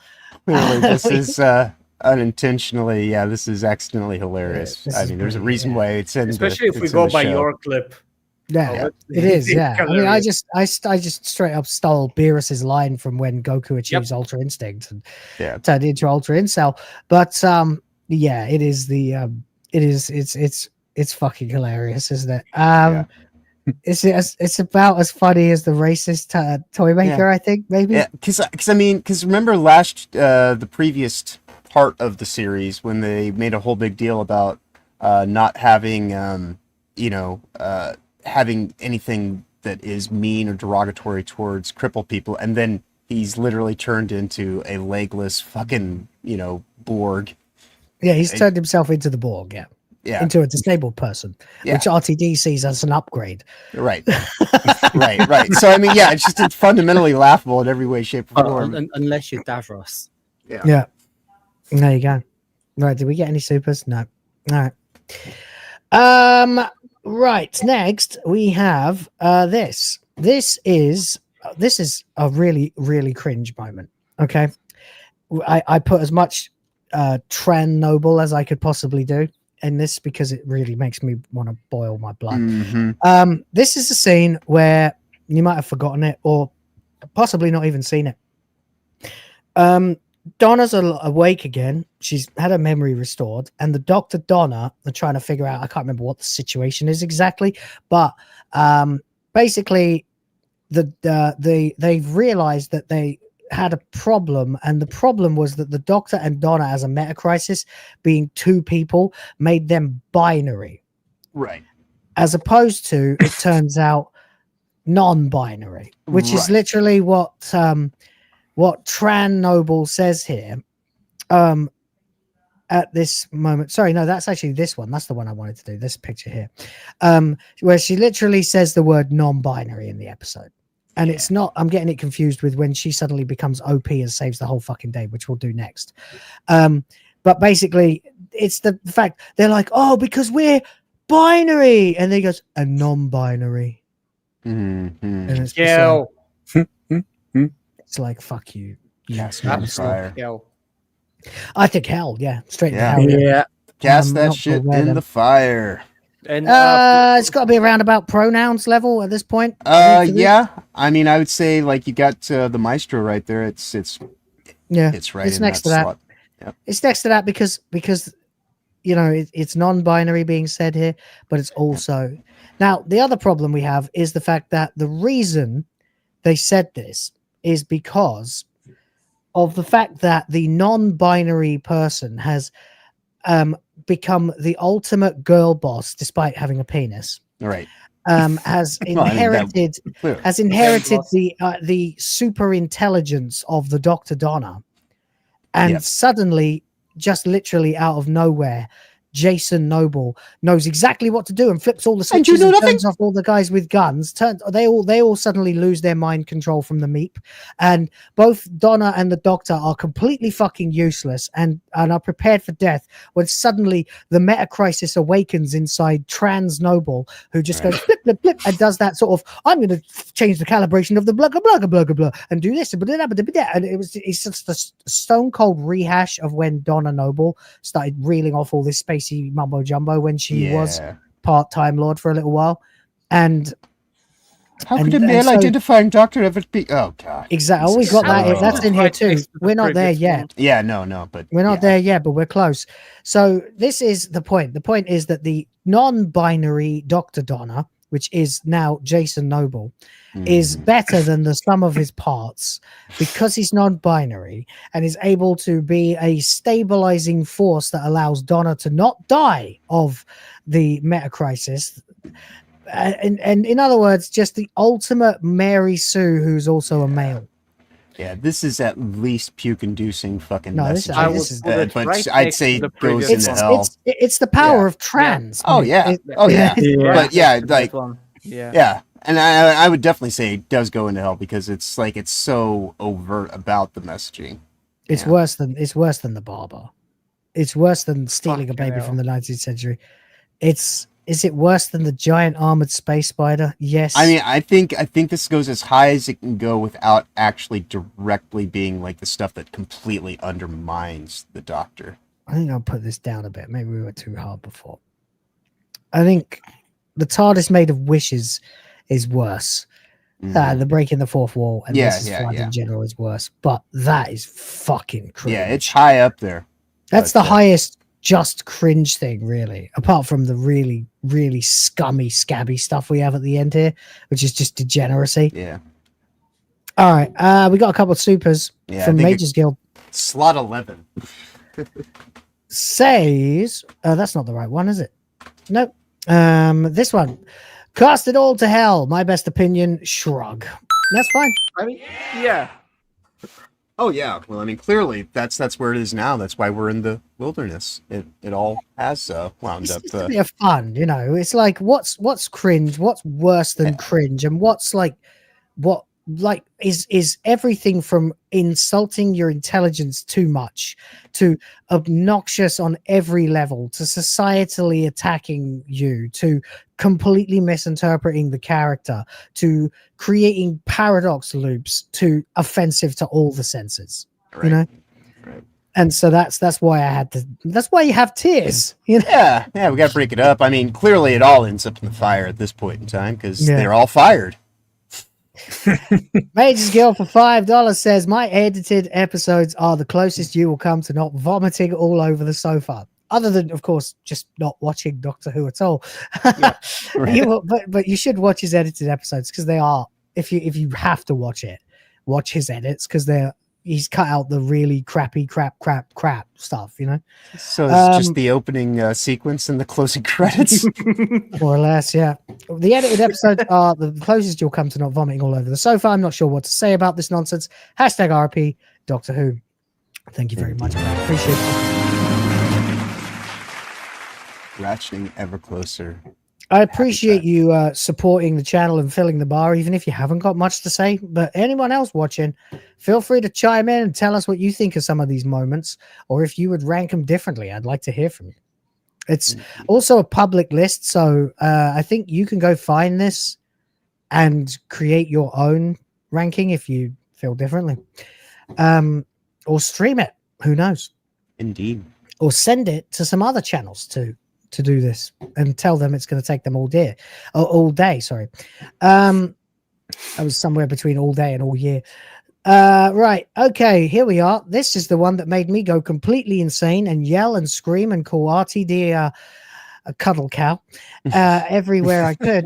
Clearly, this is unintentionally. Yeah, this is accidentally hilarious. I mean, there's a reason why it's in. Especially if we it's in go the by show. your clip. Yeah, it is. Yeah, I mean, I just straight up stole Beerus's line from when Goku achieves Ultra Instinct and turned into Ultra Incel. But yeah, it is the it's fucking hilarious, isn't it? It's about as funny as the racist toy maker, I think, maybe. Yeah, because remember the previous part of the series when they made a whole big deal about not having having anything that is mean or derogatory towards crippled people, and then he's literally turned into a legless fucking Borg. Yeah, he's turned himself into the Borg. Yeah. Into a disabled person, which RTD sees as an upgrade. Right. right. So I mean, it's fundamentally laughable in every way, shape, or form. Unless you're Davros. Yeah. There you go. Right. Did we get any supers? No. All right. Right. Next we have this. This is a really, really cringe moment. Okay. I put as much Tran Noble as I could possibly do in this because it really makes me want to boil my blood. Mm-hmm. This is a scene where you might have forgotten it or possibly not even seen it. Donna's awake again. She's had her memory restored, and the Dr. Donna are trying to figure out. I can't remember what the situation is exactly, but basically, they've realized that they had a problem, and the problem was that the Doctor and Donna, as a meta crisis, being two people, made them binary, right? As opposed to, it turns out, non-binary, which is literally what Tran Noble says here. At this moment, sorry, no, that's actually this one. That's the one I wanted to do. This picture here, where she literally says the word non-binary in the episode. And it's not, I'm getting it confused with when she suddenly becomes OP and saves the whole fucking day, which we'll do next. But basically, it's the fact they're like, oh, because we're binary. And they goes, a non-binary. Mm-hmm. And it's it's like, fuck you. Yes, fire. I think hell, straight yeah. to hell. Yeah. Cast that shit in the fire. And it's got to be around about pronouns level at this point. Yeah. I mean, I would say like you got the maestro right there. It's right. It's next to that. Yep. It's next to that because you know, it's non-binary being said here, but it's also now the other problem we have is the fact that the reason they said this is because of the fact that the non-binary person has become the ultimate girl boss despite having a penis. Right. Has inherited the super intelligence of the Dr. Donna, and suddenly, just literally out of nowhere, Jason Noble knows exactly what to do and flips all the switches and turns off all the guys with guns. They all suddenly lose their mind control from the meep, and both Donna and the Doctor are completely fucking useless and are prepared for death when suddenly the meta crisis awakens inside Trans Noble, who just goes blip blip blip and does that sort of I'm going to change the calibration of the blah blah blah blah blah and do this and it's just a stone cold rehash of when Donna Noble started reeling off all this spacey mumbo jumbo when she was part-time Lord for a little while. And how could a male identifying doctor ever be? Oh god, exactly. We got that. That's in here too. We're not there yet. Yeah, no, but we're not there yet, but we're close. So this is the point. The point is that the non-binary Dr. Donna, which is now Jason Noble, is better than the sum of his parts because he's non-binary and is able to be a stabilizing force that allows Donna to not die of the meta crisis. And in other words, just the ultimate Mary Sue, who's also a male. Yeah, this is at least puke-inducing fucking messaging. But I'd say it goes into hell. It's the power of trans. Oh yeah, but yeah, like yeah. And I would definitely say it does go into hell because it's like it's so overt about the messaging. It's worse than the barber. It's worse than stealing a baby from the 19th century. Is it worse than the giant armored space spider? Yes. I mean, I think this goes as high as it can go without actually directly being like the stuff that completely undermines the Doctor. I think I'll put this down a bit. Maybe we were too hard before. I think the TARDIS made of wishes is worse. The breaking the fourth wall and this is flood in general is worse. But that is fucking cringe. Yeah, it's high up there. That's the highest just cringe thing, really. Apart from the really, really scummy, scabby stuff we have at the end here, which is just degeneracy. Yeah. All right. We got a couple of supers from MagesGuild. Slot 11 says, that's not the right one, is it? Nope. This one. Cast it all to hell. My best opinion, shrug. That's fine. I mean, yeah. Oh yeah. Well, I mean, clearly that's where it is now. That's why we're in the wilderness. It all has wound up. It's a bit of fun, you know. It's like what's cringe? What's worse than cringe? And what's is everything from insulting your intelligence too much to obnoxious on every level to societally attacking you to completely misinterpreting the character to creating paradox loops to offensive to all the senses, you know. Right. And so that's why I had to. That's why you have tears. You know? Yeah. We got to break it up. I mean, clearly it all ends up in the fire at this point in time because they're all fired. MagesGuild for $5 says my edited episodes are the closest you will come to not vomiting all over the sofa. Other than, of course, just not watching Doctor Who at all. But you should watch his edited episodes because they are. If you have to watch it, watch his edits because he's cut out the really crappy crap stuff, you know. So it's just the opening sequence and the closing credits, more or less. Yeah, the edited episodes are the closest you'll come to not vomiting all over the sofa. I'm not sure what to say about this nonsense. #RP Doctor Who. Thank you very much. I appreciate it. Ratcheting ever closer. I appreciate you supporting the channel and filling the bar, even if you haven't got much to say. But anyone else watching, feel free to chime in and tell us what you think of some of these moments, or if you would rank them differently. I'd like to hear from you. It's also a public list, so I think you can go find this and create your own ranking if you feel differently, or stream it. Who knows? Indeed. Or send it to some other channels too. To do this and tell them it's going to take them all day. Sorry. I was somewhere between all day and all year. Right. Okay. Here we are. This is the one that made me go completely insane and yell and scream and call RTD a cuddle cow everywhere I could.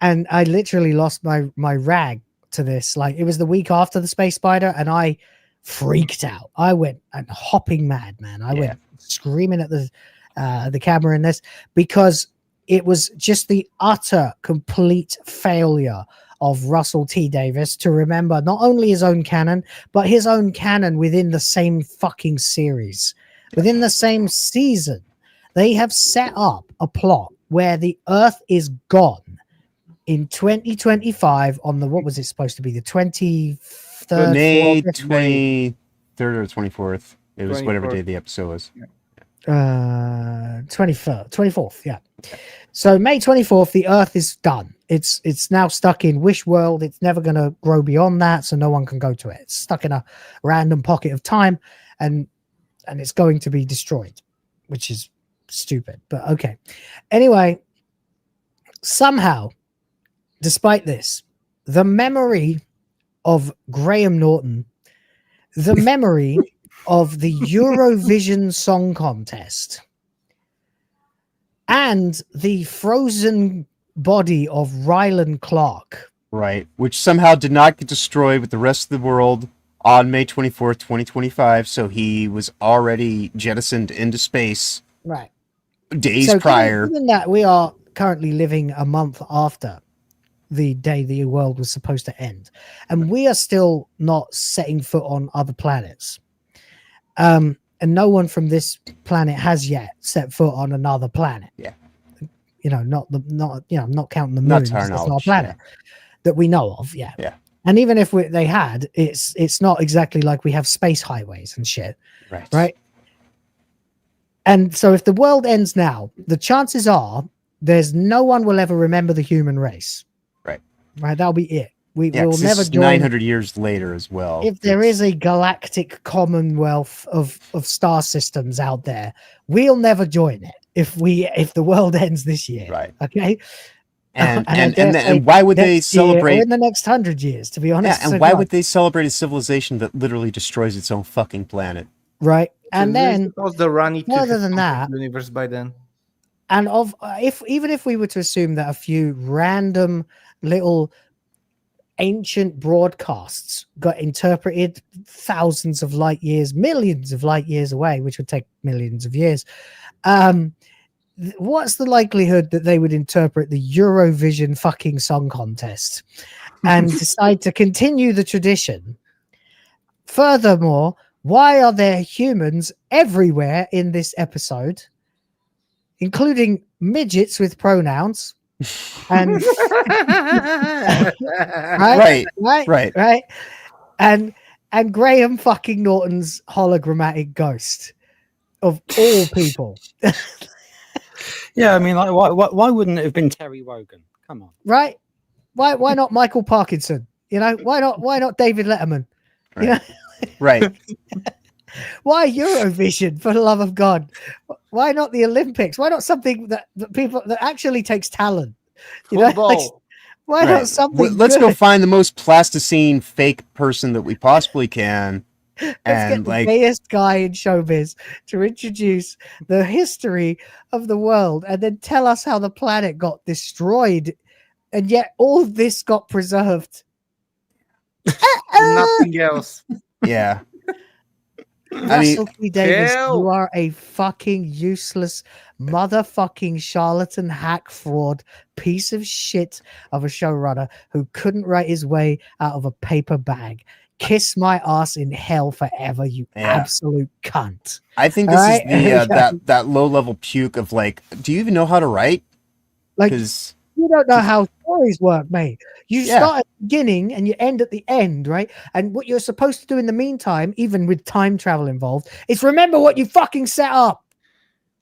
And I literally lost my rag to this. Like, it was the week after the Space Spider, and I freaked out. I went hopping mad, man. I went screaming at the camera in this, because it was just the utter complete failure of Russell T Davies to remember not only his own canon, but his own canon within the same fucking series, within the same season. They have set up a plot where the Earth is gone in 2025 on the, what was it supposed to be, the 23rd? May 23rd or 24th. It was 24th. Whatever day the episode was. 24th, yeah. So May 24th, the Earth is done. It's now stuck in Wish World. It's never going to grow beyond that, so no one can go to it. It's stuck in a random pocket of time, and it's going to be destroyed, which is stupid, but okay. Anyway, somehow, despite this, the memory of Graham Norton, the memory of the Eurovision Song Contest, and the frozen body of Rylan Clark. Right, which somehow did not get destroyed with the rest of the world on May 24th, 2025, so he was already jettisoned into space. Right. Days prior. Given that we are currently living a month after the day the world was supposed to end, and we are still not setting foot on other planets. And no one from this planet has yet set foot on another planet. Yeah. Not counting the moon. That's not a planet that we know of. Yeah. Yeah. And even if they had, it's not exactly like we have space highways and shit. Right. Right. And so if the world ends now, the chances are there's no one will ever remember the human race. Right. Right. That'll be it. We will never join 900 years later as well. If there is a galactic commonwealth of star systems out there, we'll never join it if the world ends this year. Right. Okay. And why would they celebrate in the next 100 years, to be honest? Yeah, and why would they celebrate a civilization that literally destroys its own fucking planet? Right. And then the runny other than that universe by then. And even if we were to assume that a few random little ancient broadcasts got interpreted thousands of light years, millions of light years away, which would take millions of years, what's the likelihood that they would interpret the Eurovision fucking song contest and decide to continue the tradition? Furthermore, why are there humans everywhere in this episode, including midgets with pronouns? And right. And Graham fucking Norton's hologrammatic ghost of all people. Yeah, I mean, like, why wouldn't it have been Terry Wogan? Come on, right? Why not Michael Parkinson? Why not David Letterman? Right. Right. Why Eurovision, for the love of God? Why not the Olympics? Why not something that actually takes talent? Football. Why not something? Let's go find the most plasticine fake person that we possibly can. Let's get the gayest guy in showbiz to introduce the history of the world and then tell us how the planet got destroyed, and yet all this got preserved. Nothing else. Yeah. Russell T Davies, you are a fucking useless motherfucking charlatan, hack, fraud, piece of shit of a showrunner who couldn't write his way out of a paper bag. Kiss my ass in hell forever, you absolute cunt. I think this is the that low level puke of like, do you even know how to write? Like, you don't know how stories work, mate. You start at the beginning and you end at the end, right? And what you're supposed to do in the meantime, even with time travel involved, is remember what you fucking set up.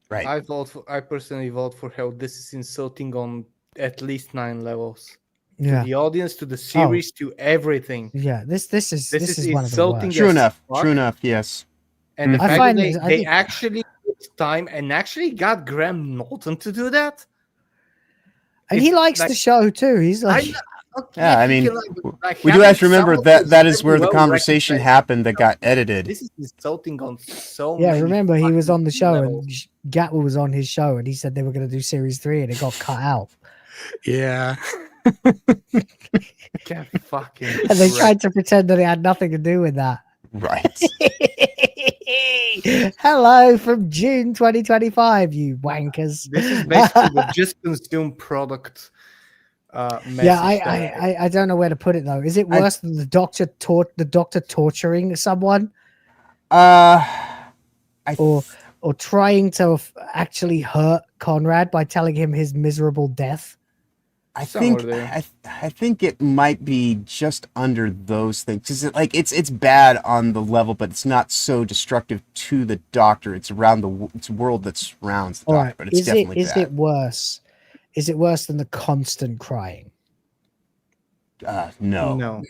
Right. I personally vote for how this is insulting on at least 9 levels. Yeah. To the audience, to the series, to everything. Yeah, this is one insulting. Of the True enough. Yes. And the fact that they actually took time and actually got Graham Norton to do that. And he likes the show too. He's like, Yeah, I mean, we do have to remember that is where the conversation happened that got edited. This is insulting on so Yeah, many remember he was on the show levels. and Gatwa was on his show and he said they were going to do series 3 and it got cut out. Yeah. Get fucking And they tried to pretend that it had nothing to do with that. Right. Hello from June 2025, you wankers. This is basically the just consume product. Yeah, I don't know where to put it though. Is it worse than the doctor torturing someone? Or trying to actually hurt Conrad by telling him his miserable death? I think it might be just under those things because it's bad on the level, but it's not so destructive to the doctor. It's around it's world that surrounds the doctor, but it's definitely bad. Is it worse? Is it worse than the constant crying? No.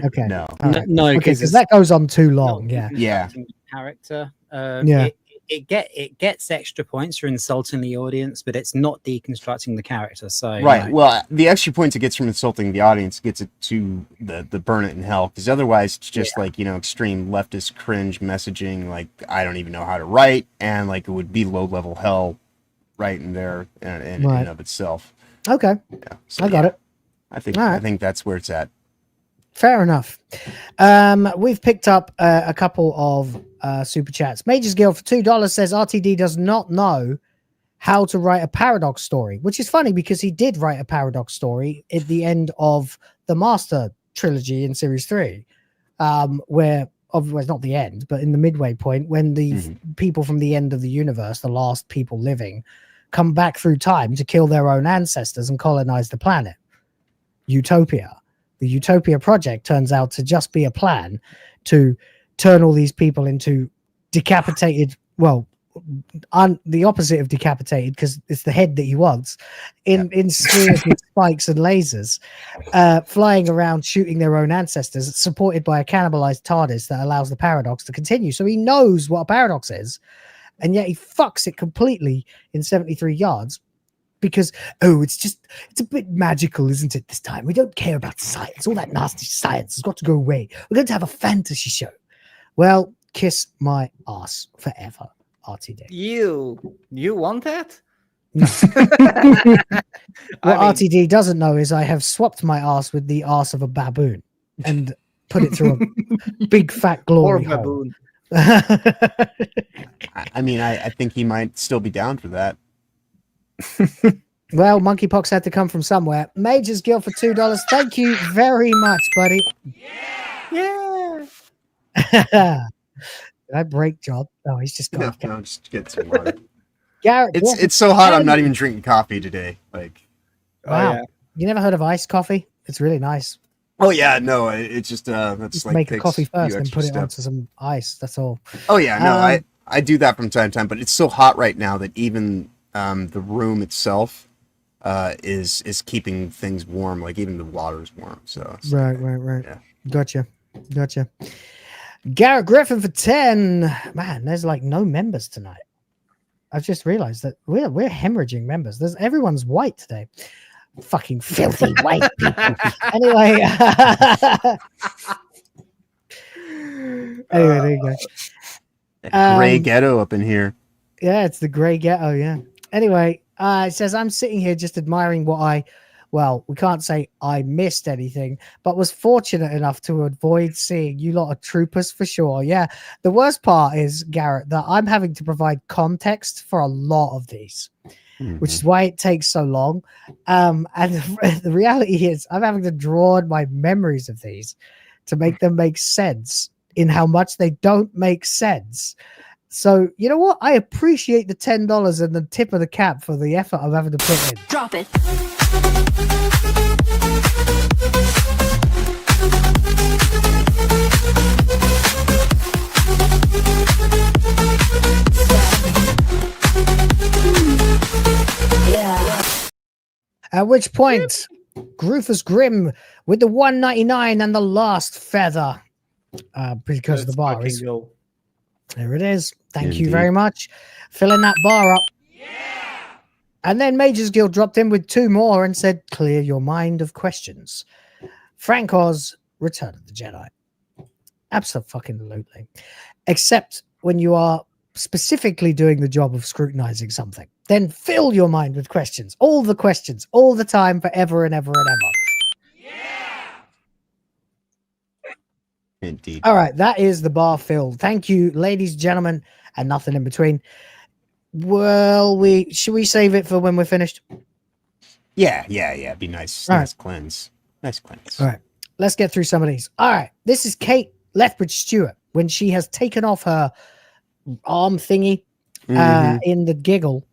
Okay. No. Right. No, because that goes on too long. Yeah. Character. Yeah. It gets extra points for insulting the audience, but it's not deconstructing the character. So right. Well, the extra points it gets from insulting the audience gets it to the burn it in hell, because otherwise it's just extreme leftist cringe messaging. Like I don't even know how to write, and it would be low level hell right in there in and of itself. Okay. Yeah. So, I got it. I think that's where it's at. Fair enough. We've picked up a couple of super chats. MagesGuild for $2 says RTD does not know how to write a paradox story, which is funny because he did write a paradox story at the end of the Master trilogy in Series 3, where it's not the end, but in the midway point when the people from the end of the universe, the last people living, come back through time to kill their own ancestors and colonize the planet. Utopia. The Utopia project turns out to just be a plan to turn all these people into decapitated, the opposite of decapitated, because it's the head that he wants, in spheres with spikes and lasers, flying around shooting their own ancestors, supported by a cannibalized TARDIS that allows the paradox to continue. So he knows what a paradox is, and yet he fucks it completely in 73 yards. Because, it's a bit magical, isn't it, this time? We don't care about science. All that nasty science has got to go away. We're going to have a fantasy show. Well, kiss my ass forever, RTD. You want that? No. What RTD doesn't know is I have swapped my ass with the ass of a baboon and put it through a big fat glory hole. I mean, I think he might still be down for that. Well, monkeypox had to come from somewhere. MagesGuild for $2. Thank you very much, buddy. Yeah. Did I break Job? Oh, he's just gone. No, just get some water. Garrett, it's so hot. I'm not even drinking coffee today. Wow. Yeah. You never heard of iced coffee? It's really nice. Oh yeah, no, it's just that's make a coffee first and put it onto some ice. That's all. Oh yeah, no, I do that from time to time, but it's so hot right now that even the room itself is keeping things warm. Like even the water is warm. So right. Yeah. Gotcha. Garrett Griffin for 10. Man, there's no members tonight. I've just realized that we're hemorrhaging members. Everyone's white today. Fucking filthy white people. Anyway, there you go. Gray ghetto up in here. Yeah, it's the gray ghetto. Yeah. Anyway, it says, I'm sitting here just admiring what we can't say I missed anything, but was fortunate enough to avoid seeing you lot of troopers for sure. Yeah. The worst part is, Garrett, that I'm having to provide context for a lot of these, which is why it takes so long. And the reality is I'm having to draw on my memories of these to make them make sense in how much they don't make sense. So, you know what? I appreciate the $10 and the tip of the cap for the effort I'm having to put in. Drop it. At which point, Rufus Grimm with the 199 and the last feather, because of the bar is. There it is. Thank you very much. Filling that bar up. And then MagesGuild dropped in with 2 more and said, clear your mind of questions. Frank Oz, Return of the Jedi. Absolutely. Except when you are specifically doing the job of scrutinizing something. Then fill your mind with questions. All the questions. All the time, forever and ever and ever. Indeed. All right. That is the bar filled. Thank you, ladies, gentlemen, and nothing in between. Well, should we save it for when we're finished? Yeah. Be nice. All Nice cleanse. Nice cleanse. All right. Let's get through some of these. All right. This is Kate Lethbridge Stewart when she has taken off her arm thingy in the giggle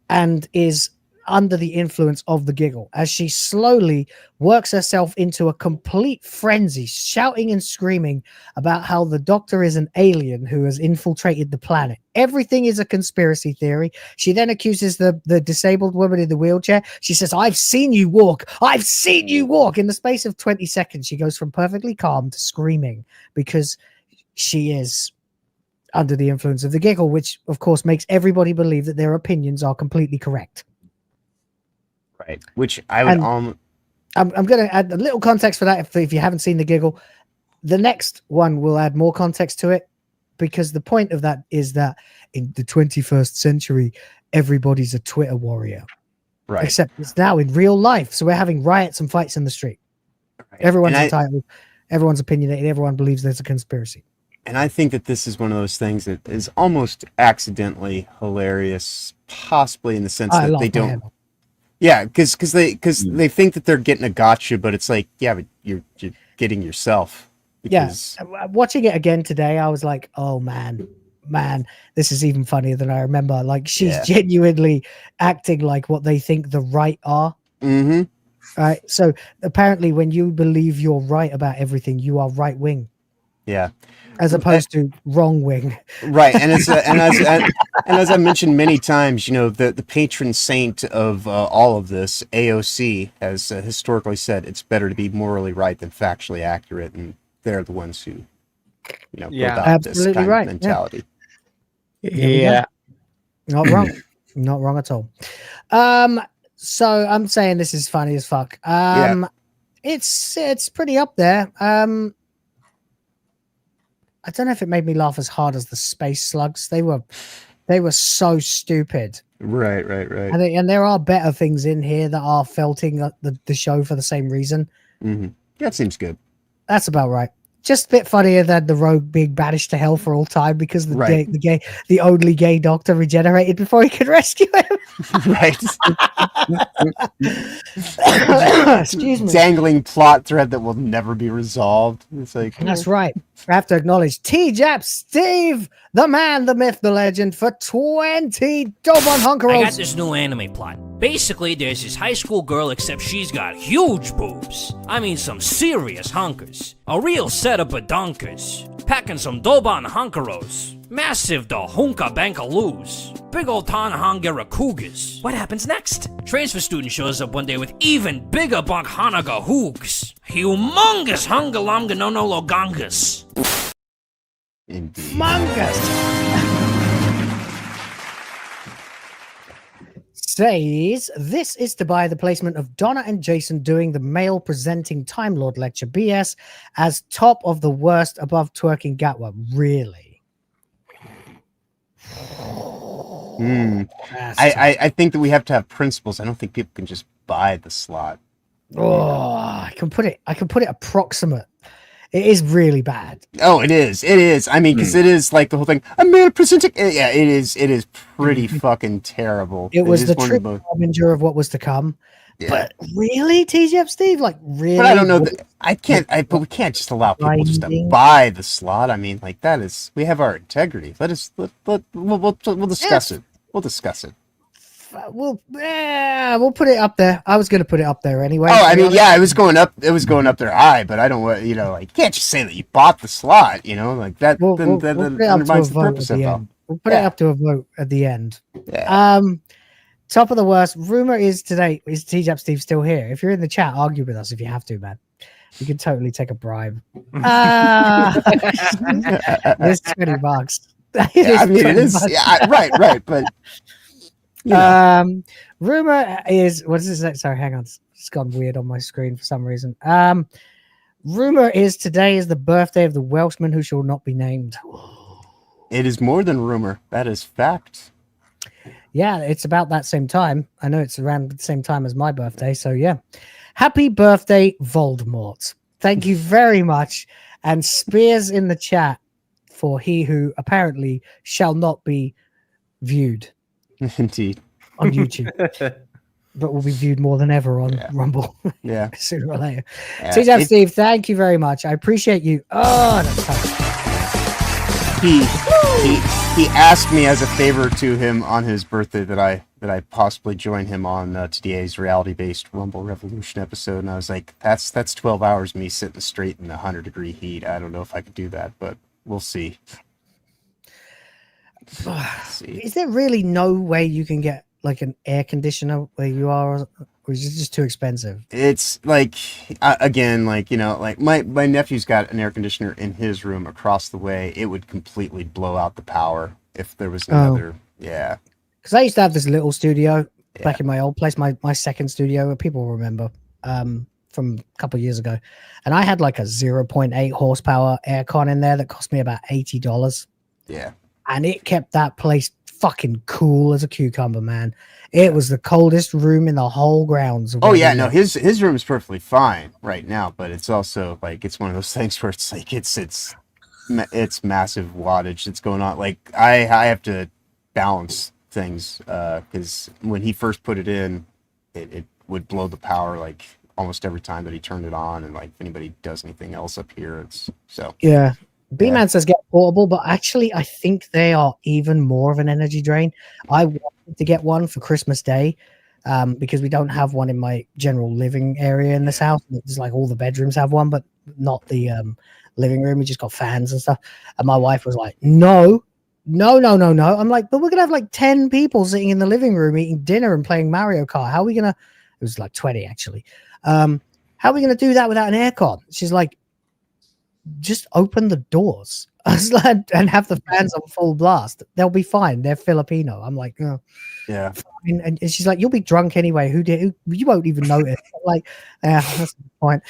and is under the influence of the giggle as she slowly works herself into a complete frenzy, shouting and screaming about how the Doctor is an alien who has infiltrated the planet. Everything is a conspiracy theory. She then accuses the disabled woman in the wheelchair. She says, I've seen you walk. I've seen you walk. In the space of 20 seconds, she goes from perfectly calm to screaming because she is under the influence of the giggle, which of course makes everybody believe that their opinions are completely correct. Right. Which I would I'm going to add a little context for that if you haven't seen the giggle. The next one will add more context to it because the point of that is that in the 21st century, everybody's a Twitter warrior. Right. Except it's now in real life. So we're having riots and fights in the street. Right. Everyone's entitled. Everyone's opinionated. Everyone believes there's a conspiracy. And I think that this is one of those things that is almost accidentally hilarious, possibly in the sense that they don't. Yeah, because they think that they're getting a gotcha, but it's like, yeah, but you're getting yourself. Because... Yeah, watching it again today, I was like, oh man, this is even funnier than I remember. Like she's genuinely acting like what they think the right are. Mm-hmm. Right. So apparently, when you believe you're right about everything, you are right wing. Yeah. As opposed to wrong wing. Right. And as I mentioned many times, you know, the patron saint of all of this, AOC, has historically said it's better to be morally right than factually accurate. And they're the ones who, you know, adopt this kind of mentality. Yeah. Not wrong. Not wrong at all. So I'm saying this is funny as fuck. It's pretty up there. I don't know if it made me laugh as hard as the space slugs. They were so stupid. Right. And there are better things in here that are felting the show for the same reason. Mm-hmm. That seems good. That's about right. Just a bit funnier than the rogue being banished to hell for all time because the only gay Doctor regenerated before he could rescue him. Right. Excuse me. Dangling plot thread that will never be resolved. It's like that's right. I have to acknowledge T-Jap Steve, the man, the myth, the legend, for 20 Dobon Hunkeros. I got this new anime plot. Basically, there's this high school girl, except she's got huge boobs. I mean, some serious hunkers. A real setup of donkers. Packing some Dobon Hunkeros. Massive da hunka bankaloos. Big old Tanhangera cougars. What happens next? Transfer student shows up one day with even bigger Bankhanaga hoogs. Humongous hungalamga no logangas. Indeed. Mungus. Says this is to buy the placement of Donna and Jason doing the male presenting Time Lord lecture BS as top of the worst above twerking Gatwa. Really? I think that we have to have principles. I don't think people can just buy the slot. Oh, I can put it approximate. It is really bad. Oh, it is. It is. I mean, because it is like the whole thing. I'm male presenting. Yeah, it is. It is pretty fucking terrible. It was the true harbinger of what was to come. Yeah. But really, TGF Steve, like really. But I don't know. But we can't just allow people just to buy the slot. I mean, like that is. We have our integrity. We'll discuss it. We'll discuss it. We'll put it up there. I was going to put it up there anyway. Oh, I mean, yeah, it was going up. It was going up there high, but I don't want, you know, like, you can't just say that you bought the slot, you know, like that. We'll put it up to a vote at the end. We'll put it up to a vote at the end. Yeah. Top of the worst. Rumor is today is TJAP Steve still here? If you're in the chat, argue with us if you have to, man. You can totally take a bribe. It's $20. Yeah, I mean, it is. Yeah, right, but. Rumor is what is this? Sorry, hang on. It's gone weird on my screen for some reason. Rumor is today is the birthday of the Welshman who shall not be named. It is more than rumor. That is fact. Yeah, it's about that same time. I know it's around the same time as my birthday. So yeah. Happy birthday, Voldemort. Thank you very much. And Spears in the chat for he who apparently shall not be viewed. Indeed. On YouTube. But will be viewed more than ever on Rumble. Yeah. Sooner or later. Yeah, TJ Steve, thank you very much. I appreciate you. Oh, that's tough. He asked me as a favor to him on his birthday that I possibly join him on today's reality-based Rumble Revolution episode, and I was like, that's 12 hours of me sitting straight in the 100-degree heat. I don't know if I could do that, but we'll see. Is there really no way you can get like an air conditioner where you are, or is it just too expensive? It's like again, like, you know, like my nephew's got an air conditioner in his room across the way. It would completely blow out the power if there was another. Yeah, because I used to have this little studio back in my old place, my second studio, people remember, from a couple of years ago, and I had like a 0.8 horsepower aircon in there that cost me about $80. Yeah, and it kept that place fucking cool as a cucumber, man. It was the coldest room in the whole grounds. Oh yeah, no, his room is perfectly fine right now, but it's also like it's one of those things where it's like it's massive wattage that's going on. Like I have to balance things because when he first put it in, it would blow the power like almost every time that he turned it on, and like if anybody does anything else up here, it's so yeah. B-Man says get portable, but actually I think they are even more of an energy drain. I wanted to get one for Christmas Day because we don't have one in my general living area in this house. It's like all the bedrooms have one, but not the living room. We just got fans and stuff. And my wife was like, no. I'm like, but we're going to have like 10 people sitting in the living room eating dinner and playing Mario Kart. How are we going to, it was like 20 actually. How are we going to do that without an aircon? She's like, just open the doors and have the fans on full blast. They'll be fine. They're Filipino. I'm like, oh, yeah. Fine. And she's like, you'll be drunk anyway. Who you won't even notice. I'm like, yeah, that's the point.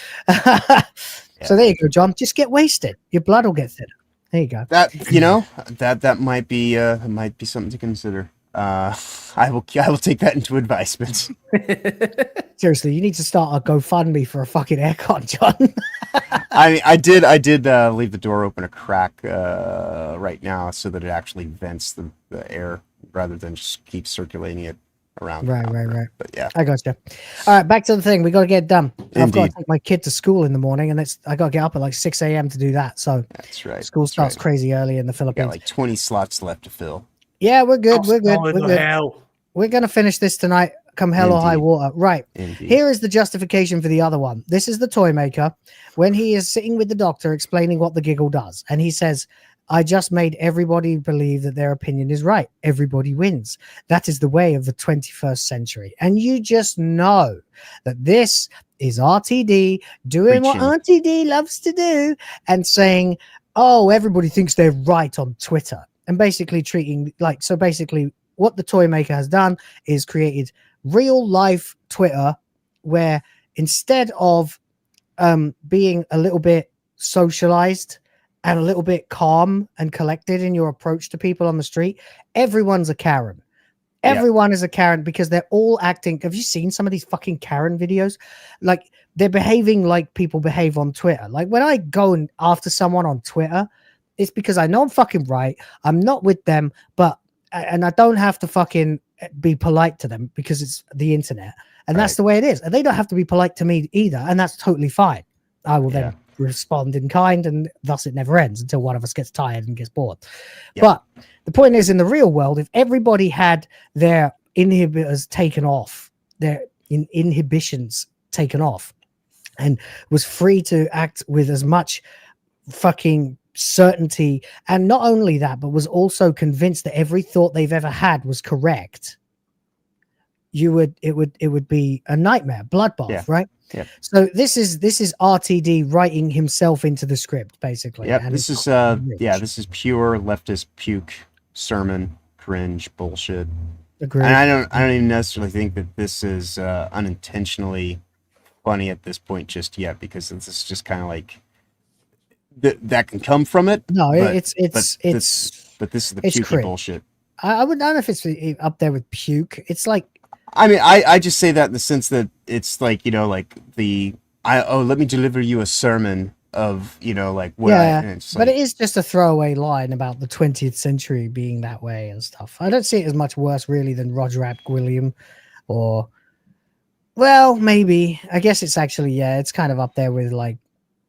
So there you go, John. Just get wasted. Your blood will get thinner. There you go. That that might be something to consider. I will take that into advisement. Seriously, you need to start a GoFundMe for a fucking aircon, John. I mean, I did leave the door open a crack right now so that it actually vents the air rather than just keep circulating it around. Right. But yeah, I gotcha. All right, back to the thing. We got to get it done. I've got to Indeed. take my kid to school in the morning, and I got to get up at like 6 a.m. to do that. So that's right. School starts crazy early in the Philippines. Got like 20 slots left to fill. Yeah, we're good. We're good. Solid We're good. hell. We're going to finish this tonight, come hell or high Indeed. water. Right. Indeed. Here is the justification for the other one. This is the toy maker when he is sitting with the doctor explaining what the giggle does. And he says, I just made everybody believe that their opinion is right. Everybody wins. That is the way of the 21st century. And you just know that this is RTD doing what RTD loves to do and saying, oh, everybody thinks they're right on Twitter. And basically treating like, so basically what the toy maker has done is created real life Twitter where instead of being a little bit socialized and a little bit calm and collected in your approach to people on the street, everyone's a Karen. Everyone is a Karen because they're all acting. Have you seen some of these fucking Karen videos? Like they're behaving like people behave on Twitter. Like when I go and after someone on Twitter, it's because I know I'm fucking right. I'm not with them, and I don't have to fucking be polite to them because it's the internet. And that's the way it is. And they don't have to be polite to me either. And that's totally fine. I will then respond in kind, and thus it never ends until one of us gets tired and gets bored. But the point is, in the real world, if everybody had their inhibitors taken off, their inhibitions taken off, and was free to act with as much fucking certainty, and not only that, but was also convinced that every thought they've ever had was correct, it would be a nightmare, bloodbath, right? Yeah. So this is RTD writing himself into the script, basically. Yep. And This is this is pure leftist puke sermon cringe bullshit. Agreed. And I don't even necessarily think that this is unintentionally funny at this point just yet, because this is just kind of like that can come from it. No, but, it's this is the pukey cringe. bullshit. I don't know if it's up there with puke. It's like, I mean, I just say that in the sense that it's like, like let me deliver you a sermon of, like what but it is just a throwaway line about the 20th century being that way and stuff. I don't see it as much worse really than Roger Rabbit William, or, well, maybe. I guess it's actually, it's kind of up there with like,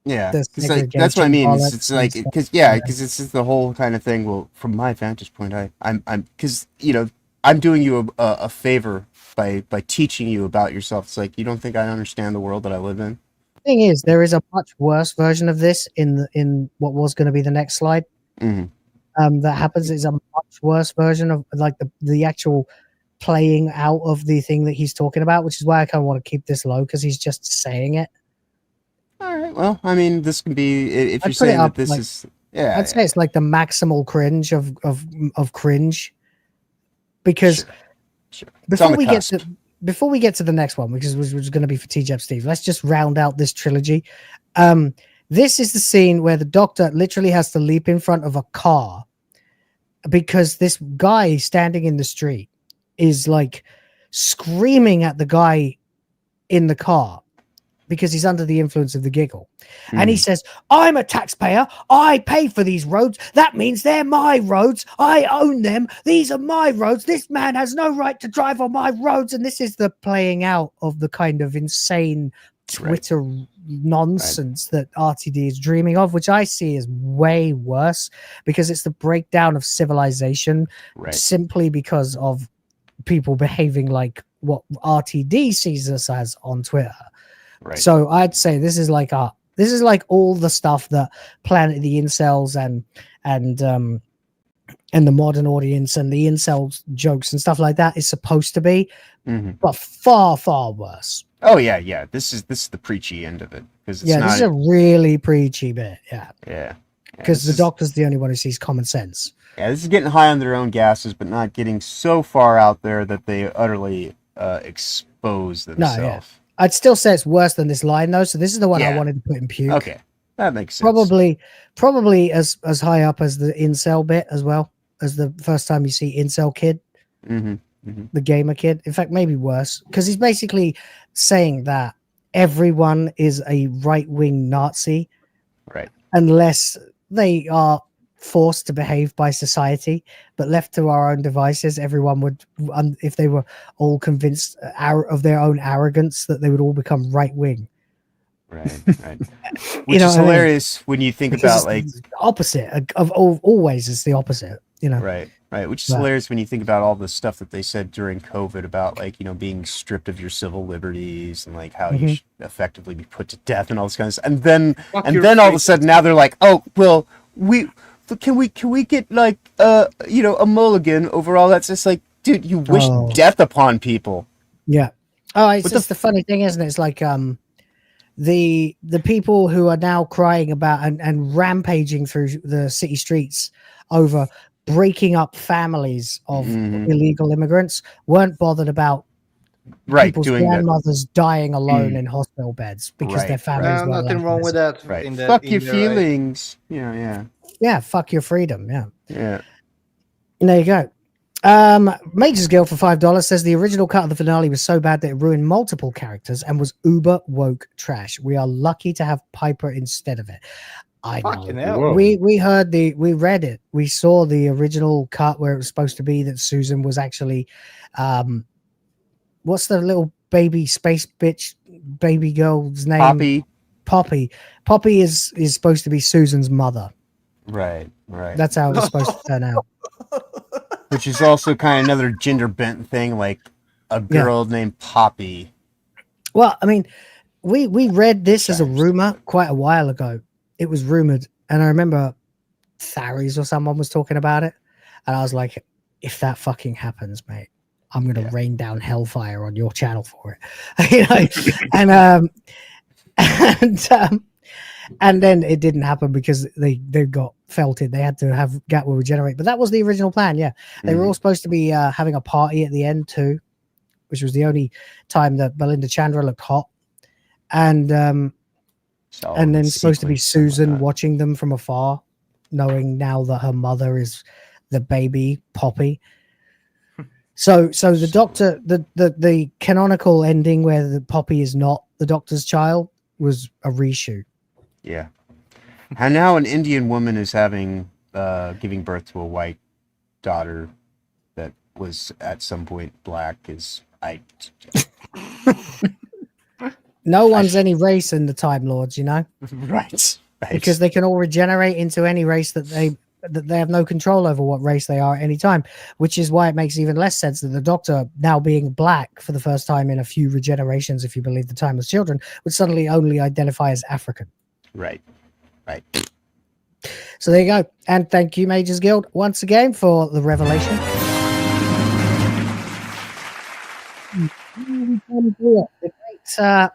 that's what I mean. It's like, because it's just the whole kind of thing. Well, from my vantage point, I'm because I'm doing you a favor by teaching you about yourself. It's like, you don't think I understand the world that I live in? Thing is, there is a much worse version of this in what was going to be the next slide. That happens is a much worse version of like the actual playing out of the thing that he's talking about, which is why I kind of want to keep this low, because he's just saying it. All right. Well, I mean, this can be, if you're saying that this is, I'd say it's like the maximal cringe of cringe, because before we get to the next one, because which was going to be for TJ Steve, let's just round out this trilogy. This is the scene where the Doctor literally has to leap in front of a car because this guy standing in the street is like screaming at the guy in the car because he's under the influence of the giggle. And he says, I'm a taxpayer. I pay for these roads. That means they're my roads. I own them. These are my roads. This man has no right to drive on my roads. And this is the playing out of the kind of insane Twitter nonsense that RTD is dreaming of, which I see as way worse, because it's the breakdown of civilization simply because of people behaving like what RTD sees us as on Twitter. So I'd say this is like all the stuff that Planet of the Incels and the modern audience and the incels jokes and stuff like that is supposed to be, but far, far worse. Oh yeah. This is the preachy end of it, because this is a really preachy bit. Yeah. Because the Doctor's the only one who sees common sense. Yeah, this is getting high on their own gases, but not getting so far out there that they utterly expose themselves. I'd still say it's worse than this line though. So this is the one I wanted to put in puke. Okay, that makes sense. Probably as high up as the incel bit, as well as the first time you see incel kid, the gamer kid. In fact, maybe worse, because he's basically saying that everyone is a right-wing Nazi, unless they are forced to behave by society, but left to our own devices, everyone would, if they were all convinced of their own arrogance, that they would all become right-wing. Which is hilarious when you think about like opposite of always is the opposite, right, which is hilarious when you think about all the stuff that they said during COVID about like, being stripped of your civil liberties and like how you should effectively be put to death and all this kind of stuff. And then all of a sudden now they're like, oh well, can we get like a mulligan over all that? It's like, dude, you wish death upon people. It's just the funny thing, isn't it? It's like the people who are now crying about and rampaging through the city streets over breaking up families of illegal immigrants weren't bothered about people's grandmothers dying alone in hospital beds because their families weren't. Nothing wrong with that. Fuck your feelings. Fuck your freedom. There you go. MagesGuild for $5 says the original cut of the finale was so bad that it ruined multiple characters and was uber woke trash. We are lucky to have Piper instead of it. I know. We read it. We saw the original cut where it was supposed to be that Susan was actually what's the little baby space bitch baby girl's name? Poppy is supposed to be Susan's mother. Right. That's how it was supposed to turn out. Which is also kind of another gender bent thing, like a girl named Poppy. Well, I mean, we read this as a rumor quite a while ago. It was rumored, and I remember Tharies or someone was talking about it, and I was like, if that fucking happens, mate, I'm gonna rain down hellfire on your channel for it. And then it didn't happen because they got felted. They had to have Gatwa regenerate. But that was the original plan, yeah. They were all supposed to be having a party at the end too, which was the only time that Belinda Chandra looked hot. And then supposed to be Susan watching them from afar, knowing now that her mother is the baby Poppy. So the Doctor, the canonical ending where the Poppy is not the Doctor's child was a reshoot. Yeah. And now an Indian woman is having giving birth to a white daughter that was at some point black. No one's any race in the Time Lords, you know? Right. Because they can all regenerate into any race that they have no control over what race they are at any time, which is why it makes even less sense that the Doctor, now being black for the first time in a few regenerations, if you believe the Timeless Children, would suddenly only identify as African. Right. So there you go. And thank you, MagesGuild, once again for the revelation.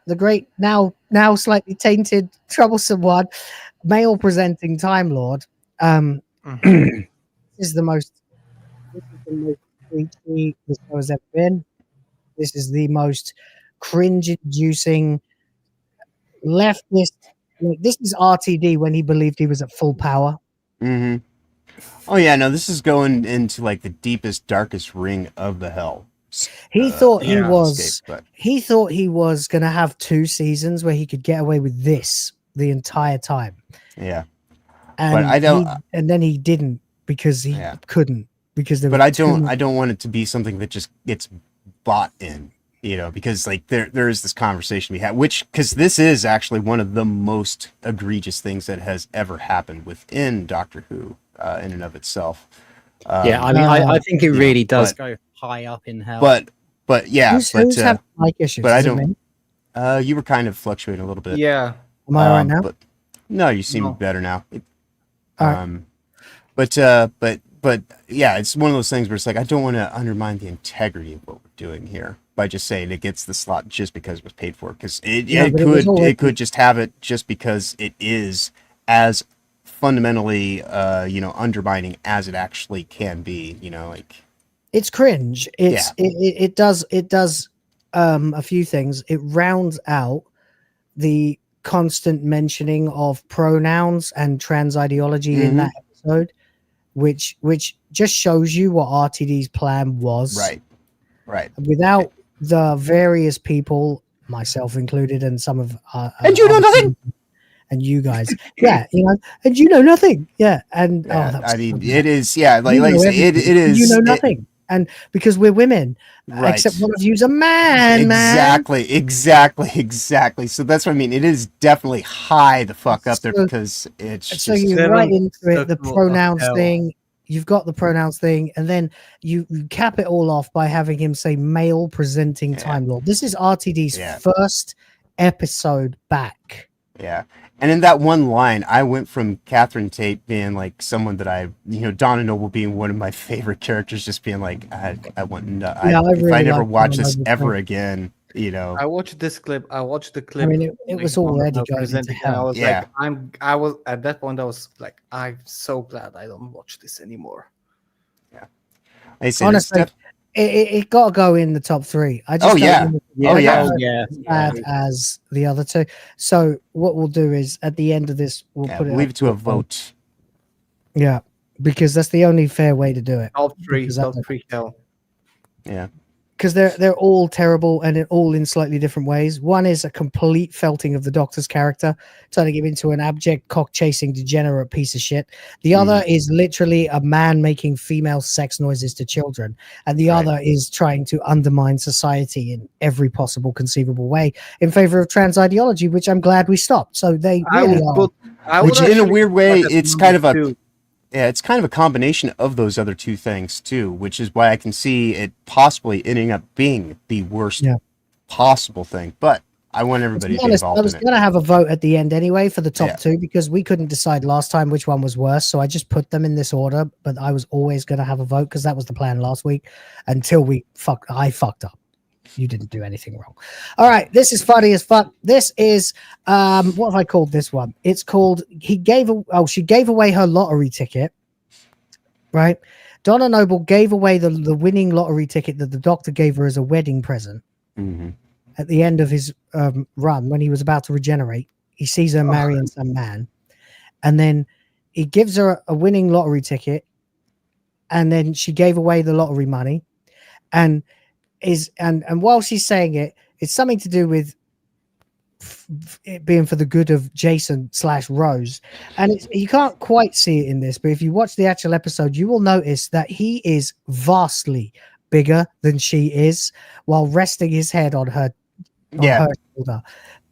The great now slightly tainted, troublesome one, male presenting Time Lord. This is the most preachy the show has ever been. This is the most cringe-inducing leftist. This is RTD when he believed he was at full power. Mm-hmm. Oh yeah, no, this is going into like the deepest, darkest ring of the hell. He thought he was. He thought he was going to have 2 seasons where he could get away with this the entire time. Yeah, and but I don't. And then he didn't because he couldn't because there. But I don't want it to be something that just gets bought in. You know, because like there is this conversation we had, because this is actually one of the most egregious things that has ever happened within Doctor Who, in and of itself. Yeah, I mean, I think it really does go high up in hell. But yeah, who's having mic issues? But I don't. You were kind of fluctuating a little bit. Yeah. Am I right now? But no, you seem better now. Right. But yeah, it's one of those things where it's like I don't want to undermine the integrity of what we're doing here by just saying it gets the slot just because it was paid for, because it could just have it just because it is as fundamentally undermining as it actually can be. You know, like it's cringe. It does a few things. It rounds out the constant mentioning of pronouns and trans ideology in that episode, which just shows you what RTD's plan was. Right. Without the various people, myself included, and some of and you know nothing, and you guys, and you know nothing, and I mean, it is, like I say, it is, you know nothing, and because we're women, except one of you's a man, exactly. So that's what I mean. It is definitely high the fuck up there because it's so you're right into it. The pronouns thing. You've got the pronouns thing, and then you cap it all off by having him say male presenting Time Lord. This is RTD's first episode back. Yeah. And in that one line, I went from Catherine Tate being like someone that Donna Noble being one of my favorite characters, just being like, if I never watch this ever again, I watched this clip. I watched the clip. I mean, it was already going to hell. I was at that point. I was like, I'm so glad I don't watch this anymore. Yeah, honestly, it got to go in the top 3. I just bad as the other 2. So what we'll do is at the end of this, we'll put it. Leave it to a vote. Yeah, because that's the only fair way to do it. Top 3 hell. Yeah. Because they're all terrible and all in slightly different ways. One is a complete felting of the Doctor's character, turning him into an abject, cock-chasing, degenerate piece of shit. The other is literally a man making female sex noises to children. And the other is trying to undermine society in every possible conceivable way in favor of trans ideology, which I'm glad we stopped. So they really are. Which in a weird way, it's kind of a... Yeah, it's kind of a combination of those other 2 things too, which is why I can see it possibly ending up being the worst possible thing. But I want everybody to be involved. I was going to have a vote at the end anyway for the top 2 because we couldn't decide last time which one was worse. So I just put them in this order. But I was always going to have a vote because that was the plan last week until I fucked up. You didn't do anything wrong. All right, this is funny as fuck. This is what have I called this one? It's called she gave away her lottery ticket. Right? Donna Noble gave away the winning lottery ticket that the doctor gave her as a wedding present. At the end of his run, when he was about to regenerate, he sees her marrying some man, and then he gives her a winning lottery ticket, and then she gave away the lottery money, and while she's saying it, it's something to do with it being for the good of Jason / Rose, and you can't quite see it in this, but if you watch the actual episode, you will notice that he is vastly bigger than she is, while resting his head on her shoulder.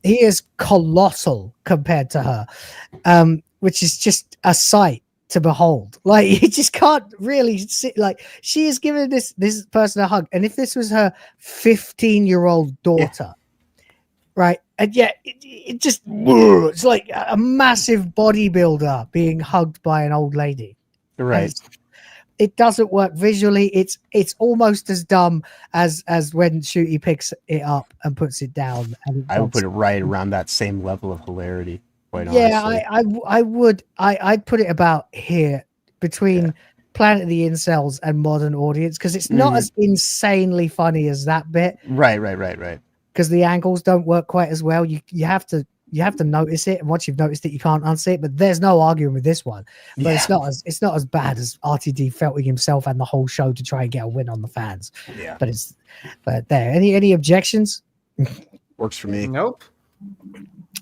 He is colossal compared to her, which is just a sight to behold. Like, you just can't really see. Like, she is giving this person a hug, and if this was her 15-year-old daughter, right, and yet it just, it's like a massive bodybuilder being hugged by an old lady. Right. It doesn't work visually. It's almost as dumb as when Ncuti picks it up and puts it down. And I would put it right around that same level of hilarity. Quite yeah, honestly. I would. I'd put it about here between Planet of the Incels and Modern Audience, because it's not as insanely funny as that bit. Right. Because the angles don't work quite as well. You have to notice it, and once you've noticed it, you can't unsee it. But there's no arguing with this one. But it's not as bad as RTD felting himself and the whole show to try and get a win on the fans. Yeah. But there. Any objections? Works for me. Nope.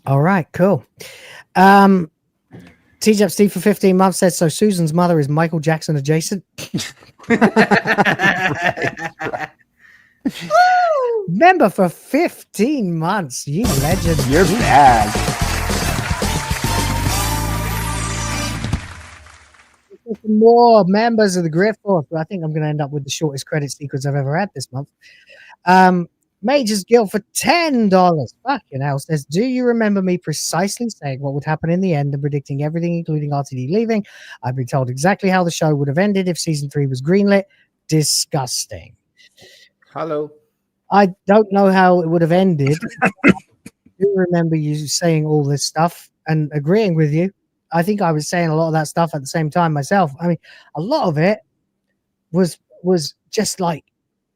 All right, cool. TJ Steve for 15 months says, so Susan's mother is Michael Jackson adjacent. Member for 15 months. You legend. You're bad. More members of the GRIFT Force. I think I'm going to end up with the shortest credit sequence I've ever had this month. MagesGuild for $10. Fucking hell. Says, do you remember me precisely saying what would happen in the end and predicting everything, including RTD leaving? I've been told exactly how the show would have ended if season 3 was greenlit. Disgusting. Hello. I don't know how it would have ended. I do remember you saying all this stuff and agreeing with you. I think I was saying a lot of that stuff at the same time myself. I mean, a lot of it was just like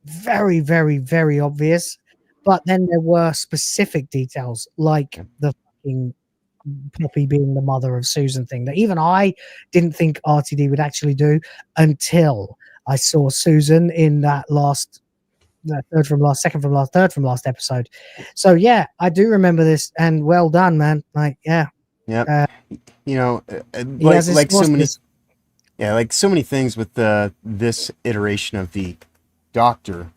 very, very, very obvious. But then there were specific details, like the fucking Poppy being the mother of Susan thing that even I didn't think RTD would actually do until I saw Susan in that third from last episode. So yeah, I do remember this, and well done, man. Like, yeah. You know, like so many things with this iteration of the Doctor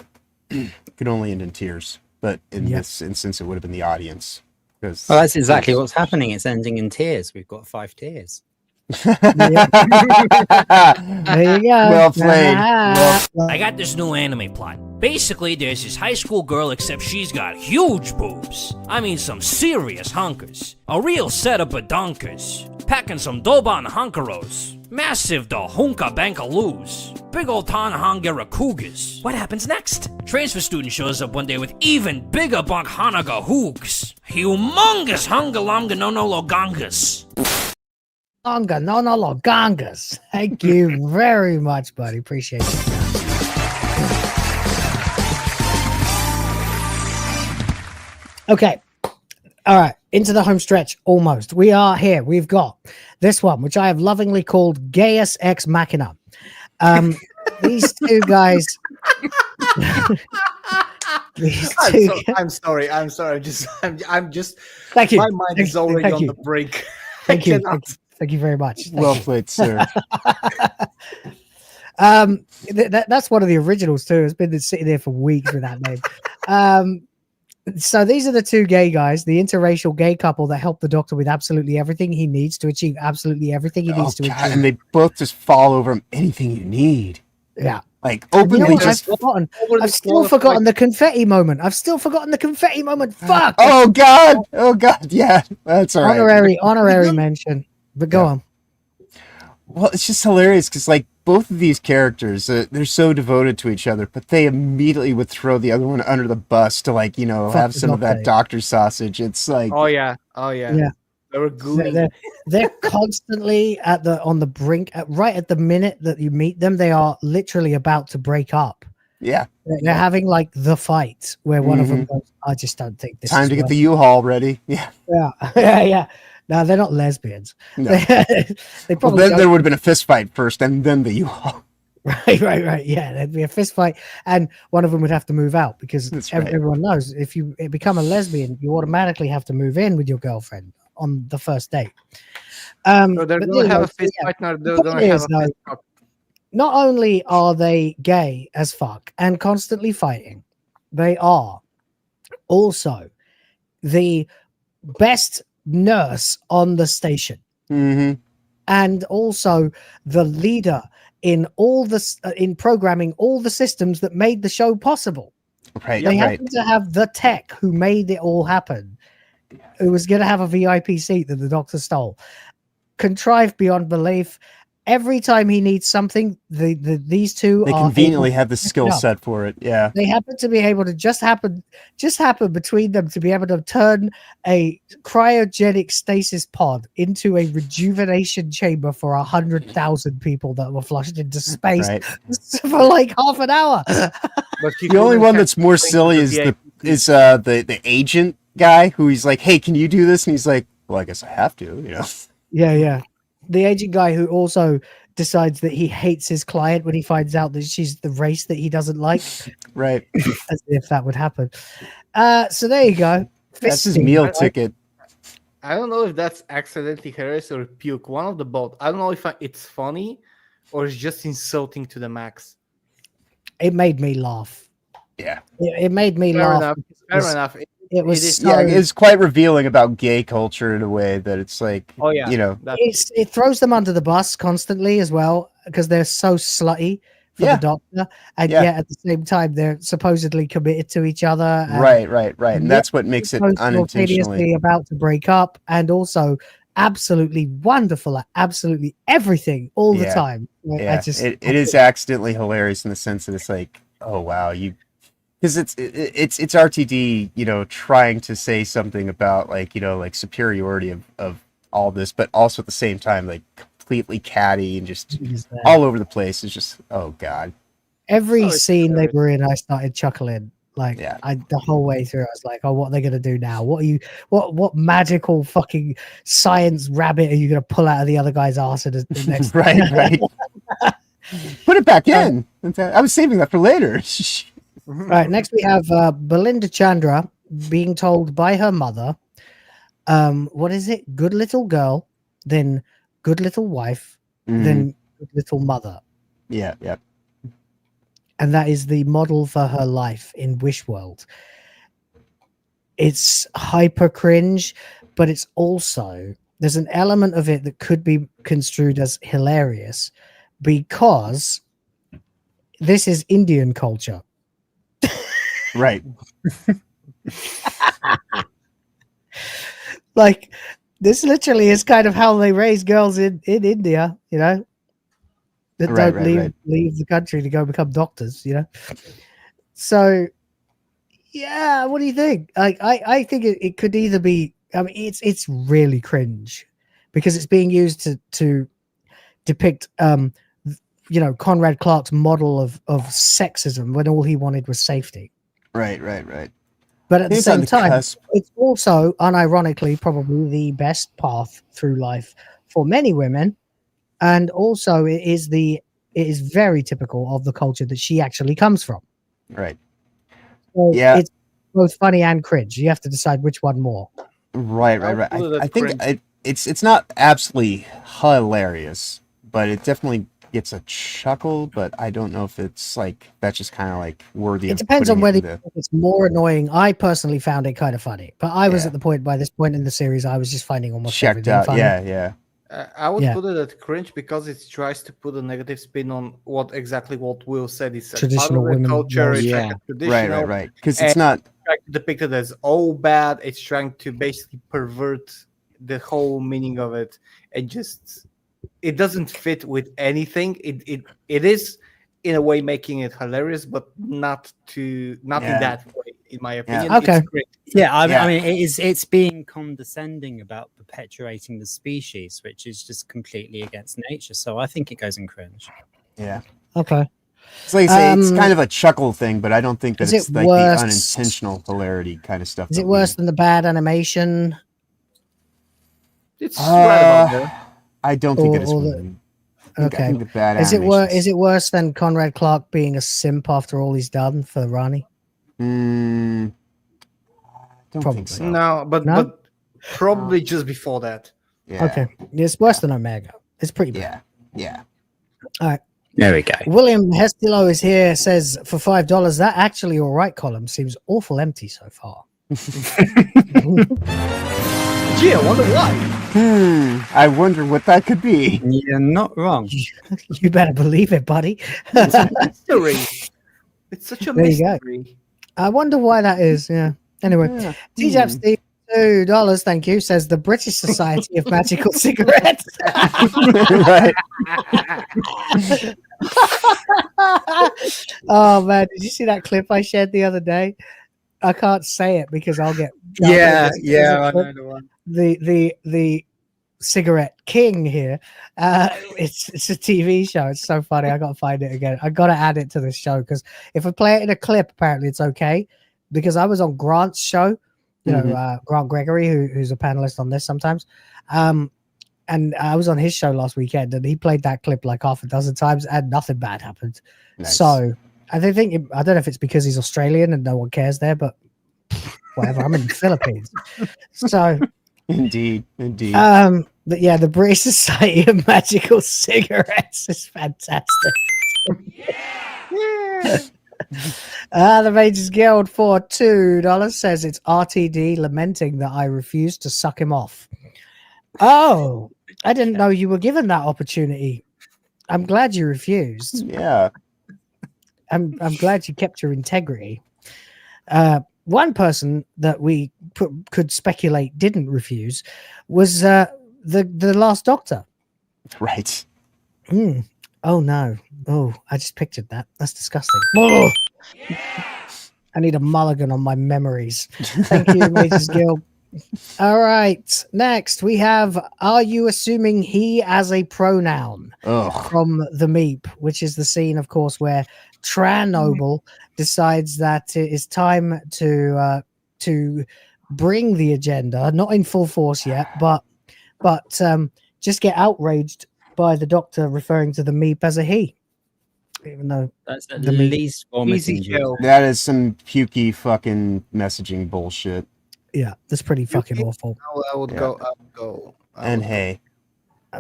could only end in tears, but in this instance, it would have been the audience. Well, that's exactly what's happening. It's ending in tears. We've got 5 tears. There you go. Well played. I got this new anime plot. Basically, there's this high school girl, except she's got huge boobs. I mean, some serious hunkers. A real setup of donkers. Packing some Doban hunkeros. Massive da hunka bankaloos. Big old Tanhangera cougars. What happens next? Transfer student shows up one day with even bigger bunk hanaga hoogs. Humongous hungalamga no logangas. Gangas. Thank you very much, buddy. Appreciate it. Okay. All right. Into the home stretch almost. We are here. We've got this one, which I have lovingly called Gaius Ex Machina. These two guys. I'm sorry. I'm just. Thank you. My mind is already on the brink. Thank you. Thank you very much. Well played, sir. That's one of the originals too. It's been sitting there for weeks with that name. So these are the two gay guys, the interracial gay couple that help the Doctor with absolutely everything he needs to achieve absolutely everything he needs to achieve. And they both just fall over him. Anything you need. Yeah. Like openly I've still forgotten the confetti moment. Fuck. Oh God. Yeah, that's all right. Honorary mention. But go on. Well, it's just hilarious because like both of these characters, they're so devoted to each other, but they immediately would throw the other one under the bus to, like, have some of that doctor sausage. It's like, yeah. They were gooey. They're constantly on the brink, right at the minute that you meet them. They are literally about to break up. Yeah, they're having like the fight where one of them goes, "I just don't think this time is to get the U-Haul ready." Yeah. No, they're not lesbians. No. They probably then there would have been a fist fight first, and then the U-Haul. Right. Yeah, there'd be a fist fight, and one of them would have to move out because everyone knows if you become a lesbian, you automatically have to move in with your girlfriend on the first date. So they're going to have a fist fight. They're going to have a fist fight. Not only are they gay as fuck and constantly fighting, they are also the best nurse on the station, and also the leader in all in programming all the systems that made the show possible. Right. They happen to have the tech who made it all happen, who was going to have a VIP seat that the Doctor stole. Contrived beyond belief. Every time he needs something, these two they conveniently have the skill set for it. Yeah, they happen to be able to just happen between them to be able to turn a cryogenic stasis pod into a rejuvenation chamber for 100,000 people that were flushed into space for like half an hour. But the only one that's more silly is the agent guy who he's like, "Hey, can you do this?" And he's like, "Well, I guess I have to," Yeah. The agent guy who also decides that he hates his client when he finds out that she's the race that he doesn't like. Right. As if that would happen. So there you go. That's his meal ticket. I don't know if that's accidentally hilarious or puke. One of the both. I don't know if it's funny or it's just insulting to the max. It made me laugh. Yeah. It made me laugh. Fair enough. It's quite revealing about gay culture in a way that it's like, it throws them under the bus constantly as well because they're so slutty for the Doctor, and yet at the same time they're supposedly committed to each other. Right, and that's what makes it unintentionally about to break up, and also absolutely wonderful at absolutely everything all the time. Yeah, it is accidentally hilarious in the sense that it's like, oh wow, because it's RTD, trying to say something about like superiority of all this, but also at the same time like completely catty and just all over the place. It's just, oh god. Every scene they were in, I started chuckling. Like the whole way through, I was like, "Oh, what are they gonna do now? What magical fucking science rabbit are you gonna pull out of the other guy's arse in the next?" right. Put it back in. I was saving that for later. All right, next we have Belinda Chandra being told by her mother, what is it? Good little girl, then good little wife, then good little mother. Yeah. And that is the model for her life in Wish World. It's hyper cringe, but it's also, there's an element of it that could be construed as hilarious because this is Indian culture. Right. Like this literally is kind of how they raise girls in India, that don't leave the country to go become doctors, So yeah, what do you think? Like I think it could either be, I mean it's really cringe because it's being used to depict Conrad Clark's model of sexism when all he wanted was safety. Right. But at the same time, it's also unironically probably the best path through life for many women, and also it is very typical of the culture that she actually comes from. Right. So it's both funny and cringe. You have to decide which one more. Right. I think it's not absolutely hilarious, but it definitely gets a chuckle, but I don't know if it's like that's just kind of like worthy. It depends on whether it's more annoying. I personally found it kind of funny, but I was at the point by this point in the series, I was just finding almost checked out. Funny. Yeah. I would put it at cringe because it tries to put a negative spin on what Will said is traditional women culture. Right. Because it's not trying to depict it as bad. It's trying to basically pervert the whole meaning of it and just it doesn't fit with anything. It is in a way making it hilarious, but not in that way, in my opinion. Okay. It's great. Yeah, I mean, it's being condescending about perpetuating the species, which is just completely against nature. So I think it goes in cringe. Yeah. Okay. It's like I say, it's kind of a chuckle thing, but I don't think that is it's it like worse- the unintentional hilarity kind of stuff. Is that it worse than the bad animation? It's right about there. I don't think it is. Or really. I Okay. think the bad Is it animations- Is it worse than Conrad Clark being a simp after all he's done for Rani? I don't Probably. think so. No, but probably just before that. Yeah. Okay, it's worse than Omega. It's pretty bad. Yeah. All right. There we go. William Hestilo is here. Says for $5, that actually all right column seems awful empty so far. Gee, I wonder why. I wonder what that could be. You're not wrong. You better believe it, buddy. It's a mystery. It's such a There you go. mystery. I wonder why that is. Yeah. Anyway, TJAP Steve, $2, thank you. Says the British Society of Magical Cigarettes. Right. Oh man, did you see that clip I shared the other day? I can't say it because I'll get I know the one. the cigarette king here. It's a TV show. It's so funny. I gotta find it again. I gotta add it to this show because if I play it in a clip, apparently it's okay. Because I was on Grant's show, Grant Gregory, who's a panelist on this sometimes. And I was on his show last weekend, and he played that clip like half a dozen times, and nothing bad happened. Nice. So I don't know if it's because he's Australian and no one cares there, but whatever. I'm in the Philippines, so Indeed. but yeah, the British Society of Magical Cigarettes is fantastic. The Mages Guild for $2 says it's RTD lamenting that I refused to suck him off. Oh, I didn't know you were given that opportunity. I'm glad you refused. Yeah. I'm glad you kept your integrity. One person that we could speculate didn't refuse was the Last Doctor. Right. Oh no. Oh, I just pictured that. That's disgusting. Oh! I need a mulligan on my memories. Thank you, Mages Guild. All right. Next, we have Are You Assuming He as a Pronoun? From the Meep, which is the scene, of course, where Tran Noble decides that it is time to bring the agenda, not in full force yet, but just get outraged by the Doctor referring to the Meep as a he. Even though that's at the least vomiting. That is some pukey fucking messaging bullshit. Yeah, that's pretty fucking awful. I would go. And hey,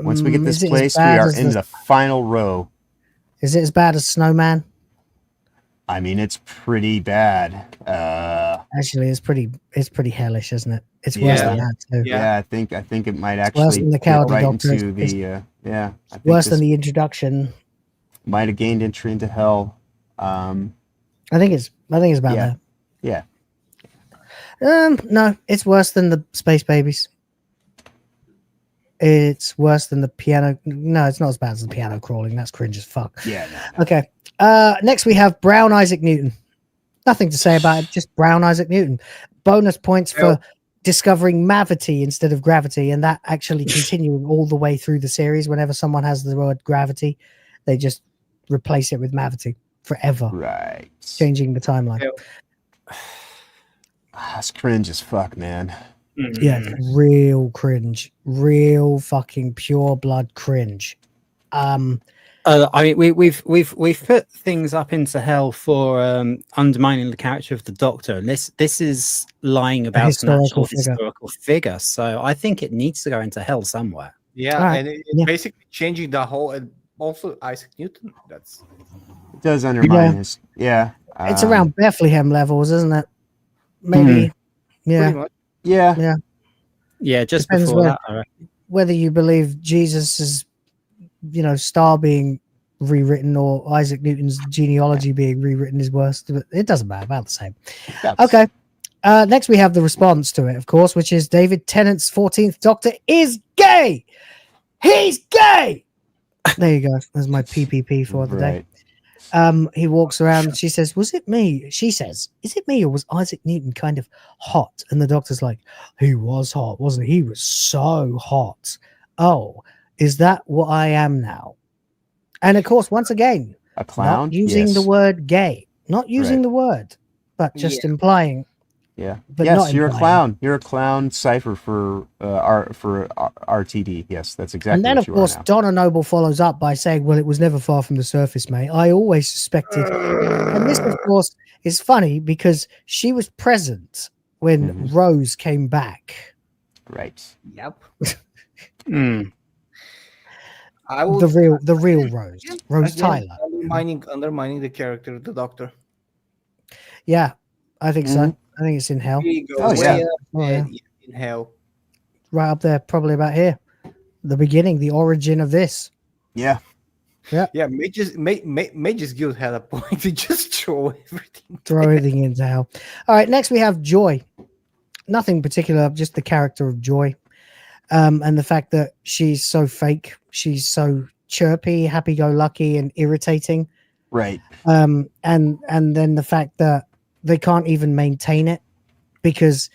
once we get this is it as place, we bad are as in the final row. Is it as bad as Snowman? I mean, it's pretty bad. Actually, it's pretty hellish, isn't it? It's worse than that too. Yeah, I think it might It's actually worse than the get Cowardly right Doctor. into It's the I think worse than this the introduction. might have gained entry into hell. I think it's about Yeah. that. Yeah. No, it's worse than the Space Babies. It's worse than the piano. No, it's not as bad as the piano crawling. That's cringe as fuck. Yeah. No. Okay. Next we have Brown Isaac Newton. Nothing to say about it. Just Brown Isaac Newton. Bonus points for discovering mavity instead of gravity, and that actually continuing all the way through the series. Whenever someone has the word gravity, they just replace it with mavity forever. Right. Changing the timeline. That's cringe as fuck, man. Yeah, it's real cringe, real fucking pure blood cringe. I mean, we've put things up into hell for undermining the character of the Doctor, and this is lying about an actual historical figure. So I think it needs to go into hell somewhere. Yeah, and it's basically changing the whole. And also Isaac Newton. It does undermine his. Yeah, it's around Bethlehem levels, isn't it? Maybe. Yeah. Yeah. Just depends before that, whether you believe Jesus' star being rewritten or Isaac Newton's genealogy being rewritten is worse. But it doesn't matter. About the same. Okay. Next, we have the response to it, of course, which is David Tennant's 14th Doctor is gay. He's gay. There you go. There's my PPP for the day. He walks around and she says, was it me? She says, is it me or was Isaac Newton kind of hot? And the doctor's like, he was hot, wasn't he? He was so hot. Oh, is that what I am now? And of course, once again, a clown not using the word gay, not using the word, but just implying. Yeah. But yes, not you're implying. a clown. You're a clown cipher for RTD. Yes, that's exactly. And then, what of you course, are now. Donna Noble follows up by saying, well, it was never far from the surface, mate. I always suspected. And this, of course, is funny because she was present when Rose came back. Right. Yep. The real Rose. Rose Again, Tyler. Undermining the character of the Doctor. Yeah, I think so. I think it's in hell. Here you go. Yeah. In hell. Right up there, probably about here. The beginning, the origin of this. Yeah. Yeah. Yeah, MagesGuild had a point to just throw everything. Throw everything into hell. All right, next we have Joy. Nothing particular, just the character of Joy. And the fact that she's so fake. She's so chirpy, happy-go-lucky, and irritating. Right. And then the fact that they can't even maintain it because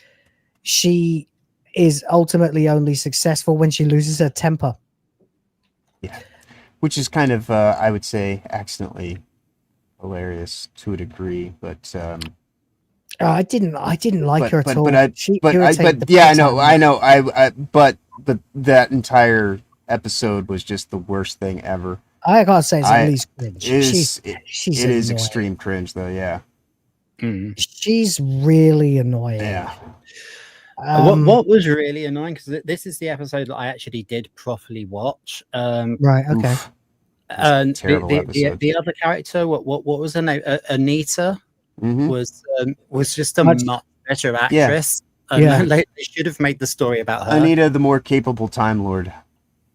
she is ultimately only successful when she loses her temper. Yeah. Which is kind of, I would say, accidentally hilarious to a degree, but I didn't like her at all. But that entire episode was just the worst thing ever. I gotta say, it's at least cringe. It is extreme cringe, though. Yeah. She's really annoying. Yeah. What was really annoying, because this is the episode that I actually did properly watch. Right. Okay. And episode. the other character, what was her name? Anita was just a much better actress. Yeah. They should have made the story about her. Anita, the more capable Time Lord.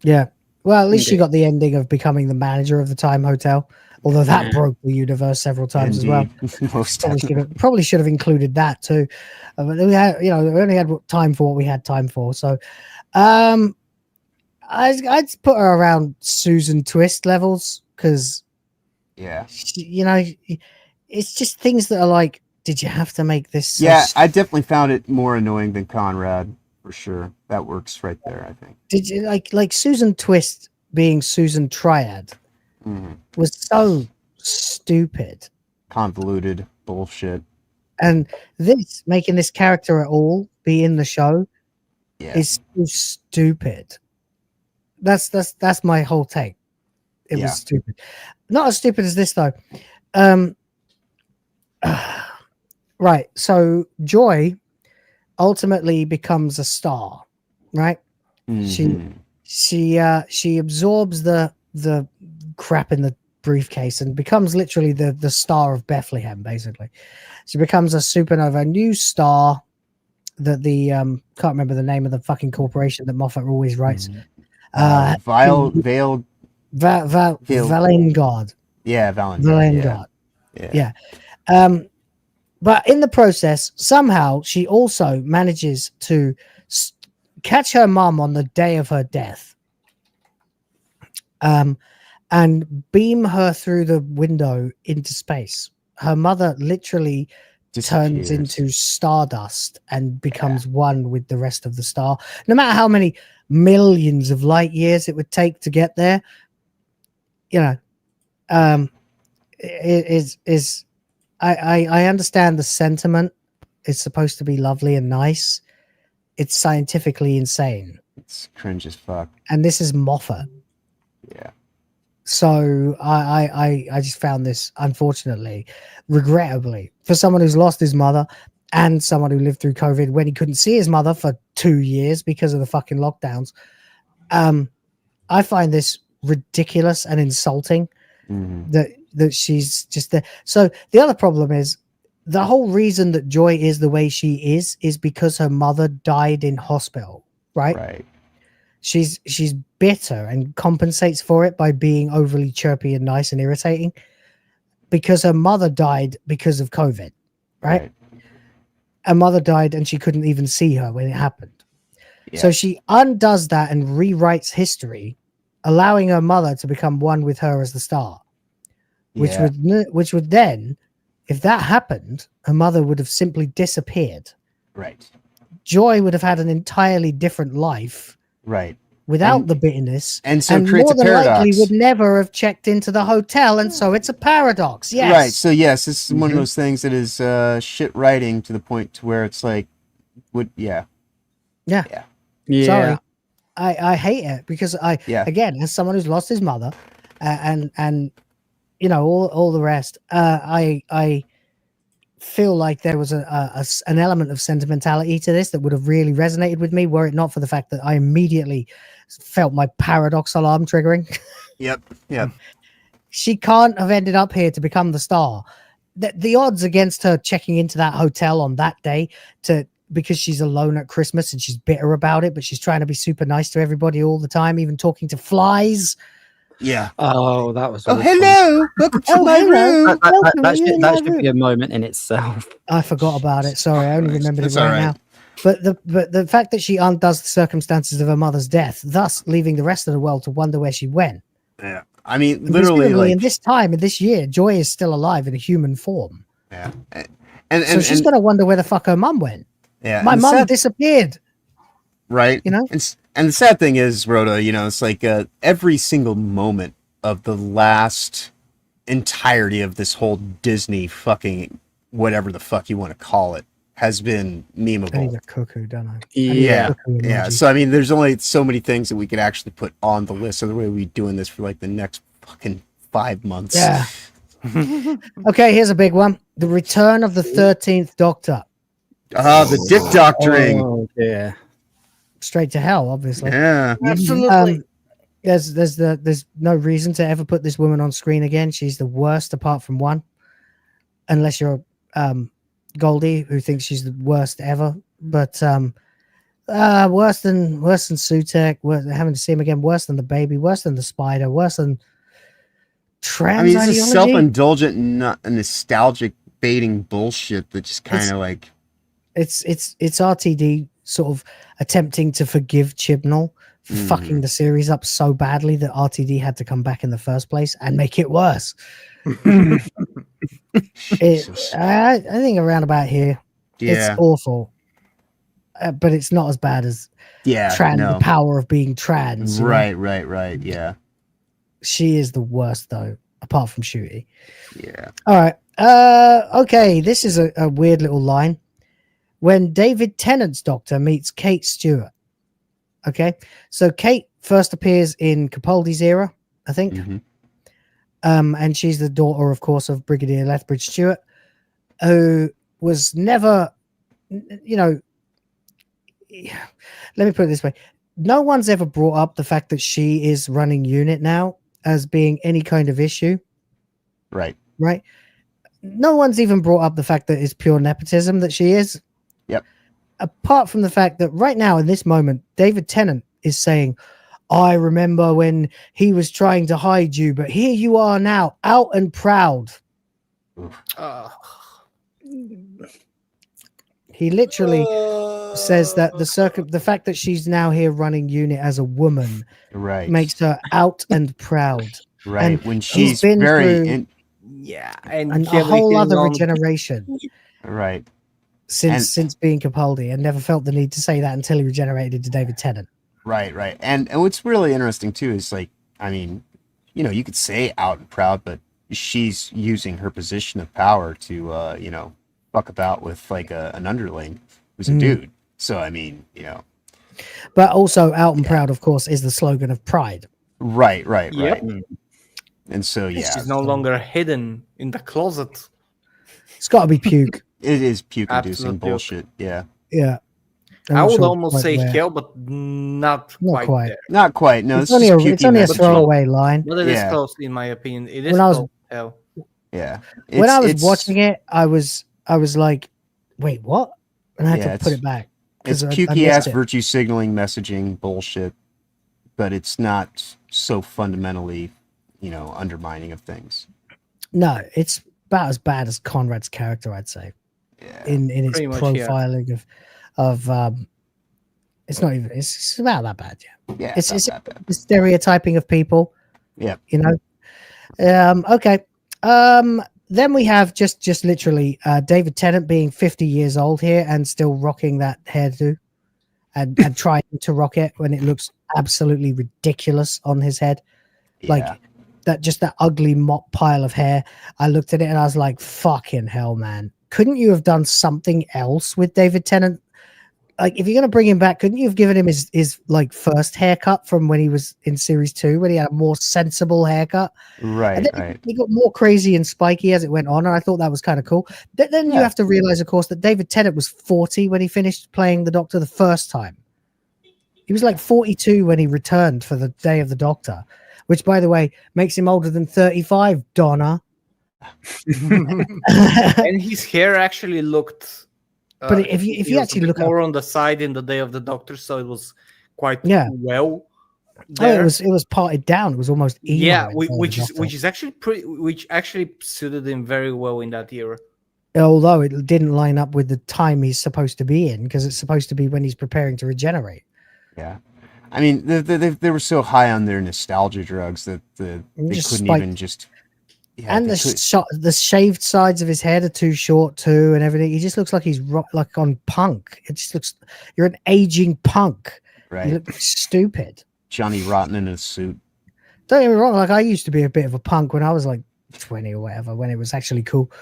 Yeah. Well, at least she got the ending of becoming the manager of the Time Hotel. Although that broke the universe several times as well. Probably should have included that too. But we had, we only had time for what we had time for. So, I'd put her around Susan Twist levels because, it's just things that are like, did you have to make this? I definitely found it more annoying than Conrad for sure. That works right there, I think. Did you like Susan Twist being Susan Triad? Was so stupid, convoluted bullshit, and this making this character at all be in the show is so stupid. That's my whole take. It was stupid. Not as stupid as this though. Right. So Joy ultimately becomes a star. Right. She absorbs the crap in the briefcase and becomes literally the star of Bethlehem. Basically, she becomes a supernova, new star that the can't remember the name of the fucking corporation that Moffat always writes. Valengard. Yeah, Valengard. Yeah. But in the process, somehow she also manages to catch her mom on the day of her death. And beam her through the window into space. Her mother literally turns into stardust and becomes one with the rest of the star. No matter how many millions of light years it would take to get there, I understand the sentiment. It's supposed to be lovely and nice. It's scientifically insane. It's cringe as fuck. And this is Moffat. Yeah. So I just found this, unfortunately, regrettably, for someone who's lost his mother and someone who lived through COVID when he couldn't see his mother for 2 years because of the fucking lockdowns. I find this ridiculous and insulting that she's just there. So the other problem is the whole reason that Joy is the way she is because her mother died in hospital, right? Right. She's bitter and compensates for it by being overly chirpy and nice and irritating because her mother died because of COVID, right? Her mother died and she couldn't even see her when it happened. Yeah. So she undoes that and rewrites history allowing her mother to become one with her as the star, which would then, if that happened, her mother would have simply disappeared. Right. Joy would have had an entirely different life. Right. Without the bitterness, and so it creates more a than paradox. likely would never have checked into the hotel, and so it's a paradox. Yes. Right. So yes, this is one of those things that is shit writing to the point to where it's like, Yeah. Yeah. Sorry. I hate it because again, as someone who's lost his mother, and you know all the rest, I feel like there was an element of sentimentality to this that would have really resonated with me were it not for the fact that I immediately felt my paradox alarm triggering. Yep. She can't have ended up here to become the star. The odds against her checking into that hotel on that day because she's alone at Christmas and she's bitter about it, but she's trying to be super nice to everybody all the time, even talking to flies. Yeah. Oh, that was. Hello. Welcome to my room. That should be a moment in itself. I forgot about it. Sorry, I only remembered it That's all right now. But the fact that she undoes the circumstances of her mother's death, thus leaving the rest of the world to wonder where she went. Yeah. I mean, literally, like in this time, in this year, Joy is still alive in a human form. Yeah. So she's gonna wonder where the fuck her mum went. Yeah. My mum disappeared. Right. You know? And the sad thing is, Rhoda, you know, it's like every single moment of the last entirety of this whole Disney fucking whatever the fuck you want to call it has been memeable. I need a cuckoo, don't I? Yeah. So I mean, there's only so many things that we could actually put on the list. Otherwise, we'd be doing this for like the next fucking 5 months. Yeah. Okay, here's a big one: the return of the 13th Doctor. The dick doctoring. Oh, yeah. Straight to hell, obviously. Yeah. Absolutely. There's no reason to ever put this woman on screen again. She's the worst apart from one, unless you're Goldie, who thinks she's the worst ever. But worse than Sutek, having to see him again, worse than the baby, worse than the spider, worse than trans. I mean, this is self-indulgent, nostalgic baiting bullshit that just kind of like it's RTD sort of attempting to forgive Chibnall for fucking the series up so badly that RTD had to come back in the first place and make it worse. I think around about here, it's awful, but it's not as bad as the power of being trans. Right. Yeah. She is the worst though, apart from Ncuti. Yeah. All right. Okay. This is a weird little line. When David Tennant's Doctor meets Kate Stewart. Okay. So Kate first appears in Capaldi's era, I think. And she's the daughter, of course, of Brigadier Lethbridge Stewart, who was never, you know, let me put it this way. No one's ever brought up the fact that she is running unit now as being any kind of issue. Right. No one's even brought up the fact that it's pure nepotism that she is. Yep. Apart from the fact that right now in this moment, David Tennant is saying, I remember when he was trying to hide you, but here you are now, out and proud. He literally says that the fact that she's now here running unit as a woman makes her out and proud. Right. And when she's been very through and a whole other regeneration. Right. Since being Capaldi, and never felt the need to say that until he regenerated to David Tennant. Right. And what's really interesting too is like, I mean, you know, you could say out and proud, but she's using her position of power to, you know, fuck about with like an underling who's a dude. So I mean, you know. But also, out and proud, of course, is the slogan of Pride. Right. Yep. And so she's no longer hidden in the closet. It's got to be puke. It is puke-inducing bullshit. Yeah. I would almost say hell, but not quite there. Not quite. No, it's only a throwaway line. But it is close, in my opinion. It is close. Hell. Yeah. When I was watching it, I was like, "Wait, what?" And I had to put it back. It's pukey ass virtue signaling messaging bullshit, but it's not so fundamentally, you know, undermining of things. No, it's about as bad as Conrad's character, I'd say. In its Pretty much, profiling of It's not even. It's about that bad. Yeah. Yeah, It's not that bad. the stereotyping of people. Yeah. You know. Okay. Then we have just literally David Tennant being 50 years old here and still rocking that hairdo, and trying to rock it when it looks absolutely ridiculous on his head. Like that ugly mop pile of hair. I looked at it and I was like, fucking hell, man. Couldn't you have done something else with David Tennant? Like, if you're going to bring him back, couldn't you have given him his like first haircut from when he was in series 2, when he had a more sensible haircut? Right, and then right. he got more crazy and spiky as it went on, and I thought that was kind of cool. Then you have to realize, of course, that David Tennant was 40 when he finished playing the Doctor the first time. He was like 42 when he returned for the Day of the Doctor, which, by the way, makes him older than 35, Donna. And his hair actually looked... But if you actually look more on the side in the Day of the Doctor, so it was quite well. There. Oh, it was parted down. It was almost emo which actually suited him very well in that era. Although it didn't line up with the time he's supposed to be in, because it's supposed to be when he's preparing to regenerate. Yeah, I mean they were so high on their nostalgia drugs that they couldn't even just. Yeah, and the shaved sides of his head are too short too, and everything. He just looks like he's like on punk. It just looks you're an aging punk. Right. You look stupid. Johnny Rotten in a suit. Don't get me wrong. Like, I used to be a bit of a punk when I was like 20 or whatever, when it was actually cool.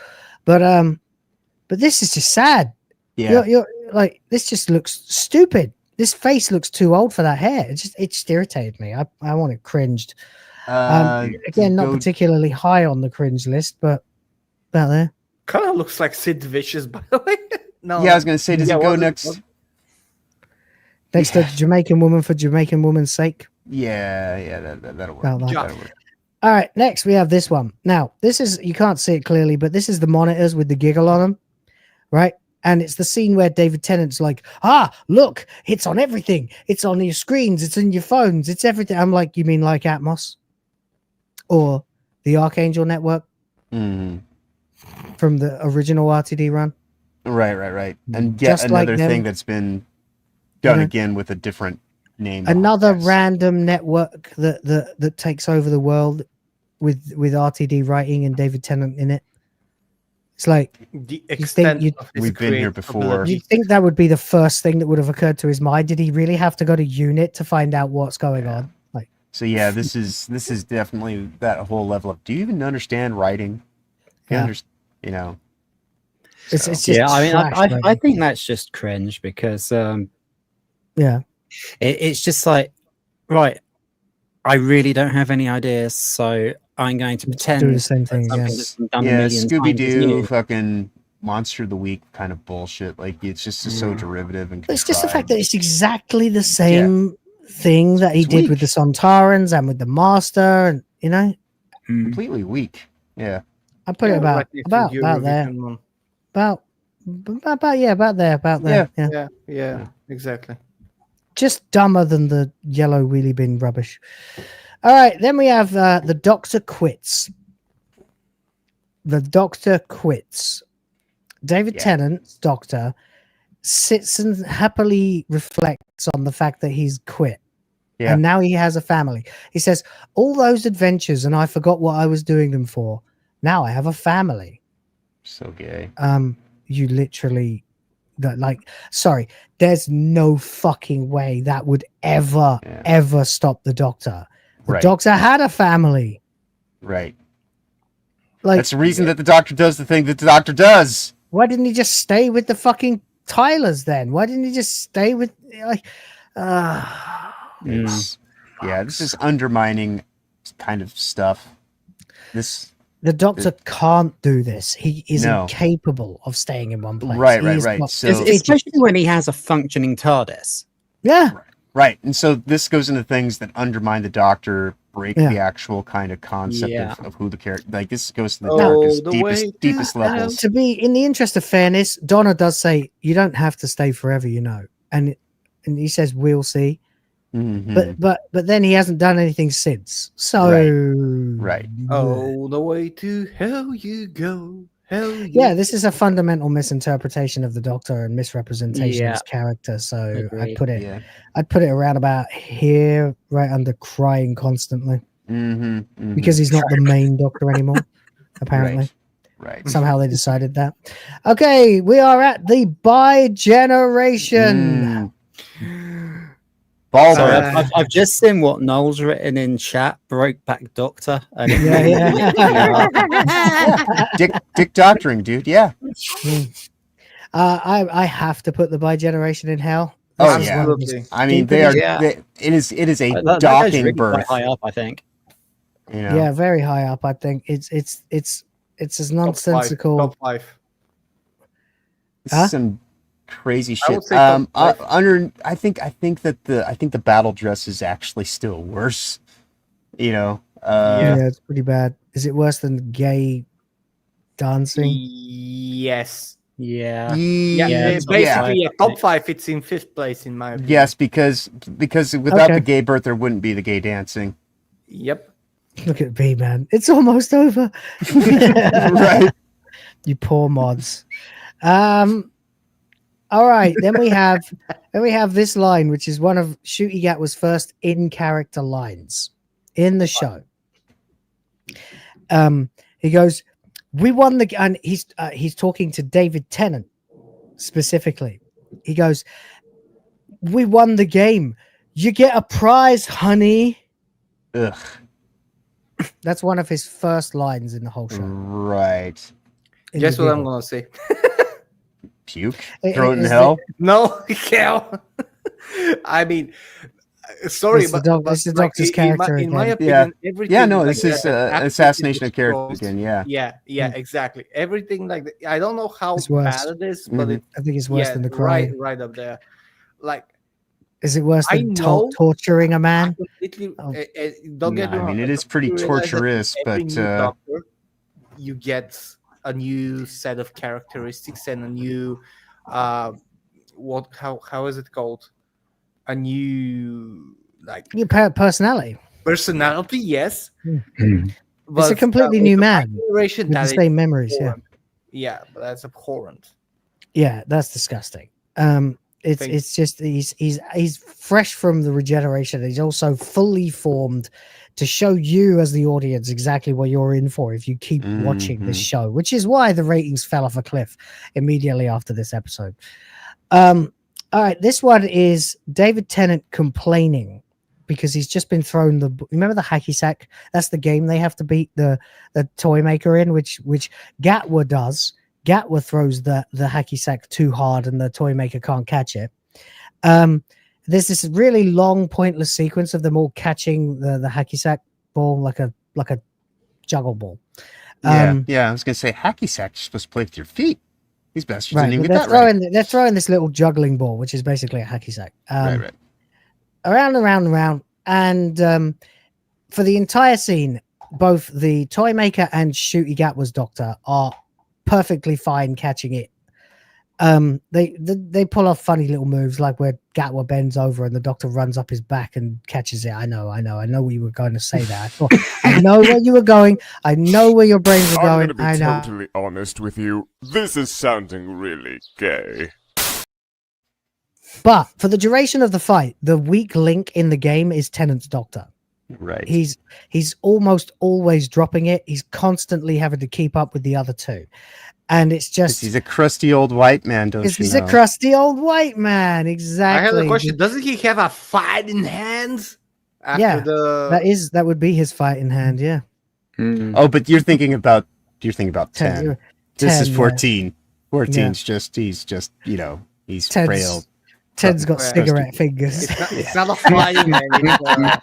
But this is just sad. Yeah. You're like, this just looks stupid. This face looks too old for that hair. It just irritated me. I want it cringed. Again, not particularly high on the cringe list, but about there. Kind of looks like Sid Vicious, by the way. No. Yeah, I was gonna say, does it go next? Next to Jamaican Woman for Jamaican Woman's sake. Yeah, that'll work. That'll That'll work. All right, next we have this one. Now, this is, you can't see it clearly, but this is the monitors with the giggle on them, right? And it's the scene where David Tennant's like, look, it's on everything. It's on your screens. It's in your phones. It's everything. I'm like, you mean like Atmos? Or the Archangel Network? From the original RTD run? Right. And yet Just another like them. thing that's been done again with a different name. Another random network that takes over the world with RTD writing and David Tennant in it. It's like the extent we've been here before. You'd think that would be the first thing that would have occurred to his mind. Did he really have to go to UNIT to find out what's going on? Like, so yeah, this is definitely that whole level of. Do you even understand writing? It's just I mean, trash, I think that's just cringe because it's just like, right, I really don't have any ideas, so I'm going to pretend do the same thing. Scooby Doo, fucking Monster of the Week kind of bullshit. Like, it's just so derivative and. It's just the fact that it's exactly the same thing that he did with the Sontarans and with the Master, and completely weak. Yeah, I put it about there, about there. Yeah, exactly. Just dumber than the yellow wheelie bin rubbish. All right, then we have the Doctor quits. The Doctor quits. David Tennant's Doctor sits and happily reflects on the fact that he's quit. Yeah. And now he has a family. He says, all those adventures, and I forgot what I was doing them for. Now I have a family. So gay. You literally... sorry, there's no fucking way that would ever stop the Doctor. The Doctor had a family. Right. Like, that's the reason that the Doctor does the thing that the Doctor does. Why didn't he just stay with the fucking Tylers then? Why didn't he just stay with this is undermining kind of stuff. The Doctor can't do this. He is incapable of staying in one place. Right. So, especially when he has a functioning TARDIS. Yeah. Right. And so this goes into things that undermine the Doctor, break the actual kind of concept of who the character. Like, this goes to the deepest levels. To be, in the interest of fairness, Donna does say you don't have to stay forever, and he says we'll see. Mm-hmm. But then he hasn't done anything since. So right. Oh, the way to hell you go. Hell Yeah, this is a fundamental misinterpretation of the Doctor and misrepresentation of Yeah. his character. So Agreed. Yeah. I'd put it around about here, right under crying constantly, Mm-hmm. because he's not the main Doctor anymore. Apparently, Right. somehow they decided that. Okay, we are at the bi generation. Ball Sorry, breath. I've just seen what Noel's written in chat. Brokeback Doctor. And Dick doctoring, dude. Yeah. I have to put the bi generation in hell. Oh This is yeah. one of his I mean, deeper- it is a that goes docking really quite birth. high up, I think. You know? Yeah, very high up. I think it's as nonsensical. Top 5. This is some crazy I shit. would say top five. I think that the battle dress is actually still worse. You know. Yeah, it's pretty bad. Is it worse than gay dancing? Yes. Yeah. It's basically a top 5. It's in 5th place in my opinion. Yes, because without Okay. the gay birth, there wouldn't be the gay dancing. Yep. Look at B, man. It's almost over. Right. You poor mods. All right, then we have this line, which is one of Ncuti Gatwa's first in character lines in the show. He goes, "We won the," and he's talking to David Tennant specifically. He goes, "We won the game. You get a prize, honey." Ugh. That's one of his first lines in the whole show. Right. Guess what I'm gonna say? Puke. It- Throw it in is hell. No, hell. I mean, sorry, It's the but, doc- but it's the like, Doctor's character in my again. opinion, everything. Yeah, no, like this is that after assassination it of character exposed- again. Yeah. Yeah, exactly. Everything like that. I don't know how It's worse. bad it is, but Mhm. I think it's worse than the right, crying. right up there. Like Is it worse I than know- torturing a man? completely. Oh. Don't get me I wrong. mean, it is pretty you realize that torturous, every but new Doctor, you get a new set of characteristics and a new how is it called? A new like Your personality. personality, yes. It's a completely new man generation with the that is same memories. Yeah, abhorrent. Yeah, but that's abhorrent. yeah, that's disgusting. It's Thank- it's just he's fresh from the regeneration. He's also fully formed to show you as the audience exactly what you're in for if you keep watching this show, which is why the ratings fell off a cliff immediately after this episode. All right, this one is David Tennant complaining because he's just been thrown remember the hacky sack? That's the game they have to beat the toy maker in, which Gatwa does. Gatwa throws the hacky sack too hard and the toy maker can't catch it. There's this really long, pointless sequence of them all catching the hacky sack ball like a juggle ball. yeah. I was gonna say hacky sack. You're supposed to play with your feet. These bastards Right, didn't even but get that right. they're throwing this little juggling ball, which is basically a hacky sack. Right. Around and round and round. And for the entire scene, both the toy maker and Ncuti Gatwa's Doctor are perfectly fine catching it. They pull off funny little moves like where Gatwa bends over and the Doctor runs up his back and catches it. I know you were going to say that. I know where you were going. I know where your brains are I'm going. gonna I be know. totally honest with you. This is sounding really gay. But for the duration of the fight, the weak link in the game is Tennant's Doctor. Right. He's almost always dropping it. He's constantly having to keep up with the other two. And it's just He's a crusty old white man, don't you he's know? a crusty old white man. I Exactly. have a question. Doesn't he have a fighting hand? After Yeah, the that would be his fighting hand. Yeah. Oh, but you're thinking about 10. This 10, is yeah. 14. 14's Yeah. he's just, he's 10's frail. Ted's got Yeah. cigarette fingers. it's not a fighting hand.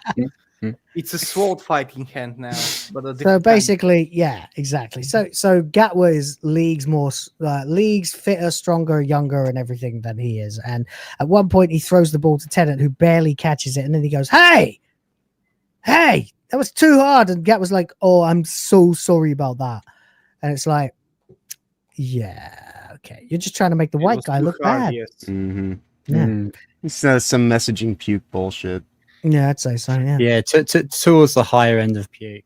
It's a sword fighting hand now. But a So different basically, yeah, exactly. So Gatwa is leagues fitter, stronger, younger, and everything than he is. And at one point, he throws the ball to Tennant, who barely catches it, and then he goes, "Hey, that was too hard." And Gatwa's like, "Oh, I'm so sorry about that." And it's like, yeah, okay, you're just trying to make the It white was guy too look hard, bad. yes. Mm-hmm. Yeah, It's some messaging puke bullshit. yeah, I'd say so. Yeah, Yeah, towards the higher end of puke.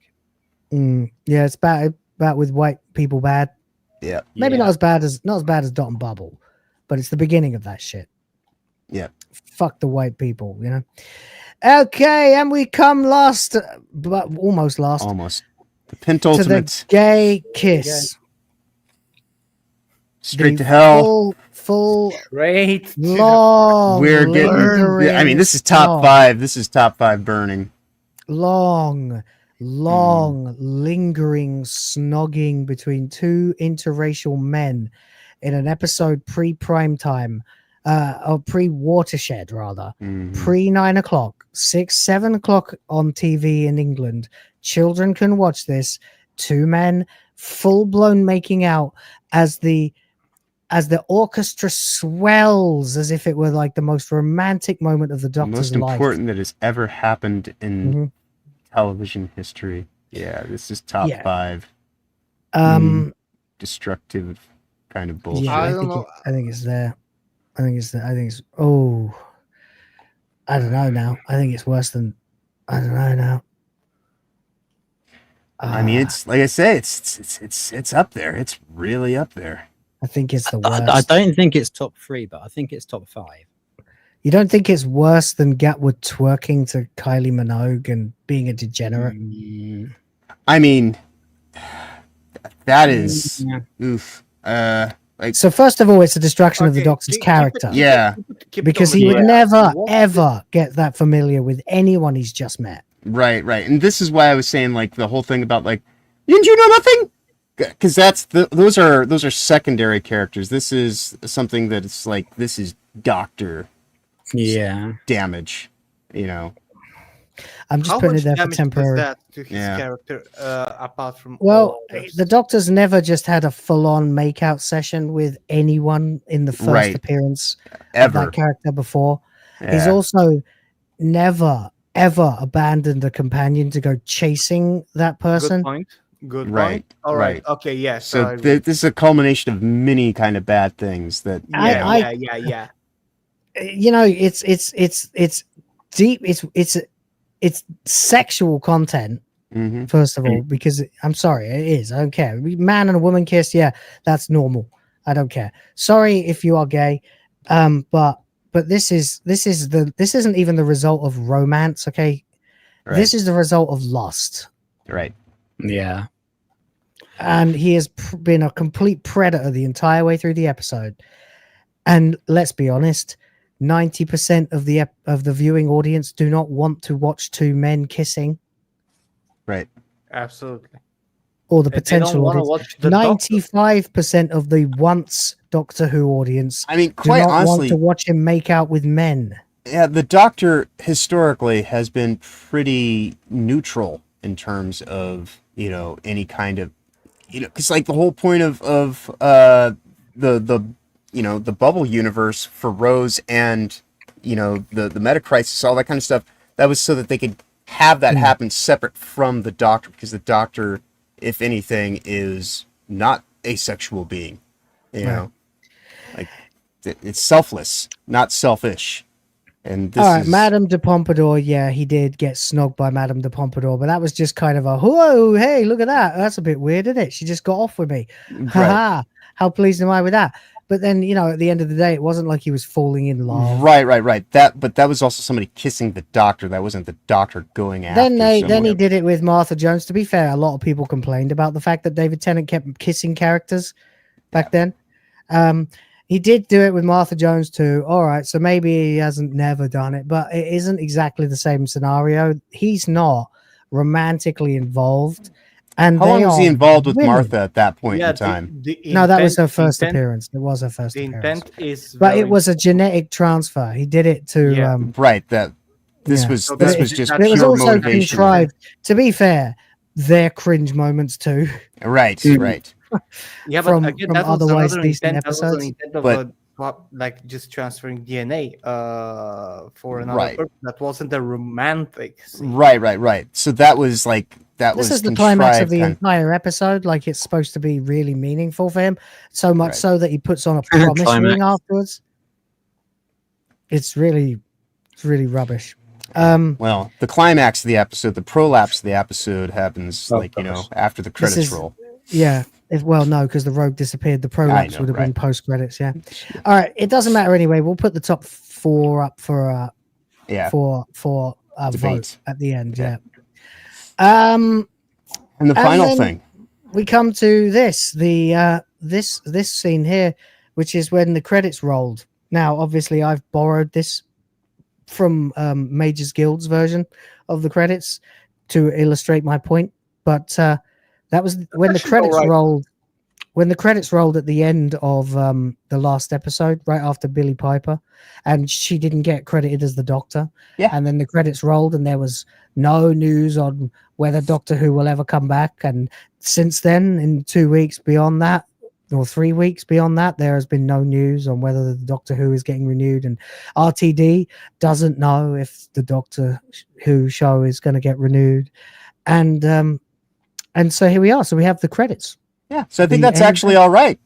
Yeah, it's bad with white people bad. Yeah. Maybe not as bad as Dot and Bubble, but it's the beginning of that shit. Yeah. Fuck the white people, you know. Okay, and we come last, but almost last. Almost. The To penultimate. the gay kiss. Straight to hell. Full Straight long. We're getting. lingering I mean, this is top snog. 5. This is top 5 burning. Long, lingering snogging between two interracial men in an episode pre-prime time, or pre-watershed rather, pre 9 o'clock, 7 o'clock on TV in England. Children can watch this. Two men full-blown making out as the orchestra swells as if it were like the most romantic moment of the The Doctor's most life. important that has ever happened in television history. Yeah, this is top 5. Destructive kind of bullshit. Yeah, I think it's there. I think it's oh, I don't know now. I think it's worse than I don't know now. I mean, it's like I say, it's up there. It's really up there. I think it's the worst. I don't think it's top 3, but I think it's top 5. You don't think it's worse than Gatwa twerking to Kylie Minogue and being a degenerate? I mean, that is oof. Like, so first of all, it's a destruction of the Doctor's character. Yeah, because he would never ever get that familiar with anyone he's just met. Right. And this is why I was saying, like, the whole thing about, like, didn't you know nothing? Because those are secondary characters. This is something that it's like, this is Doctor damage, you know. I'm just How putting much it there for damage temporary. does that to his character, apart from Well, the Doctor's never just had a full-on make-out session with anyone in the first appearance of that character before. He's also never, ever abandoned a companion to go chasing that person. Good point. Good Right, point. All right. right. Okay. Yes. So this is a culmination of many kind of bad things that. Yeah. You know, it's deep. It's sexual content. First of all, because I'm sorry, it is. I don't care. Man and a woman kiss, yeah, that's normal. I don't care. Sorry if you are gay, but this isn't even the result of romance. Okay, this is the result of lust. Right. Yeah. And he has been a complete predator the entire way through the episode. And let's be honest, 90% of the viewing audience do not want to watch two men kissing. Right. Absolutely. Or the potential audience. 95% of the once Doctor Who audience, I mean, do quite not honestly, want to watch him make out with men. Yeah, the Doctor historically has been pretty neutral in terms of, you know, any kind of, you know, because like the whole point of the you know, the bubble universe for Rose and, you know, the meta crisis, all that kind of stuff, that was so that they could have that happen separate from the Doctor, because the Doctor, if anything, is not a sexual being, you know, like it's selfless, not selfish. And this all right, is... Madame de Pompadour, yeah, he did get snogged by Madame de Pompadour, but that was just kind of a, whoa, hey, look at that. That's a bit weird, isn't it? She just got off with me. Haha, how pleased am I with that? But then, you know, at the end of the day, it wasn't like he was falling in love. Right. But that was also somebody kissing the Doctor. That wasn't the Doctor going after. Then he did it with Martha Jones. To be fair, a lot of people complained about the fact that David Tennant kept kissing characters back then. He did do it with Martha Jones too. All right, so maybe he hasn't never done it, but it isn't exactly the same scenario. He's not romantically involved. And how long was he involved with women. Martha at that point in time? No, that was her first appearance. It was her first appearance. Intent is, but it was a genetic transfer. He did it to right. That this was just but it was pure also motivation. contrived. To be fair, they're cringe moments too. Right. Yeah, but from again, that was otherwise another decent intent. That was episodes. an intent of like just transferring DNA for another purpose. That wasn't a romantic scene. Right. So that was like This is the climax of the entire episode. Like, it's supposed to be really meaningful for him, so much so that he puts on a promise ring afterwards. It's really rubbish. Well, the climax of the episode, the prolapse of the episode happens like, you know, after the credits roll. Yeah, Well, no, because the rogue disappeared. The prolapse would have been post credits. Yeah. All right. It doesn't matter anyway. We'll put the top 4 up for for vote at the end. Yeah. And the final thing, we come to this this scene here, which is when the credits rolled. Now, obviously, I've borrowed this from MagesGuild's version of the credits to illustrate my point, but that was when the credits rolled. When the credits rolled at the end of the last episode, right after Billie Piper, and she didn't get credited as the Doctor. Yeah. And then the credits rolled, and there was no news on whether Doctor Who will ever come back. And since then, in 2 weeks beyond that, or 3 weeks beyond that, there has been no news on whether the Doctor Who is getting renewed. And RTD doesn't know if the Doctor Who show is going to get renewed. And so here we are. So we have the credits. Yeah, so I think that's actually all right.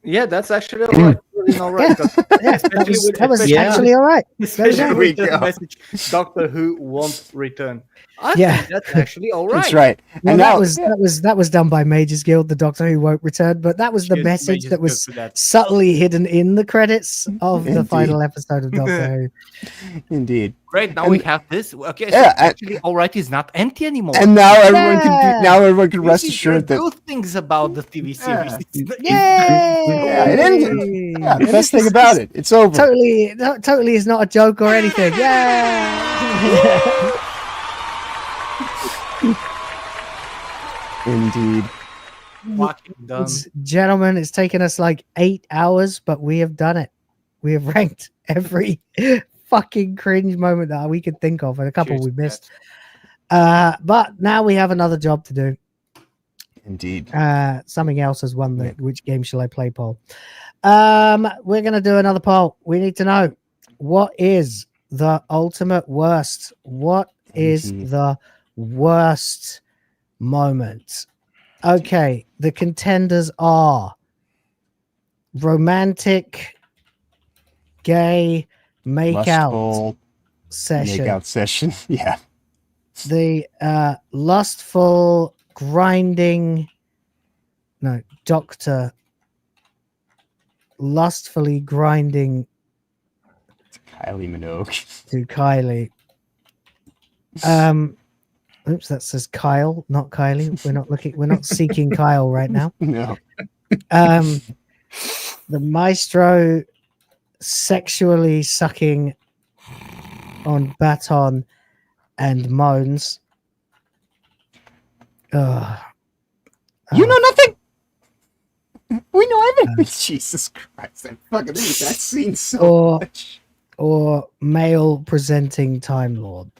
Yeah, that's actually all right. All right. That was actually all right. Especially with the message, Doctor Who won't return. I think that's actually all right. That's right. Well, and that was done by Mages Guild, the Doctor Who won't return, but that was the message that was subtly hidden in the credits of the final episode of Doctor Who. Indeed. Great. Now we have this. Okay. So actually, all right is not empty anymore. And now everyone can rest assured that good things about the TV series. It ended. Yeah, the best thing about it, it's over. Totally is not a joke or anything. Yeah. Indeed. Gentlemen, it's taken us like 8 hours, but we have done it. We have ranked every fucking cringe moment that we could think of, and a couple we missed. But now we have another job to do. Indeed. Something else has won the which game shall I play poll. We're gonna do another poll. We need to know, what is the ultimate worst? What is the worst moment? Okay, the contenders are romantic, gay, makeout session. Makeout session, yeah. The lustful grinding. No, Doctor lustfully grinding Kylie Minogue to Kylie. Oops, that says Kyle, not Kylie. We're not seeking Kyle right now. No. The maestro sexually sucking on baton and moans. You know nothing. We know everything. Jesus Christ, I fucking hate that scene so much. Or male presenting Time Lord.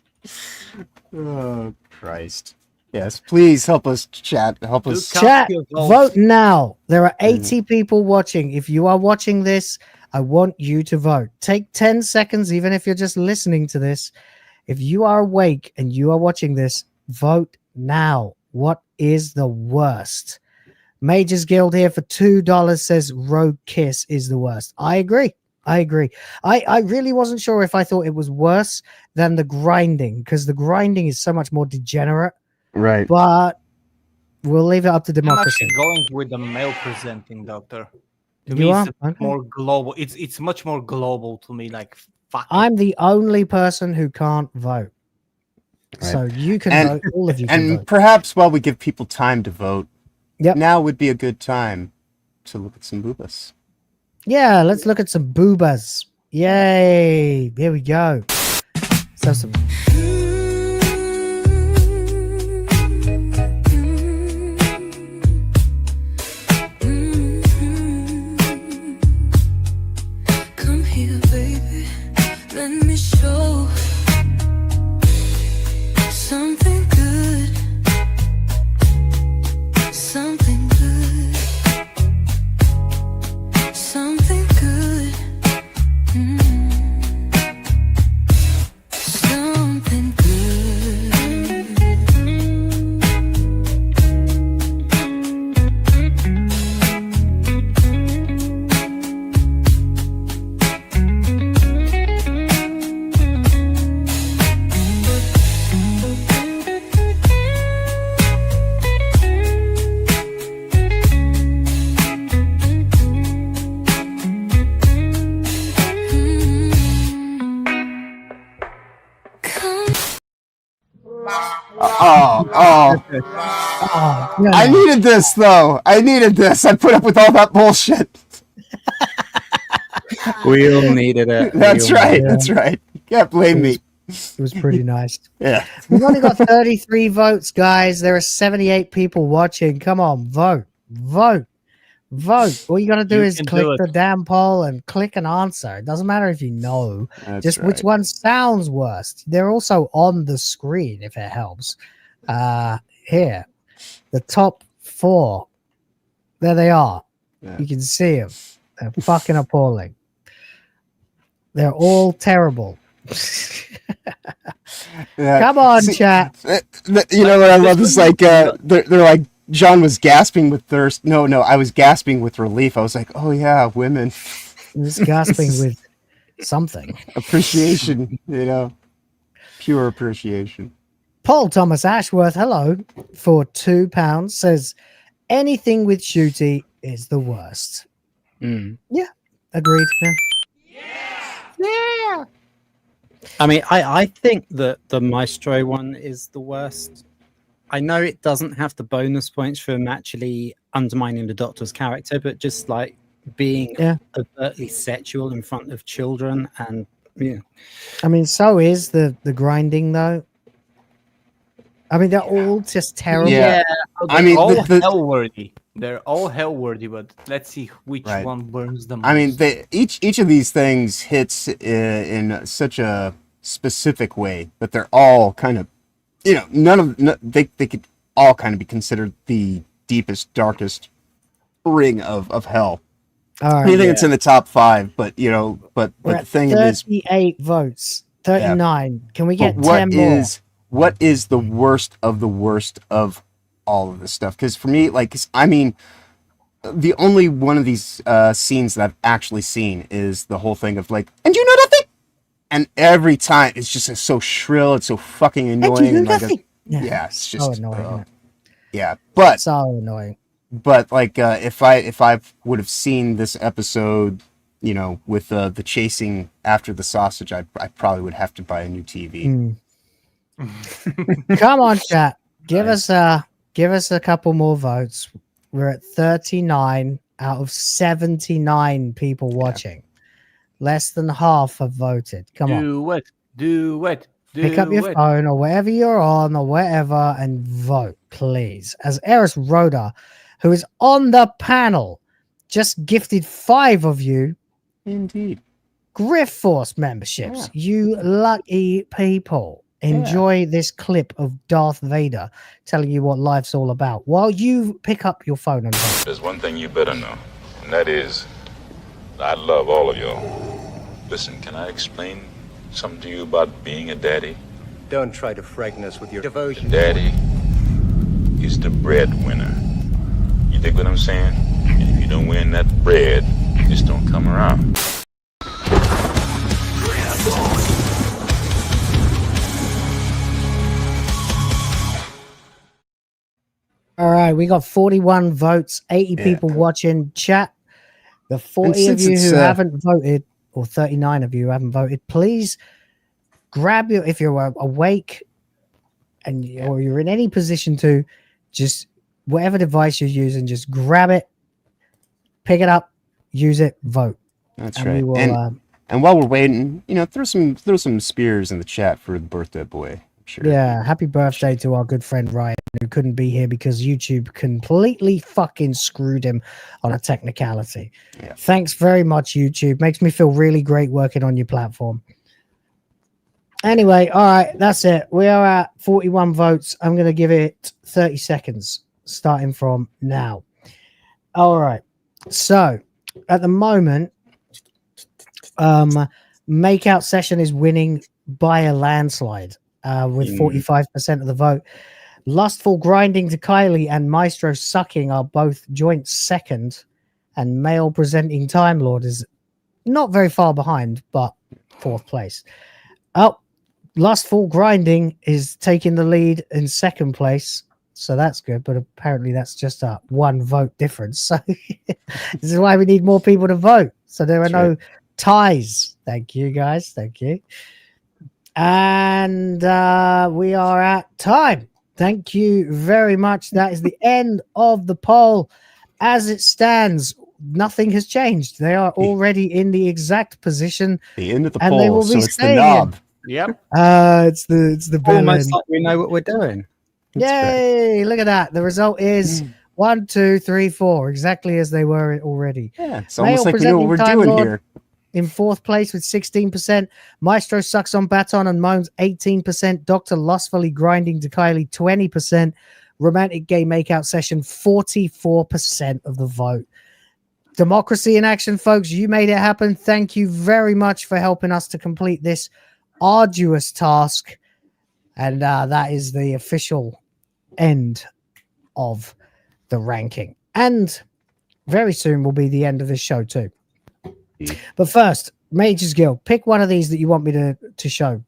Oh Christ. Yes, please help us chat. Help us chat. Vote now. There are 80 people watching. If you are watching this, I want you to vote. Take 10 seconds, even if you're just listening to this. If you are awake and you are watching this, vote now. What is the worst? Mages Guild here for $2 says Rogue Kiss is the worst. I agree. I really wasn't sure if I thought it was worse than the grinding, because the grinding is so much more degenerate. Right. But we'll leave it up to democracy. I'm actually going with the male presenting Doctor. To me, it's more global. It's much more global to me. Like, fuck. I'm the only person who can't vote. Right. So you can vote. All of you can vote. And perhaps while we give people time to vote, yep, now would be a good time to look at some boobas. Yeah, let's look at some boobas. Yay! Here we go. Let's have some. Come here, baby. Let me show something good. Something good. Something good. Something good. Oh. No. I needed this, though. I needed this. I put up with all that bullshit. We all needed it. That's right. That's right. You can't blame me. It was pretty nice. Yeah. We've only got 33 votes, guys. There are 78 people watching. Come on, vote. All you got to do is click the damn poll and click an answer. It doesn't matter if you know. That's just right. which one sounds worst. They're also on the screen if it helps. Here, the top 4. There they are. Yeah. You can see them. They're fucking appalling. They're all terrible. Yeah. Come on, See, chat. You know what I love is like they're like John was gasping with thirst. No, I was gasping with relief. I was like, oh yeah, women. Just gasping with something. Appreciation, pure appreciation. Paul Thomas Ashworth, hello, for £2 says anything with Ncuti is the worst. Yeah, agreed. Yeah. I mean, I think that the Maestro one is the worst. I know it doesn't have the bonus points from actually undermining the Doctor's character, but just like being overtly sexual in front of children and I mean, so is the grinding though. I mean, they're all just terrible. Yeah. I mean, all hell-worthy. They're all hell-worthy, but let's see which one burns the most. I mean, each of these things hits in such a specific way that they're all kind of, they could all kind of be considered the deepest, darkest ring of hell. Anything that's in the top 5, but but the thing is, 38 votes, 39. Can we get 10 more? What is the worst of all of this stuff? Because for me, the only one of these scenes that I've actually seen is the whole thing of like, and you know nothing. And every time it's just so shrill, it's so fucking annoying. And it's just so annoying. But so annoying. But if I would have seen this episode, with the chasing after the sausage, I probably would have to buy a new TV. Come on, chat. Give us a couple more votes. We're at 39 out of 79 people watching. Less than half have voted. Come on. Do it. Pick up your phone or wherever you're on or wherever and vote, please. As Eris Rhoda, who is on the panel, just gifted 5 of you. Indeed. Grift Force memberships. Yeah. You lucky people. Enjoy this clip of Darth Vader telling you what life's all about while you pick up your phone and vote. There's one thing you better know, and that is I love all of y'all. Listen, can I explain something to you about being a daddy? Don't try to frighten us with your devotion. A daddy is the breadwinner. You dig what I'm saying? And if you don't win that bread, it just don't come around. All right, we got 41 votes, 80 people watching. Chat, the 40 of you who haven't voted, or 39 of you who haven't voted, please grab your, if you're awake and or you're in any position to, just whatever device you're using, just grab it, pick it up, use it, vote. That's right. And while we're waiting, throw some spears in the chat for the birthday boy. Sure. Yeah, happy birthday to our good friend Ryan, who couldn't be here because YouTube completely fucking screwed him on a technicality. Yeah. Thanks very much, YouTube. Makes me feel really great working on your platform. Anyway, all right, that's it. We are at 41 votes. I'm going to give it 30 seconds, starting from now. All right. So, at the moment, Makeout Session is winning by a landslide. With 45% of the vote. Lustful Grinding to Kylie and Maestro Sucking are both joint second, and Male Presenting Time Lord is not very far behind, but 4th place. Lustful Grinding is taking the lead in 2nd place, so that's good, but apparently that's just a 1 vote difference. So this is why we need more people to vote, so there are no ties. Thank you, guys. Thank you. And we are at time. Thank you very much. That is the end of the poll. As it stands, nothing has changed. They are already in the exact position. The end of the and they poll, will so be it's the staying knob. Yep. It's the bell Almost end. like we know what we're doing. Yay! Look at that. The result is 1, 2, 3, 4, exactly as they were already. Yeah, it's almost like we know what we're doing here. In fourth place with 16%. Maestro sucks on baton and moans 18%. Dr. Lustfully grinding to Kylie 20%. Romantic gay makeout session 44% of the vote. Democracy in action, folks. You made it happen. Thank you very much for helping us to complete this arduous task. And that is the official end of the ranking. And very soon will be the end of this show too. But first, MagesGuild, pick one of these that you want me to show.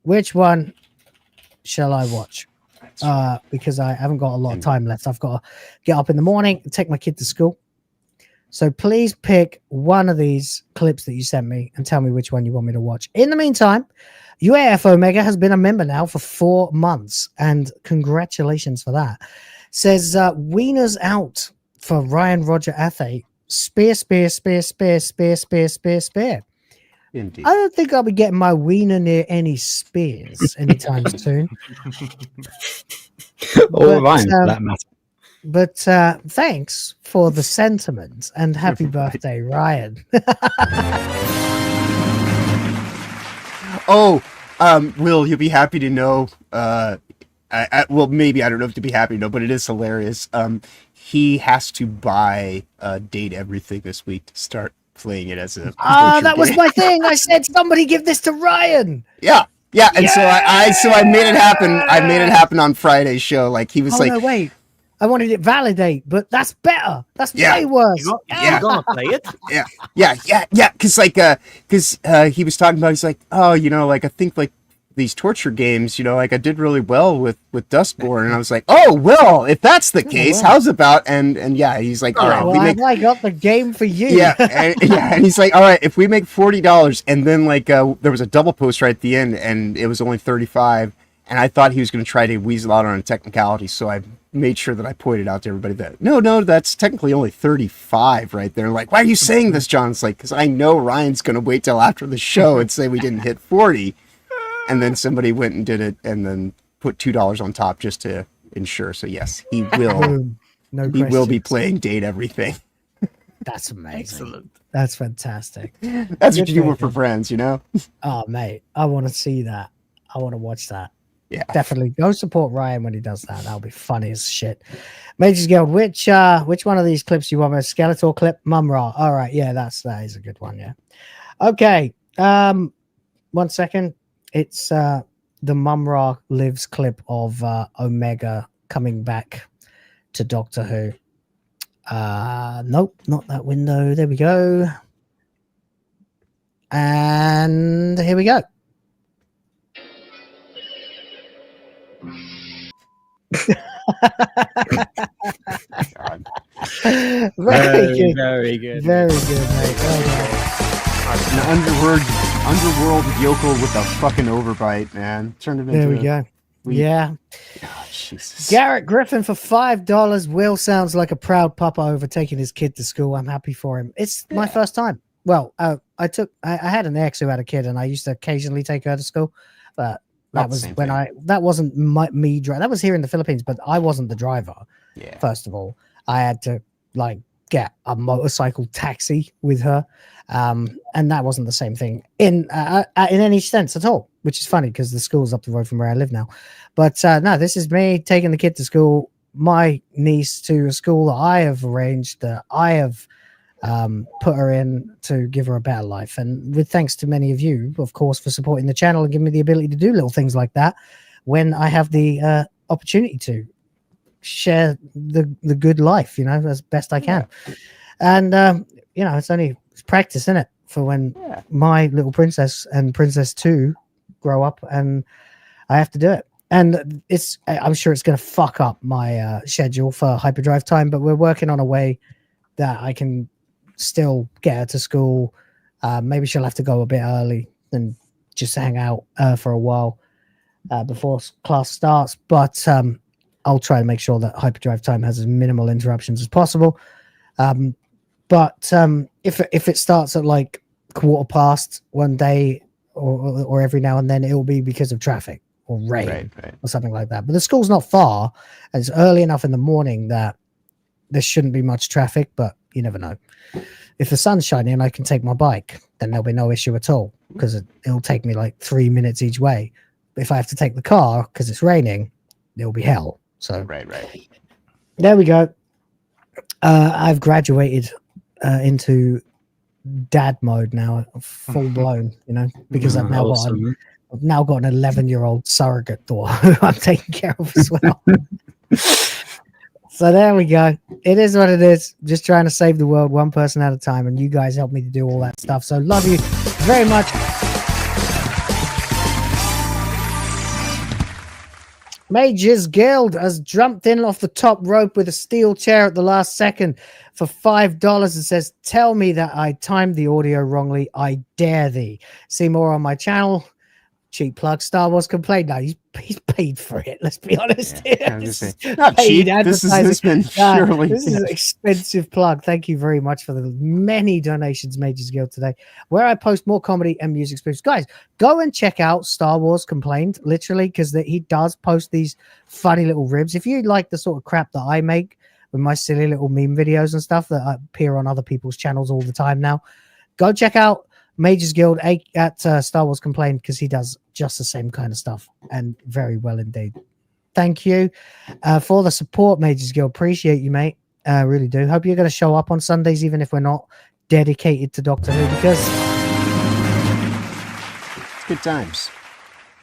Which one shall I watch? Because I haven't got a lot of time left. I've got to get up in the morning and take my kid to school. So please pick one of these clips that you sent me and tell me which one you want me to watch. In the meantime, uafomega has been a member now for 4 months, and congratulations for that. Says wieners out for Ryan Roger Athe. Spear. Indeed. I don't think I'll be getting my wiener near any spears anytime soon. Or Ryan, for that matter. But thanks for the sentiment and happy birthday, Ryan. Will, you'll be happy to know. Well, maybe I don't know if to be happy to know, but it is hilarious. He has to buy Date Everything this week to start playing it as a. That was my thing. I said somebody give this to Ryan. Yeah, and so I made it happen. I made it happen on Friday's show. Like he was like, no, wait. I wanted it validate, but that's better. That's way worse. You're gonna play it? Yeah. Because he was talking about. He's like, oh, I think like these torture games, like I did really well with Dustborn, and I was like, oh well, if that's the case, how's about and yeah, he's like, all right, I got the game for you. Yeah, and he's like, all right, if we make $40, and then like there was a double post right at the end, and it was only 35, and I thought he was going to try to weasel out on a technicality, so I made sure that I pointed out to everybody that no, that's technically only 35 right there. Like, why are you saying this, John? It's like, because I know Ryan's going to wait till after the show and say we didn't hit 40. And then somebody went and did it and then put $2 on top just to ensure. So yes, he will. He will be playing Date Everything. That's amazing. Excellent. That's fantastic. That's what you do for friends, Oh, mate, I want to see that. I want to watch that. Yeah, definitely go support Ryan when he does that. That'll be funny as shit. MagesGuild, which one of these clips you want? A Skeletor clip? Mumra. All right, yeah, that is a good one. Yeah. Okay. 1 second. It's the Mumra Lives clip of Omega coming back to Doctor Who. Nope, not that window. There we go. And here we go. Very good, mate. An underworld yokel with a fucking overbite, man. Turned him into. There we go. Yeah. Oh, Jesus. Garrett Griffin for $5. Will sounds like a proud papa overtaking his kid to school. I'm happy for him. It's my first time. Well, I had an ex who had a kid, and I used to occasionally take her to school, but that was when that wasn't me drive. That was here in the Philippines, but I wasn't the driver. Yeah. First of all, I had to get a motorcycle taxi with her, and that wasn't the same thing in any sense at all. Which is funny because the school's up the road from where I live now. But no, this is me taking the kid to school, my niece to a school that I have arranged, that I have put her in to give her a better life. And with thanks to many of you, of course, for supporting the channel and giving me the ability to do little things like that when I have the opportunity to share the good life, as best I can. And, it's practice, isn't it? For when my little princess and Princess 2 grow up and I have to do it. And I'm sure it's going to fuck up my schedule for hyperdrive time, but we're working on a way that I can still get her to school. Maybe she'll have to go a bit early and just hang out for a while before class starts. But I'll try to make sure that hyperdrive time has as minimal interruptions as possible. But if it starts at like 1:15 one day or every now and then, it will be because of traffic or rain or something like that. But the school's not far, and it's early enough in the morning that there shouldn't be much traffic, but you never know. If the sun's shining and I can take my bike, then there'll be no issue at all, because it'll take me like 3 minutes each way. But if I have to take the car because it's raining, it'll be hell. So right. There we go. I've graduated into dad mode now, full blown, because I've now got an 11-year-old surrogate daughter who I'm taking care of as well. So there we go. It is what it is. Just trying to save the world one person at a time, and you guys help me to do all that stuff. So love you very much. MagesGuild has jumped in off the top rope with a steel chair at the last second for $5 and says, "Tell me that I timed the audio wrongly. I dare thee. See more on my channel." Cheap plug. Star Wars complained. No, he's paid for it. Let's be honest. Yeah, This this is not paid this is advertising. This is an expensive plug. Thank you very much for the many donations, MagesGuild, today, where I post more comedy and music spoofs. Guys, go and check out Star Wars Complained, literally, because he does post these funny little ribs. If you like the sort of crap that I make with my silly little meme videos and stuff that appear on other people's channels all the time now, go check out MagesGuild at Star Wars Complained, because he does just the same kind of stuff, and very well indeed. Thank you for the support, MagesGuild. Appreciate you, mate. Really do. Hope you're going to show up on Sundays, even if we're not dedicated to Doctor Who, because it's good times.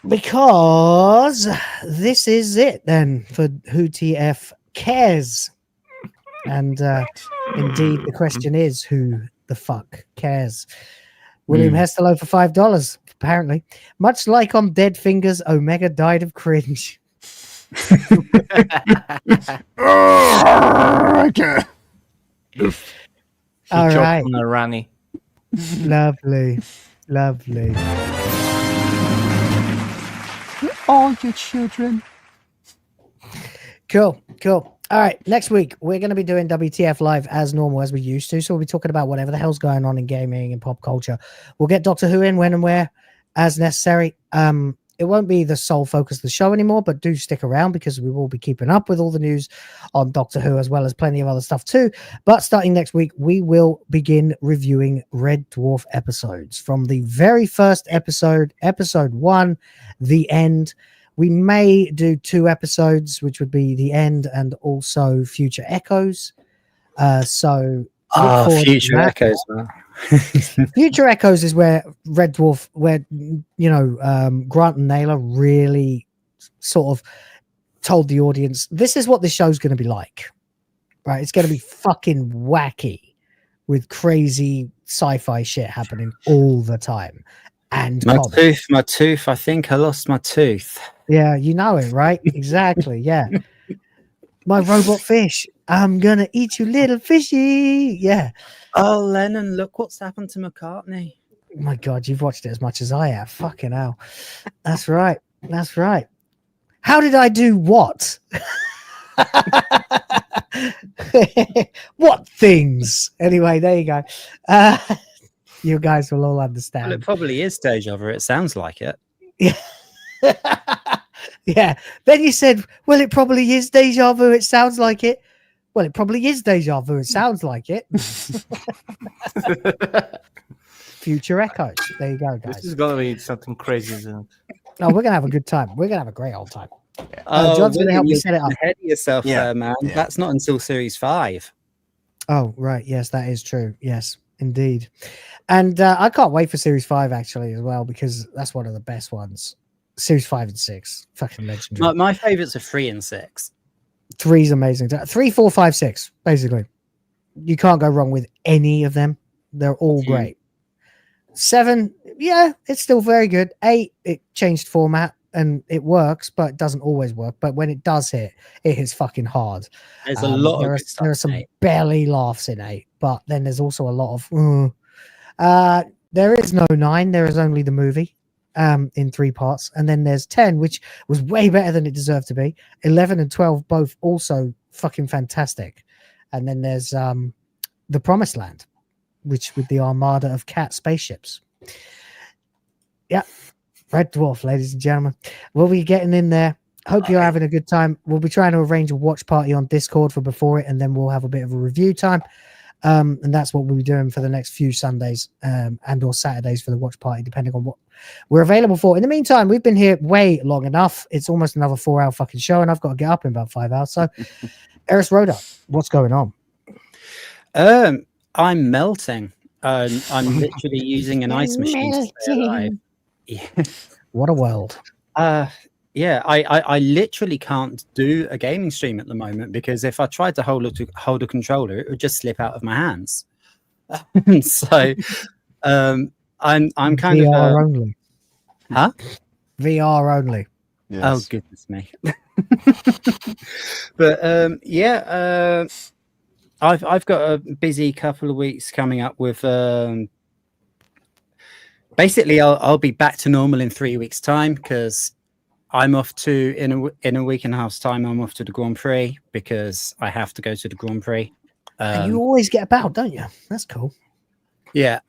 Because this is it then for WhoTF Cares. And indeed, the question is, who the fuck cares? William Hesterlow for $5, apparently. Much like on Dead Fingers, Omega died of cringe. Okay. All right. On a Rani. Lovely. Lovely. All your children. Cool. All right, next week we're going to be doing WTF Live as normal, as we used to. So we'll be talking about whatever the hell's going on in gaming and pop culture. We'll get Doctor Who in when and where as necessary. It won't be the sole focus of the show anymore, but do stick around, because we will be keeping up with all the news on Doctor Who, as well as plenty of other stuff too. But starting next week, we will begin reviewing Red Dwarf episodes from the very first episode, episode 1, The End. We may do 2 episodes, which would be The End and also Future Echoes. So Future Echoes, man. Future Echoes is where Red Dwarf, where Grant and Naylor really sort of told the audience, this is what this show's going to be like, right? It's going to be fucking wacky with crazy sci-fi shit happening all the time. And my tooth. I think I lost my tooth. Yeah, you know it, right? Exactly. Yeah. My robot fish. I'm gonna eat you, little fishy. Yeah. Oh, Lennon, look what's happened to McCartney. Oh my God, you've watched it as much as I have. Fucking hell. That's right. That's right. How did I do what? What things? Anyway, there you go. You guys will all understand. Well, it probably is deja vu. It sounds like it. Yeah. Yeah. Then you said, well, it probably is deja vu. It sounds like it. Well, it probably is deja vu. It sounds like it. Future Echoes. There you go, guys. This is going to be something crazy, isn't it? No, we're going to have a good time. We're going to have a great old time. John's going to help me set it up. Ahead of yourself there, man. Yeah. That's not until Series 5. Oh, right. Yes, that is true. Yes, indeed. And I can't wait for Series 5, actually, as well, because that's one of the best ones. Series 5 and 6. Fucking legendary. My favourites are 3 and 6. 3's amazing. 3, 4, 5, 6, basically. You can't go wrong with any of them. They're all great. 7, yeah, it's still very good. 8, it changed format and it works, but it doesn't always work. But when it does hit, it hits fucking hard. There's a lot there of there are some belly laughs in 8, but then there's also a lot of there is no 9, there is only the movie. in 3 parts, and then there's 10, which was way better than it deserved to be. 11 and 12 both also fucking fantastic, and then there's the Promised Land, which with the armada of cat spaceships. Yeah, Red Dwarf, ladies and gentlemen, we'll be getting in there. Hope you're having a good time. We'll be trying to arrange a watch party on Discord for before it, and then we'll have a bit of a review time. And that's what we'll be doing for the next few Sundays and or Saturdays for the watch party, depending on what we're available for. In the meantime, we've been here way long enough. It's almost another 4-hour fucking show, and I've got to get up in about 5 hours. So, Eris Rhoda, what's going on? I'm melting. I'm literally using an ice machine to stay alive. Yeah. What a world. Yeah, I literally can't do a gaming stream at the moment because if I tried to hold a controller, it would just slip out of my hands. So I'm kind of VR only. Huh? VR only. Yes. Oh goodness me. But yeah, I've got a busy couple of weeks coming up with basically I'll be back to normal in 3 weeks time because I'm off to in a week and a half's time. I'm off to the Grand Prix because I have to go to the Grand Prix. And you always get about, don't you? That's cool. Yeah.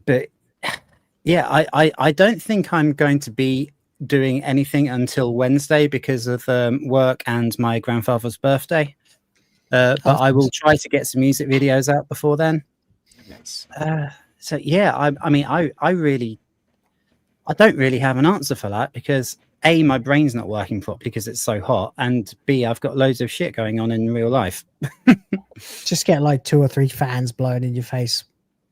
But yeah, I don't think I'm going to be doing anything until Wednesday because of work and my grandfather's birthday. But I will try to get some music videos out before then. Nice. So yeah, I mean, I don't really have an answer for that because A, my brain's not working properly because it's so hot, and B, I've got loads of shit going on in real life. Just get like 2 or 3 fans blowing in your face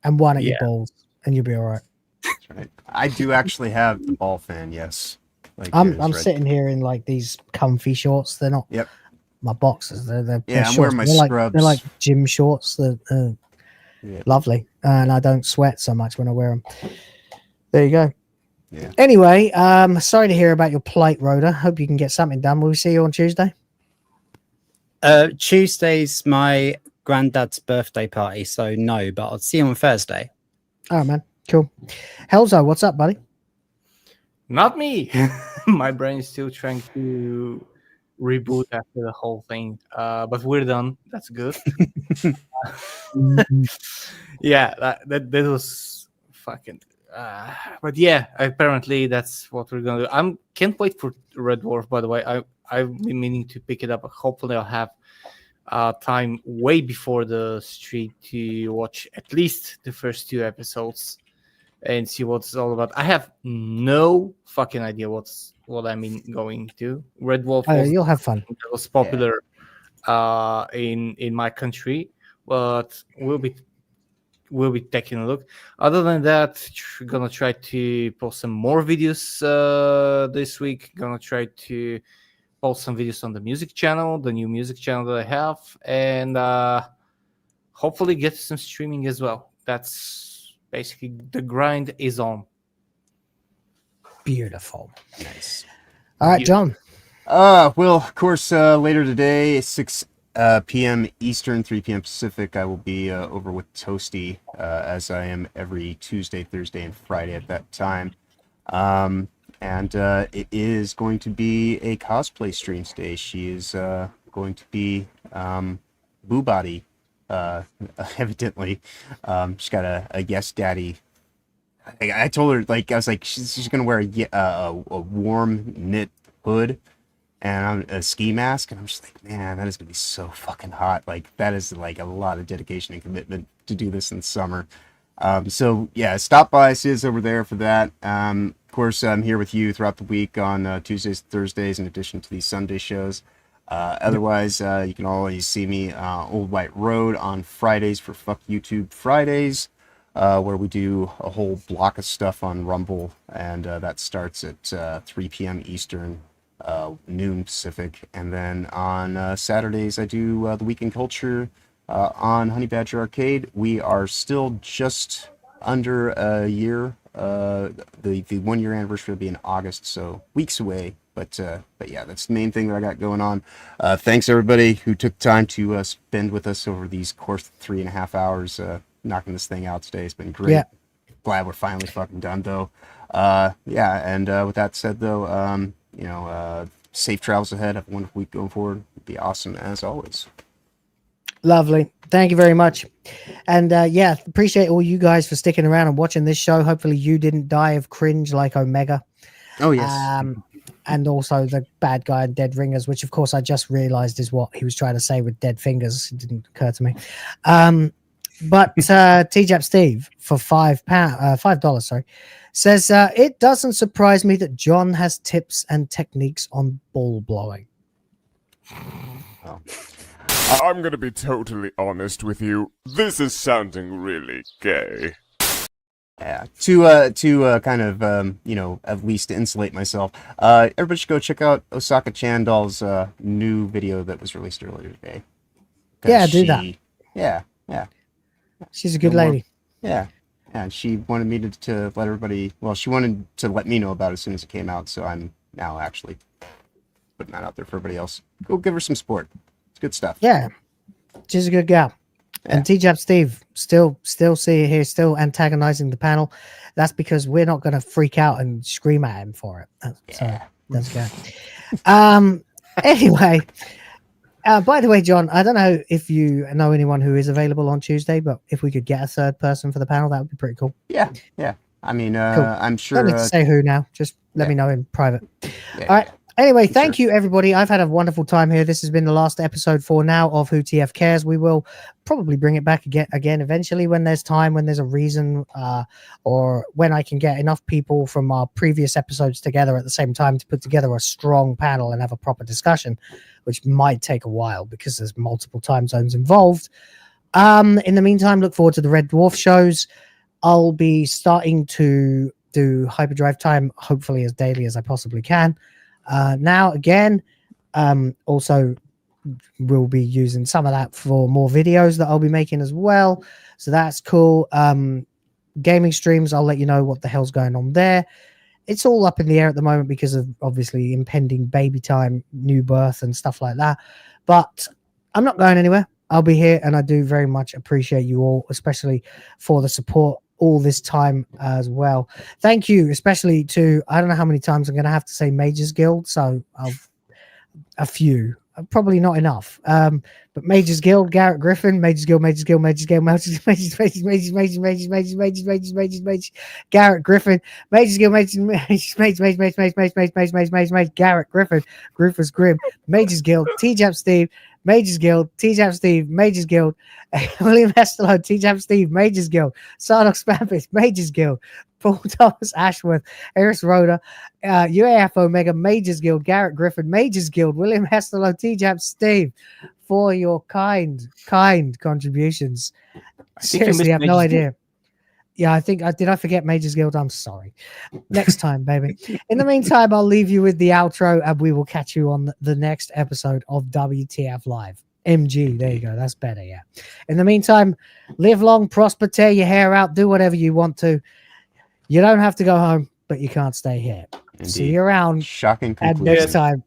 and one at your balls, and you'll be all right. That's right. I do actually have the ball fan, yes. Like I'm sitting here in like these comfy shorts. They're not my boxers. They're I'm shorts. wearing my scrubs. They're like gym shorts. They're lovely, and I don't sweat so much when I wear them. There you go. Yeah. Anyway, sorry to hear about your plight, Rhoda. Hope you can get something done. Will we see you on Tuesday? Tuesday's my granddad's birthday party, so no, but I'll see you on Thursday. All right, man. Cool. Helzo, what's up, buddy? Not me. My brain is still trying to reboot after the whole thing. But we're done. That's good. Yeah, that was fucking. But yeah, apparently that's what we're gonna do. Can't wait for Red Dwarf. By the way, I've been meaning to pick it up. Hopefully, I'll have time way before the stream to watch at least the first 2 episodes and see what it's all about. I have no fucking idea what I'm going to. Red Wolf. You'll have fun. It was popular in my country, but we'll be taking a look. Other than that, gonna try to post some more videos this week. Gonna try to post some videos on the music channel, the new music channel that I have, and hopefully get some streaming as well. That's basically the grind is on. Beautiful. Nice. All right, John. Well, of course, later today, 6 p.m. Eastern, 3 p.m. Pacific, I will be over with Toasty, as I am every Tuesday, Thursday, and Friday at that time. And it is going to be a cosplay stream today. She is going to be Boo Body, evidently. She's got a Yes Daddy. I told her, like, I was like, she's going to wear a warm knit hood and a ski mask, and I'm just like, man, that is gonna be so fucking hot. Like, that is like a lot of dedication and commitment to do this in the summer. So yeah, stop by, see us over there for that. Of course, I'm here with you throughout the week on Tuesdays, Thursdays, in addition to these Sunday shows. Otherwise, you can always see me Old White Road on Fridays for Fuck YouTube Fridays, where we do a whole block of stuff on Rumble, and that starts at 3 p.m. Eastern. Noon Pacific, and then on Saturdays I do the Weekend Culture on Honey Badger Arcade. We are still just under a year. The 1 year anniversary will be in August, so weeks away. But yeah, that's the main thing that I got going on. Thanks everybody who took time to spend with us over these course 3.5 hours knocking this thing out today. It's been great. Yeah. glad we're finally fucking done, though. Yeah, and with that said, though, safe travels ahead. Have a wonderful week going forward. It'd be awesome as always. Lovely. Thank you very much. And yeah, appreciate all you guys for sticking around and watching this show. Hopefully you didn't die of cringe like Omega. Oh, yes. And also the bad guy and Dead Ringers, which of course I just realized is what he was trying to say with dead fingers. It didn't occur to me. But TJAP Steve for $5, sorry, says it doesn't surprise me that John has tips and techniques on ball blowing. Oh. I'm gonna be totally honest with you. This is sounding really gay. Yeah, to kind of at least insulate myself. Everybody should go check out Osaka Chandal's new video that was released earlier today. Yeah, do that. Yeah. She's a good lady. Yeah, and she wanted me to let everybody. Well, she wanted to let me know about it as soon as it came out. So I'm now actually putting that out there for everybody else. Go give her some support. It's good stuff. Yeah, she's a good gal. And TJAP Steve still see it here, still antagonizing the panel. That's because we're not going to freak out and scream at him for it. So that's good. Anyway, by the way, John, I don't know if you know anyone who is available on Tuesday, but if we could get a third person for the panel, that would be pretty cool. Yeah. I mean, cool. I'm sure. Don't need to say who now. Just let me know in private. Yeah, all right. Anyway, thank you, everybody. I've had a wonderful time here. This has been the last episode for now of WhoTF Cares. We will probably bring it back again eventually when there's time, when there's a reason, or when I can get enough people from our previous episodes together at the same time to put together a strong panel and have a proper discussion, which might take a while because there's multiple time zones involved. In the meantime, look forward to the Red Dwarf shows. I'll be starting to do Hyperdrive time, hopefully as daily as I possibly can. Now again, also we'll be using some of that for more videos that I'll be making as well, so that's cool. Gaming streams, I'll let you know what the hell's going on there. It's all up in the air at the moment because of obviously impending baby time, new birth and stuff like that, but I'm not going anywhere. I'll be here, and I do very much appreciate you all, especially for the support all this time as well. Thank you, especially to, I don't know how many times I'm going to have to say MagesGuild, so a few, probably not enough. But MagesGuild, Garrett Griffin, MagesGuild, Garrett Griffin, MagesGuild, Garrett Griffin, Rufus Grimm, MagesGuild, TJAP Steve, MagesGuild, TJAP Steve, MagesGuild, William Estelo, TJAP Steve, MagesGuild, Sardox Spampus, MagesGuild, Paul Thomas Ashworth, Eris Rhoda, uafomega, MagesGuild, Garrett Griffin, MagesGuild, William Estelo, TJAP Steve, for your kind contributions. Seriously, I have no idea. Yeah, I think did I forget MagesGuild? I'm sorry. Next time, baby. In the meantime, I'll leave you with the outro, and we will catch you on the next episode of WTF Live. MG, there you go. That's better, yeah. In the meantime, live long, prosper, tear your hair out, do whatever you want to. You don't have to go home, but you can't stay here. Indeed. See you around. Shocking And conclusion. next time.